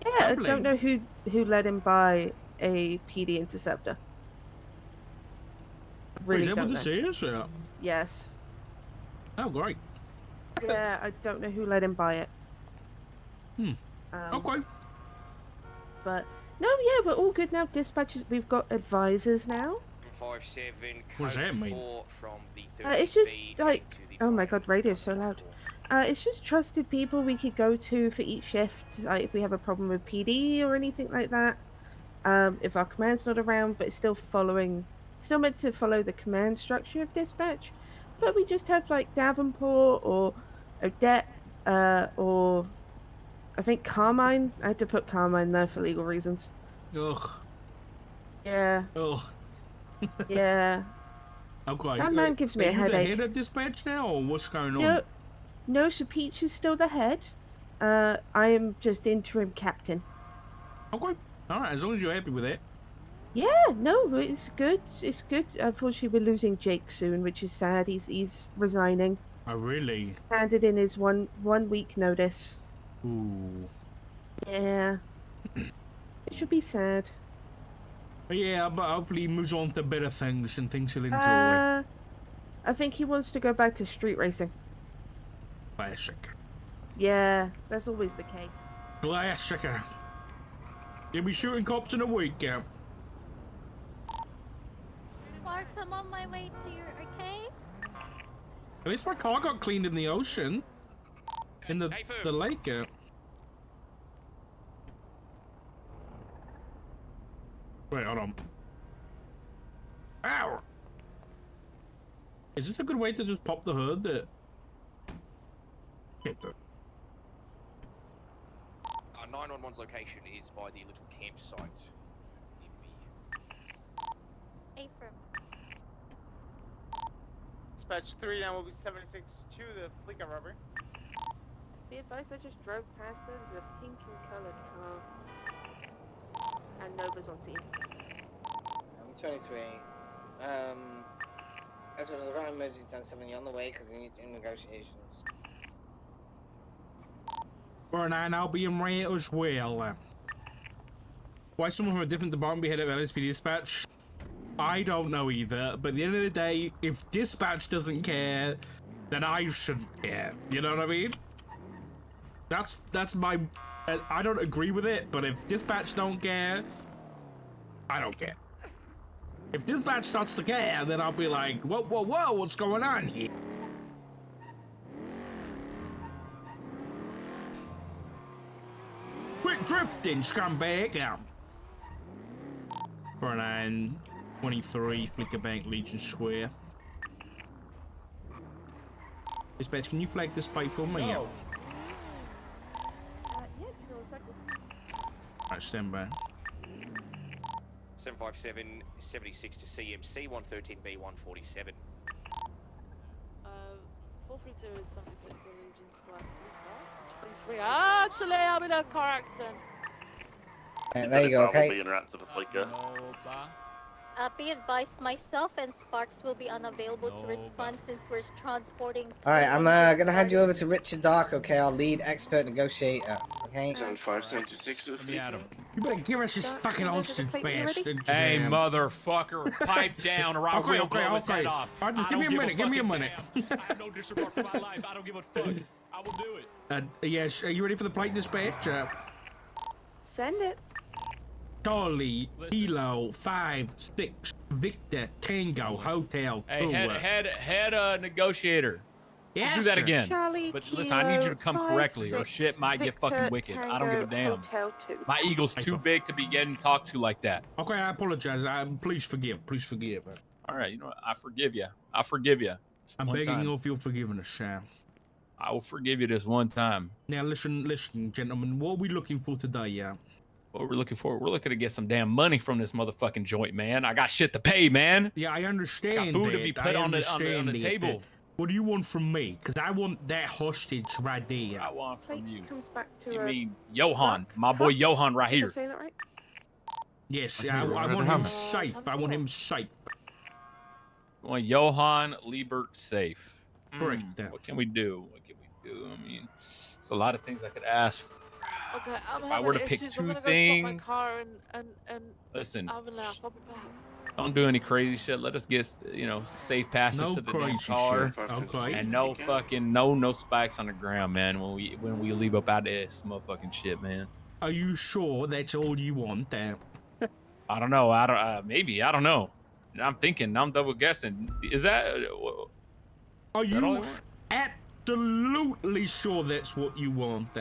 Yeah, Lovely. I don't know who let him buy a PD interceptor. Really Is that don't what know. this is? Yes. Oh, great. Yeah, I don't know who let him buy it. Okay. But no, yeah, we're all good now. Dispatches, we've got advisors now. 57 What does that mean? from the It's just like, oh my god, radio's so loud. It's just trusted people we could go to for each shift, like if we have a problem with PD or anything like that. If our command's not around, but it's still meant to follow the command structure of dispatch. But we just have like Davenport or Odette, or I think Carmine. I had to put Carmine there for legal reasons. Ugh. Yeah. Ugh. Yeah. Okay. That man gives me a Are you the headache. head of dispatch now, or what's going on? No, Sir Peach is still the head. I am just interim captain. Okay. All right. As long as you're happy with it. Yeah, no, it's good. It's good. Unfortunately, we're losing Jake soon, which is sad. He's resigning. Oh, really? Handed in his one week notice. Ooh. Yeah. It should be sad. Yeah, but hopefully he moves on to better things and things he'll enjoy. I think he wants to go back to street racing. Classic. Yeah, that's always the case. Classic. You'll be shooting cops in a week, yeah. Sparks, I'm on my way to your arcade. At least my car got cleaned in the ocean. In the lake, yeah. Wait, hold on. Ow! Is this a good way to just pop the hood? Hit the... 911's location is by the little campsite. Affirm. Dispatch 3 now will be 76 to the Fleeca robbery. Be advised, I just drove past there. There's a pink and coloured car. And Nova's on scene. I'm 23. As well as I've got an emergency 1070 on the way because we need in negotiations. Or nine, I'll be in right as well. Why someone from a different department be head of LSPD dispatch? I don't know either, but at the end of the day, if dispatch doesn't care, then I shouldn't care. You know what I mean? That's my... I don't agree with it, but if dispatch don't care, I don't care. If dispatch starts to care, then I'll be like, whoa, whoa, whoa, what's going on here? Quit drifting, scumbag! Out. 4923 Flicker Bank, Legion Square. Dispatch, can you flag this plate for me? Oh. Alright, stand by. 757 76 to CMC 113B 147. 432 is 76 Allegiance Flight 23. Actually, I'm in a car accident. There you go, okay? Be advised, myself and Sparks will be unavailable to respond since we're transporting. Alright, I'm gonna hand you over to Richard Dark, okay? Our lead expert negotiator, okay? 7576. Let me at him. You better give us this fucking hostage, bastard. Hey, Jam. motherfucker, pipe down or I will blow his head off. Alright, just I give me a don't minute, give me a fucking minute. damn. I have no disregard for my life. I don't give a fuck. I will do it. Yes, are you ready for the plate dispatch? Send it. Charlie, Kilo, 5-6, Victor, Tango, Hotel, 2. Hey, head negotiator. Yes, do that sir. again. Charlie, But listen, I need you to Kilo, come correctly or 5-6, shit might get fucking Victor, wicked. I don't give a Tango, damn. Hotel 2. My ego's too big to be getting talked to like that. Okay, I apologize. Please forgive. Please forgive. All right, you know what? I forgive you. I forgive you. I'm One begging time. of your forgiveness, Sam. I will forgive you this one time. Now, listen, gentlemen. What are we looking for today, yeah? What we're looking for? We're looking to get some damn money from this motherfucking joint, man. I got shit to pay, man. Yeah, I understand. Got food to that. be put I on the understand that. table. What do you want from me? Because I want that hostage right there. I want from you. Comes back to You mean Johan, my boy Johan right here. Saying that right? Yes, I want him safe. I want him safe. I want Johan Liebert safe. Correct. What can we do? What can we do? I mean, it's a lot of things I could ask. Okay, I'm If I were to having pick issues. two I'm gonna things- go stop my car and Listen. have a nap. I'll be back. Don't do any crazy shit. Let us get, safe passage No to the damn crazy car. shit. Okay. And no fucking no spikes on the ground, man. When we leave up out of this motherfucking shit, man. Are you sure that's all you want? I don't know. Maybe. I don't know. I'm thinking. I'm double guessing. Is that? Are that all you absolutely sure that's what you want,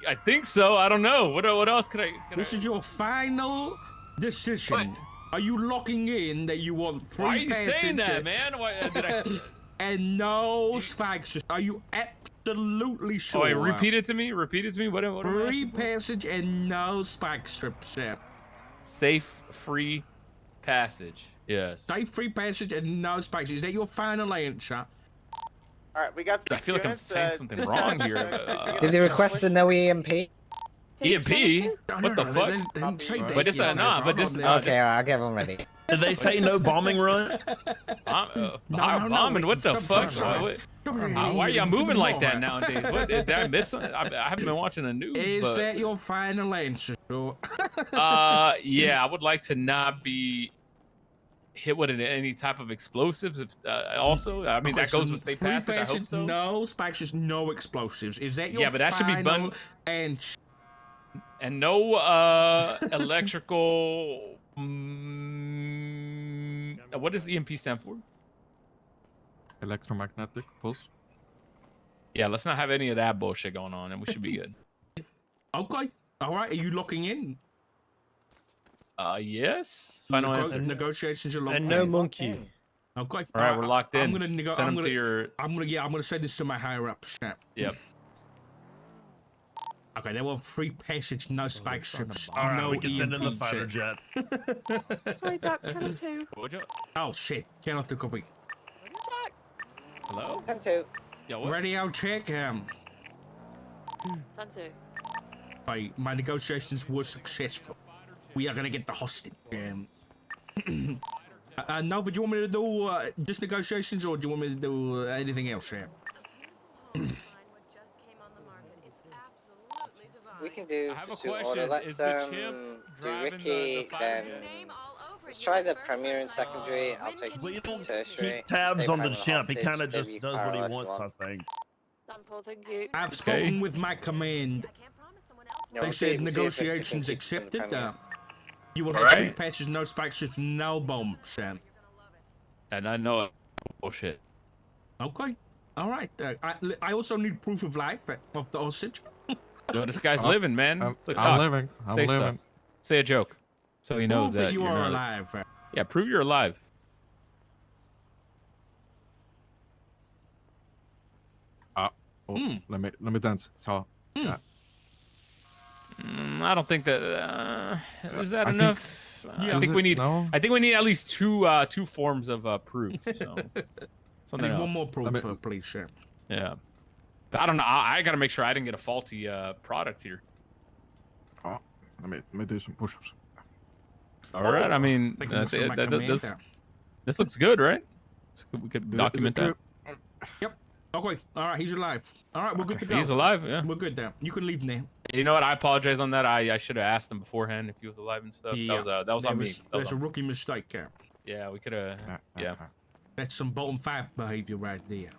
I think so. I don't know. What else could I? This is your final decision. Are you locking in that you want free Why are you passage saying that, man? Why did I? and no spikes? Are you absolutely sure? Oh, wait, repeat it to me. Repeat it to me. What am I Free asking for? passage and no spike strips. Safe, free passage. Yes. Safe, free passage and no spikes. Is that your final answer? Alright, we got I feel like I'm saying something wrong here. Did they request a no EMP? EMP? What the fuck? They didn't say that But it's yet. but this. Okay, I'll get one ready. Did they say no bombing run? Bombing? What the fuck? Sorry. Why are y'all moving like that nowadays? What, did I miss something? I haven't been watching the news. Is but, that your final answer? yeah, I would like to not be hit with any type of explosives. Also, I mean that goes with safe free passage. I hope so. No spikes, just no explosives. Is that your Yeah, but that should be final bun- and no electrical. What does EMP stand for? Electromagnetic pulse. Yeah, let's not have any of that bullshit going on, and we should be good. Okay. All right. Are you locking in? Yes. Final answer. Negotiations are locked And in. no monkey. Okay. All right, we're locked in. I'm gonna Send them to your. I'm gonna say this to my higher ups. Yep. Okay, they want free passage, no spike strips, All right, no we can send in the EMP fighter shit. jet. Sorry, Doc, 10-2. Oh shit! Cannot to copy. Hello. 10-2. Radio check. 10-2. My negotiations were successful. We are gonna get the hostage. Nova, do you want me to do just negotiations, or do you want me to do anything else? We can do I have a pursuit question. order. Let's Is the chimp do driving Ricky, the fighter then let's try the premier and secondary. I'll take tertiary. Keep tabs Save on the him a chimp. He hostage, kind of maybe just does what he Carl if wants, you I think. Sample, thank you. I've spoken with my command. No, They we'll said see if we can negotiations keep them accepted. premier. You will All have free right. patches, no spike strips, no bombs. And I know bullshit. Okay. All right. I also need proof of life of the hostage. Yo, this guy's living, man. Look, I'm talk. living. I'm Say living. stuff. Say a joke, so he knows Prove that you you're are not- alive. Yeah, prove you're alive. Let me dance. So yeah. I don't think that is that I think- enough. Yeah. I think Is we it? need. No? I think we need at least two forms of proof. So I something need else. one more proof, please, sir. Yeah. I don't know. I gotta make sure I didn't get a faulty product here. Oh, let me do some push-ups. All right. I mean, Thank you for my command there. this looks good, right? We could Is it document that. good? Yep. Okay. All right. He's alive. All right. We're good to go. He's alive. Yeah. We're good there. You can leave now. You know what? I apologize on that. I should have asked him beforehand if he was alive and stuff. Yeah. That was on me. That's a rookie mistake there. Yeah, we could have. Yeah. That's some bottom 5 behavior right there.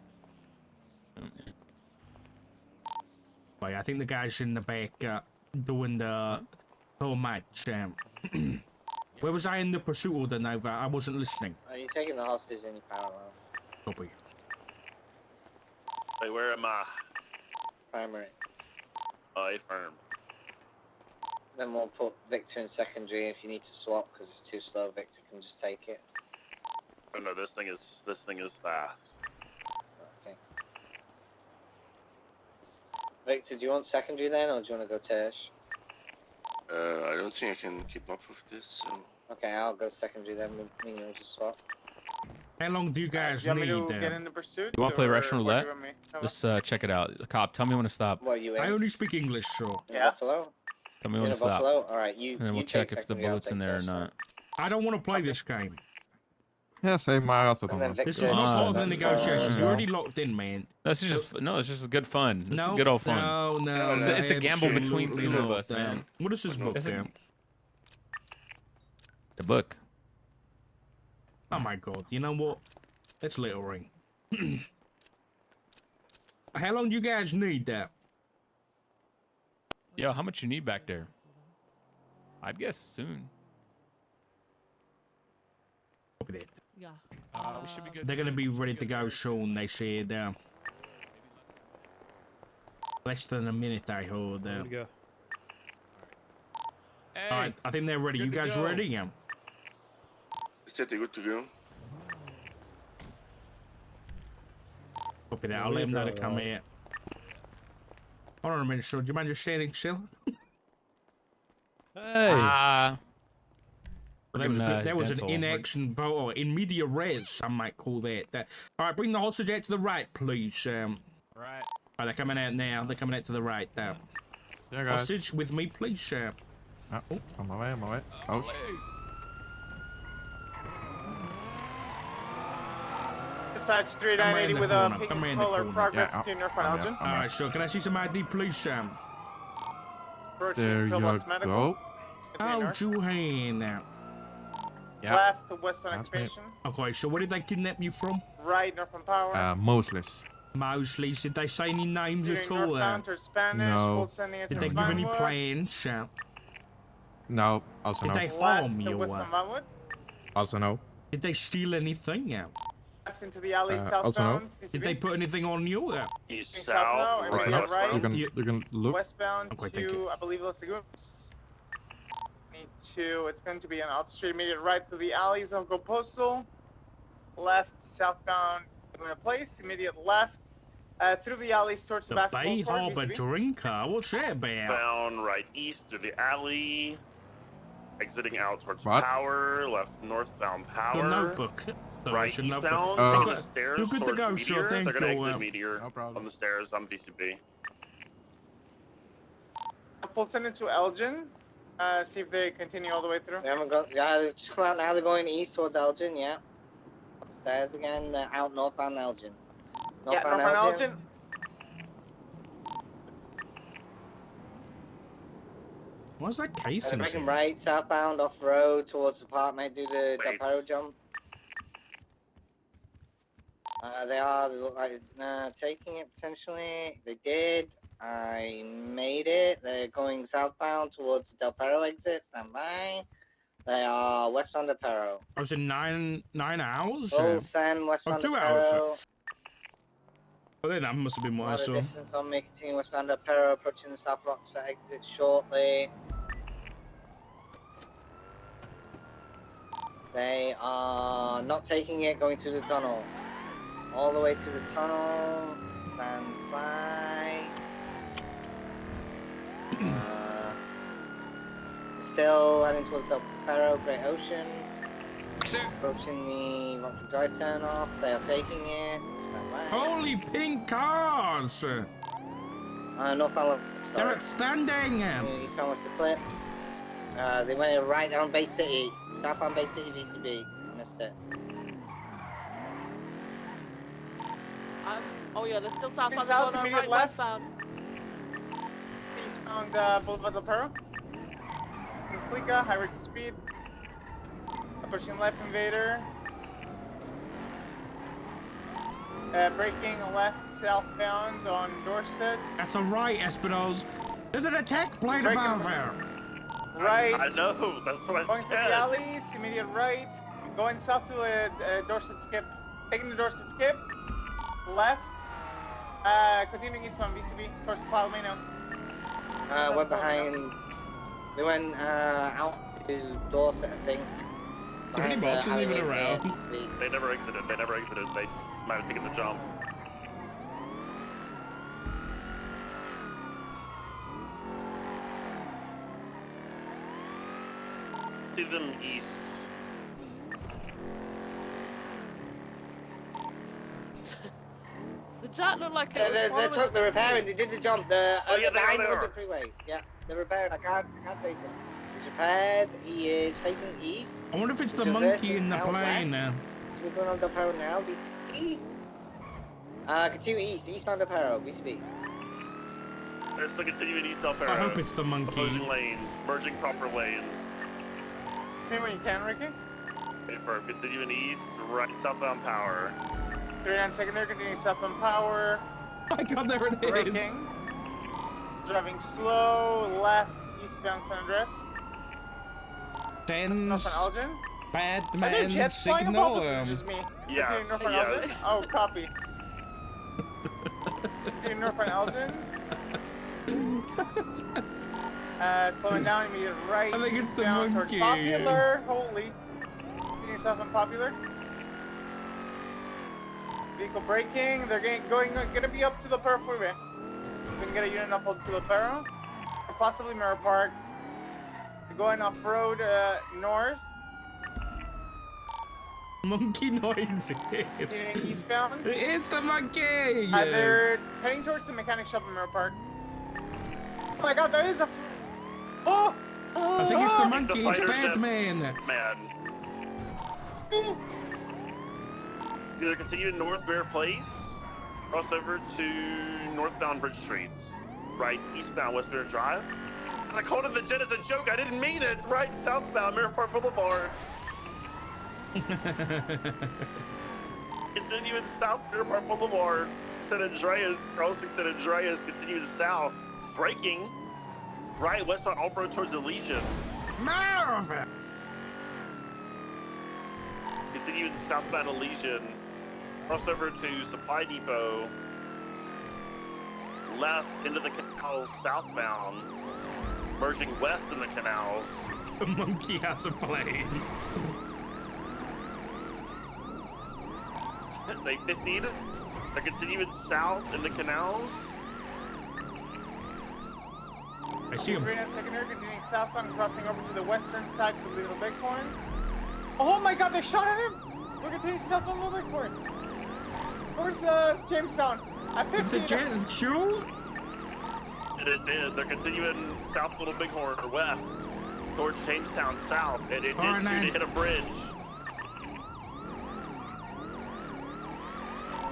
But I think the guys in the back doing the whole match. Where was I in the pursuit order, Nova? I wasn't listening. Are you taking the hostage in your parallel? Copy. Hey, where am I? Primary. Affirm. Then we'll put Victor in secondary if you need to swap because it's too slow. Victor can just take it. Oh no, this thing is fast. Okay. Victor, do you want secondary then, or do you want to go tertiary? I don't think I can keep up with this. So. Okay, I'll go secondary then. Me and you'll just swap. How long do you guys Do you want me need? to get in the pursuit? You want to play or Russian what do roulette? you want me? Tell Just check it out. Cop, tell me when to stop. What, you I only speak English, so. Yeah. Buffalo? Tell me You when in to stop. Buffalo? Alright, you. And then we'll you check take if the secondary, I'll bullet's in take there or tertiary. not. I don't want to play this game. Yeah, same. I also don't know. This is not part of the negotiation. You're already locked in, man. That's just it's just good fun. This No, is good old fun. No, It's a gamble between absolutely two of not, us, man. What is this book, It's a- Dan? The book. Oh my god, you know what? It's littering. How long do you guys need that? Yo, how much you need back there? I'd guess soon. Look at it. Yeah. We should be good. They're gonna be ready to go soon, they said. Less than a minute, I heard. Good to go. Alright, I think they're ready. You guys ready? Yeah. City, good to go. Copy that. I'll let them know to come here. Hold on a minute, sir. Do you mind just standing still? Hey. There was an in-action photo, in media res, I might call that. All right, bring the hostage out to the right, please. Right. Oh, they're coming out now. They're coming out to the right. Yeah, guys. Hostage with me, please. Oh, on my way. Oh. Dispatch 3980 with a pink color progress to North Elgin. All right, sure. Can I see some ID, please, There you go. Hold your hand now. Yeah. Left to westbound That's me. expansion. Okay, so where did they kidnap you from? Right, northbound power. Mostly. Mostly. Did they say any names Doing at all? northbound towards Spanish. No. We'll send it Did to they give any Vinewood. plans? No, also Did no. they harm Left to you? westbound Vinewood. Also no. Did they steal anything? Left into the alley also no. southbound. Did they put anything on you? East, South south, now, and Also right, no. right. You can look. Westbound Okay, thank to, you. I believe, Los Lagunas. It's going to be an out street immediate right to the alleys of Go Postal. Left, southbound, Laguna Place. Immediate left. Through the alleys towards the The basketball Bay court. Harbor VCB. Drinker? What's that about? Bound right east through the alley. Exiting out towards What? Power. Left northbound Power. The notebook. So I Right should eastbound. notebook. On Okay. the stairs You're good to towards go, Meteor. sir. Thank They're gonna you. exit Meteor No problem. on the stairs on VCB. We'll send it to Elgin. See if they continue all the way through. They haven't got. Yeah, they've just come out now. They're going east towards Elgin. Yeah. Upstairs again. They're out northbound Elgin. Yeah, northbound Elgin. What's that case They're in making here? right southbound off road towards the park. Might do the Del Perro jump. They are. They look like it's taking it potentially. They did. I made it. They're going southbound towards the Del Perro exit. Stand by. They are westbound Del Perro. I was in 9 hours? Full send westbound 2 Del hours. Perro. Well, then that must have been more Water so. distance on me. Continue westbound Del Perro. Approaching the South Rocks for exit shortly. They are not taking it. Going through the tunnel. all the way to the tunnel. Stand by. Still heading towards the Faro Great Ocean. Approaching the Rocky Drive turn off. They are taking it. Stand by. Holy pink cars! Northbound. They're expanding! Eastbound West Eclipse. They went right there on Bay City. Southbound Bay City VCB. Missed it. Oh yeah, they're still southbound. South, They're going immediate right left. westbound. Eastbound Boulevard Del Perro. Clica, high rate of speed. Approaching left invader. Braking left southbound on Dorset. That's a right, Espinosa. There's an attack plane above there. Right. I know, that's what I Going said. to the alleys, immediate right. Going south to Dorset skip. Taking the Dorset skip. Left. Continuing eastbound VCB towards Palomino. Went behind. They went out to Dorset, I think. Any bosses even around? They never exited. They might have taken the jump. See them east. The jet looked like They took the repairing. They did the jump. Behind the are. London Freeway. Yeah, they're repaired. I can't chase him. He's repaired. He is facing east. I wonder if it's the He's monkey in the reversing out plane now. west. So we're going on Del Perro now. Continue east. Eastbound Del Perro. VCB. They're still continuing east Del Perro. I hope it's the monkey. Opposing lanes, merging proper lanes. See when you can, Ricky. Confirm. Continuing east, right southbound power. 39 secondary, continuing southbound power. Oh my god, there it is. Braking. Driving slow, left, eastbound San Andreas. Sends Northbound Elgin. bad Are there man jets flying above us, or signal. just me? Yes, Continuing northbound yes. Elgin. Oh, copy. Continuing northbound Elgin. Slowing down, immediate right. I think it's the down monkey. Towards Popular, holy. Continuing southbound Popular. Vehicle braking. They're gonna be up to the Perro freeway. We can get a unit up to the Perro. Possibly Mirror Park. They're going off road north. Monkey noises. Continuing eastbound. It's the monkey. They're heading towards the mechanic shop in Mirror Park. Oh my god, that is a. Oh! I think it's the The monkey. It's fighter ship. Batman. Man. Either continue north Bear Place, cross over to northbound Bridge Streets, right eastbound West Bear Drive. I called it the jet as a joke. I didn't mean it. Right southbound Mirror Park Boulevard. Continuing south Mirror Park Boulevard, San Andreas, crossing San Andreas, continuing south, braking, right westbound off-road towards Elysian. Move! Continuing southbound Elysian, cross over to Supply Depot, left into the canals southbound, merging west in the canals. The monkey has a plane. They 15. They're continuing south in the canals. I see him. Secondary, continuing southbound, crossing over to the western side to Little Bighorn. Oh my god, they shot at him! We're continuing southbound Little Bighorn. Where's Jamestown? At 15. It's a jet shoe? It is. They're continuing south Little Bighorn or west towards Jamestown south, and it did hit a bridge.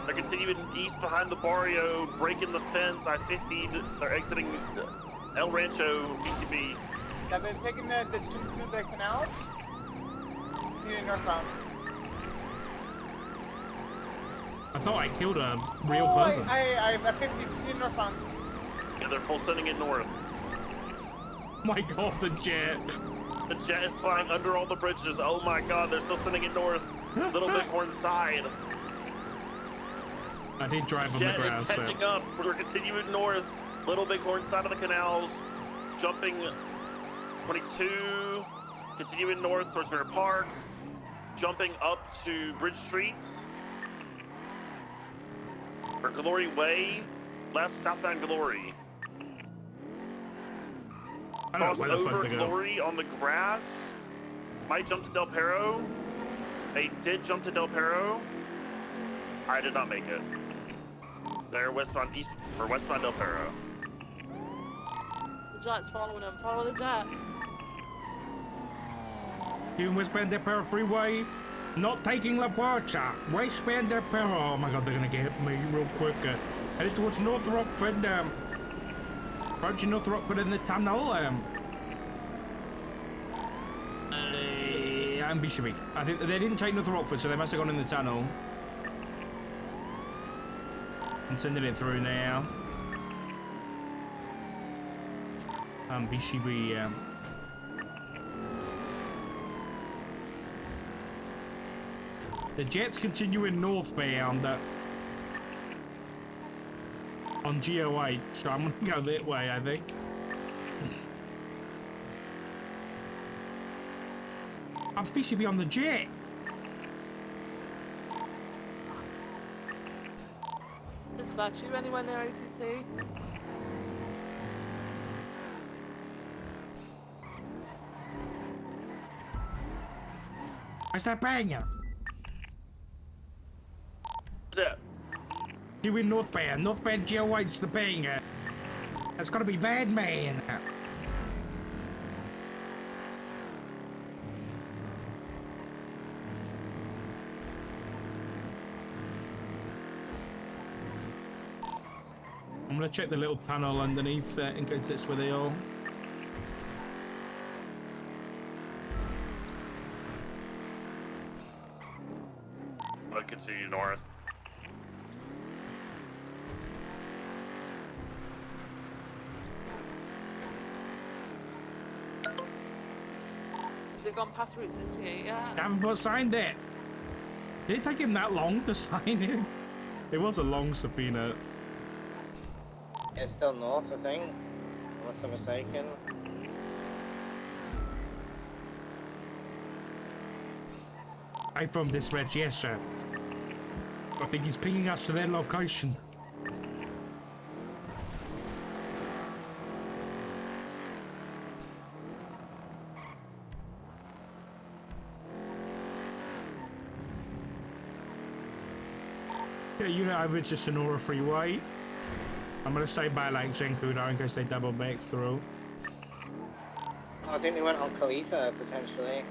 They're continuing east behind the barrio, breaking the fence. I-50. They're exiting El Rancho, BCB. Have they taken the to the canal? Continuing northbound. I thought I killed a real person. I'm at 50. Continuing northbound. Yeah, they're full sending it north. My god, the jet. The jet is flying under all the bridges. Oh my god, they're still sending it north. Little Bighorn side. I did drive on the Jet grass, is so. catching up. We're continuing north. Little Bighorn side of the canals. Jumping 22. Continuing north towards Mirror Park. Jumping up to Bridge Streets. For Glory Way, left southbound Glory. I don't know Cross where the fuck over to go. Glory on the grass. Might jump to Del Perro. They did jump to Del Perro. I did not make it. They're westbound east or westbound Del Perro. The jet's following him. Follow the jet. Doing westbound Del Perro freeway. Not taking La Puerta. Westbound Del Perro. Oh my god, they're gonna get me real quick. Headed towards North Rockford. Approaching North Rockford in the tunnel. And Bishoby. I think they didn't take North Rockford, so they must have gone in the tunnel. I'm sending it through now. Bishoby. The jet's continuing northbound on GOH, so I'm gonna go that way, I think. I'm Bishoby on the jet. Dispatch, you anywhere near ATC? Where's that banger? Yeah. Doing northbound GOH, the banger. That's gotta be bad, man. I'm gonna check the little panel underneath in case that's where they are. I'll continue north. They've gone past Route 68, yeah? Haven't signed it. Did it take him that long to sign it? It was a long subpoena. It's still north, I think. Unless I'm mistaken. iPhone dispatch, yes, sir. I think he's pinging us to their location. Yeah, you know, over to Sonora Freeway. I'm gonna stay by like Zancudo in case they double back through. Oh, I think they went on Khalifa, potentially.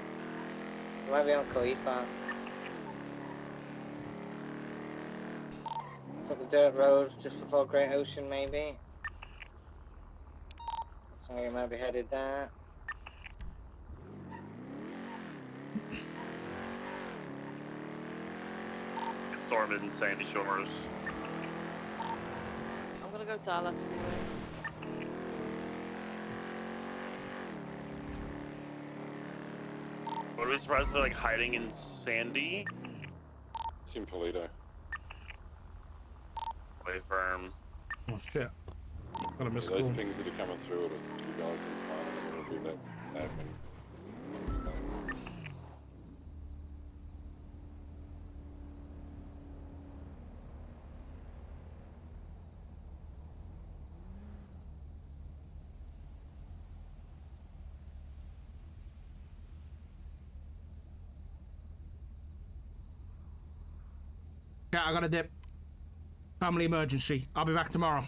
They might be on Khalifa. Took the dirt road just before Great Ocean, maybe. So you might be headed there. Storm in Sandy Shores. I'm gonna go to Alice Freeway. What are we surprised they're like hiding in Sandy? It's in Polito. Way firm. Oh shit. Got a missed Those call. pings that are coming through it was the guys in front of them. It'll be that admin. Yeah, I got a dip. Family emergency. I'll be back tomorrow.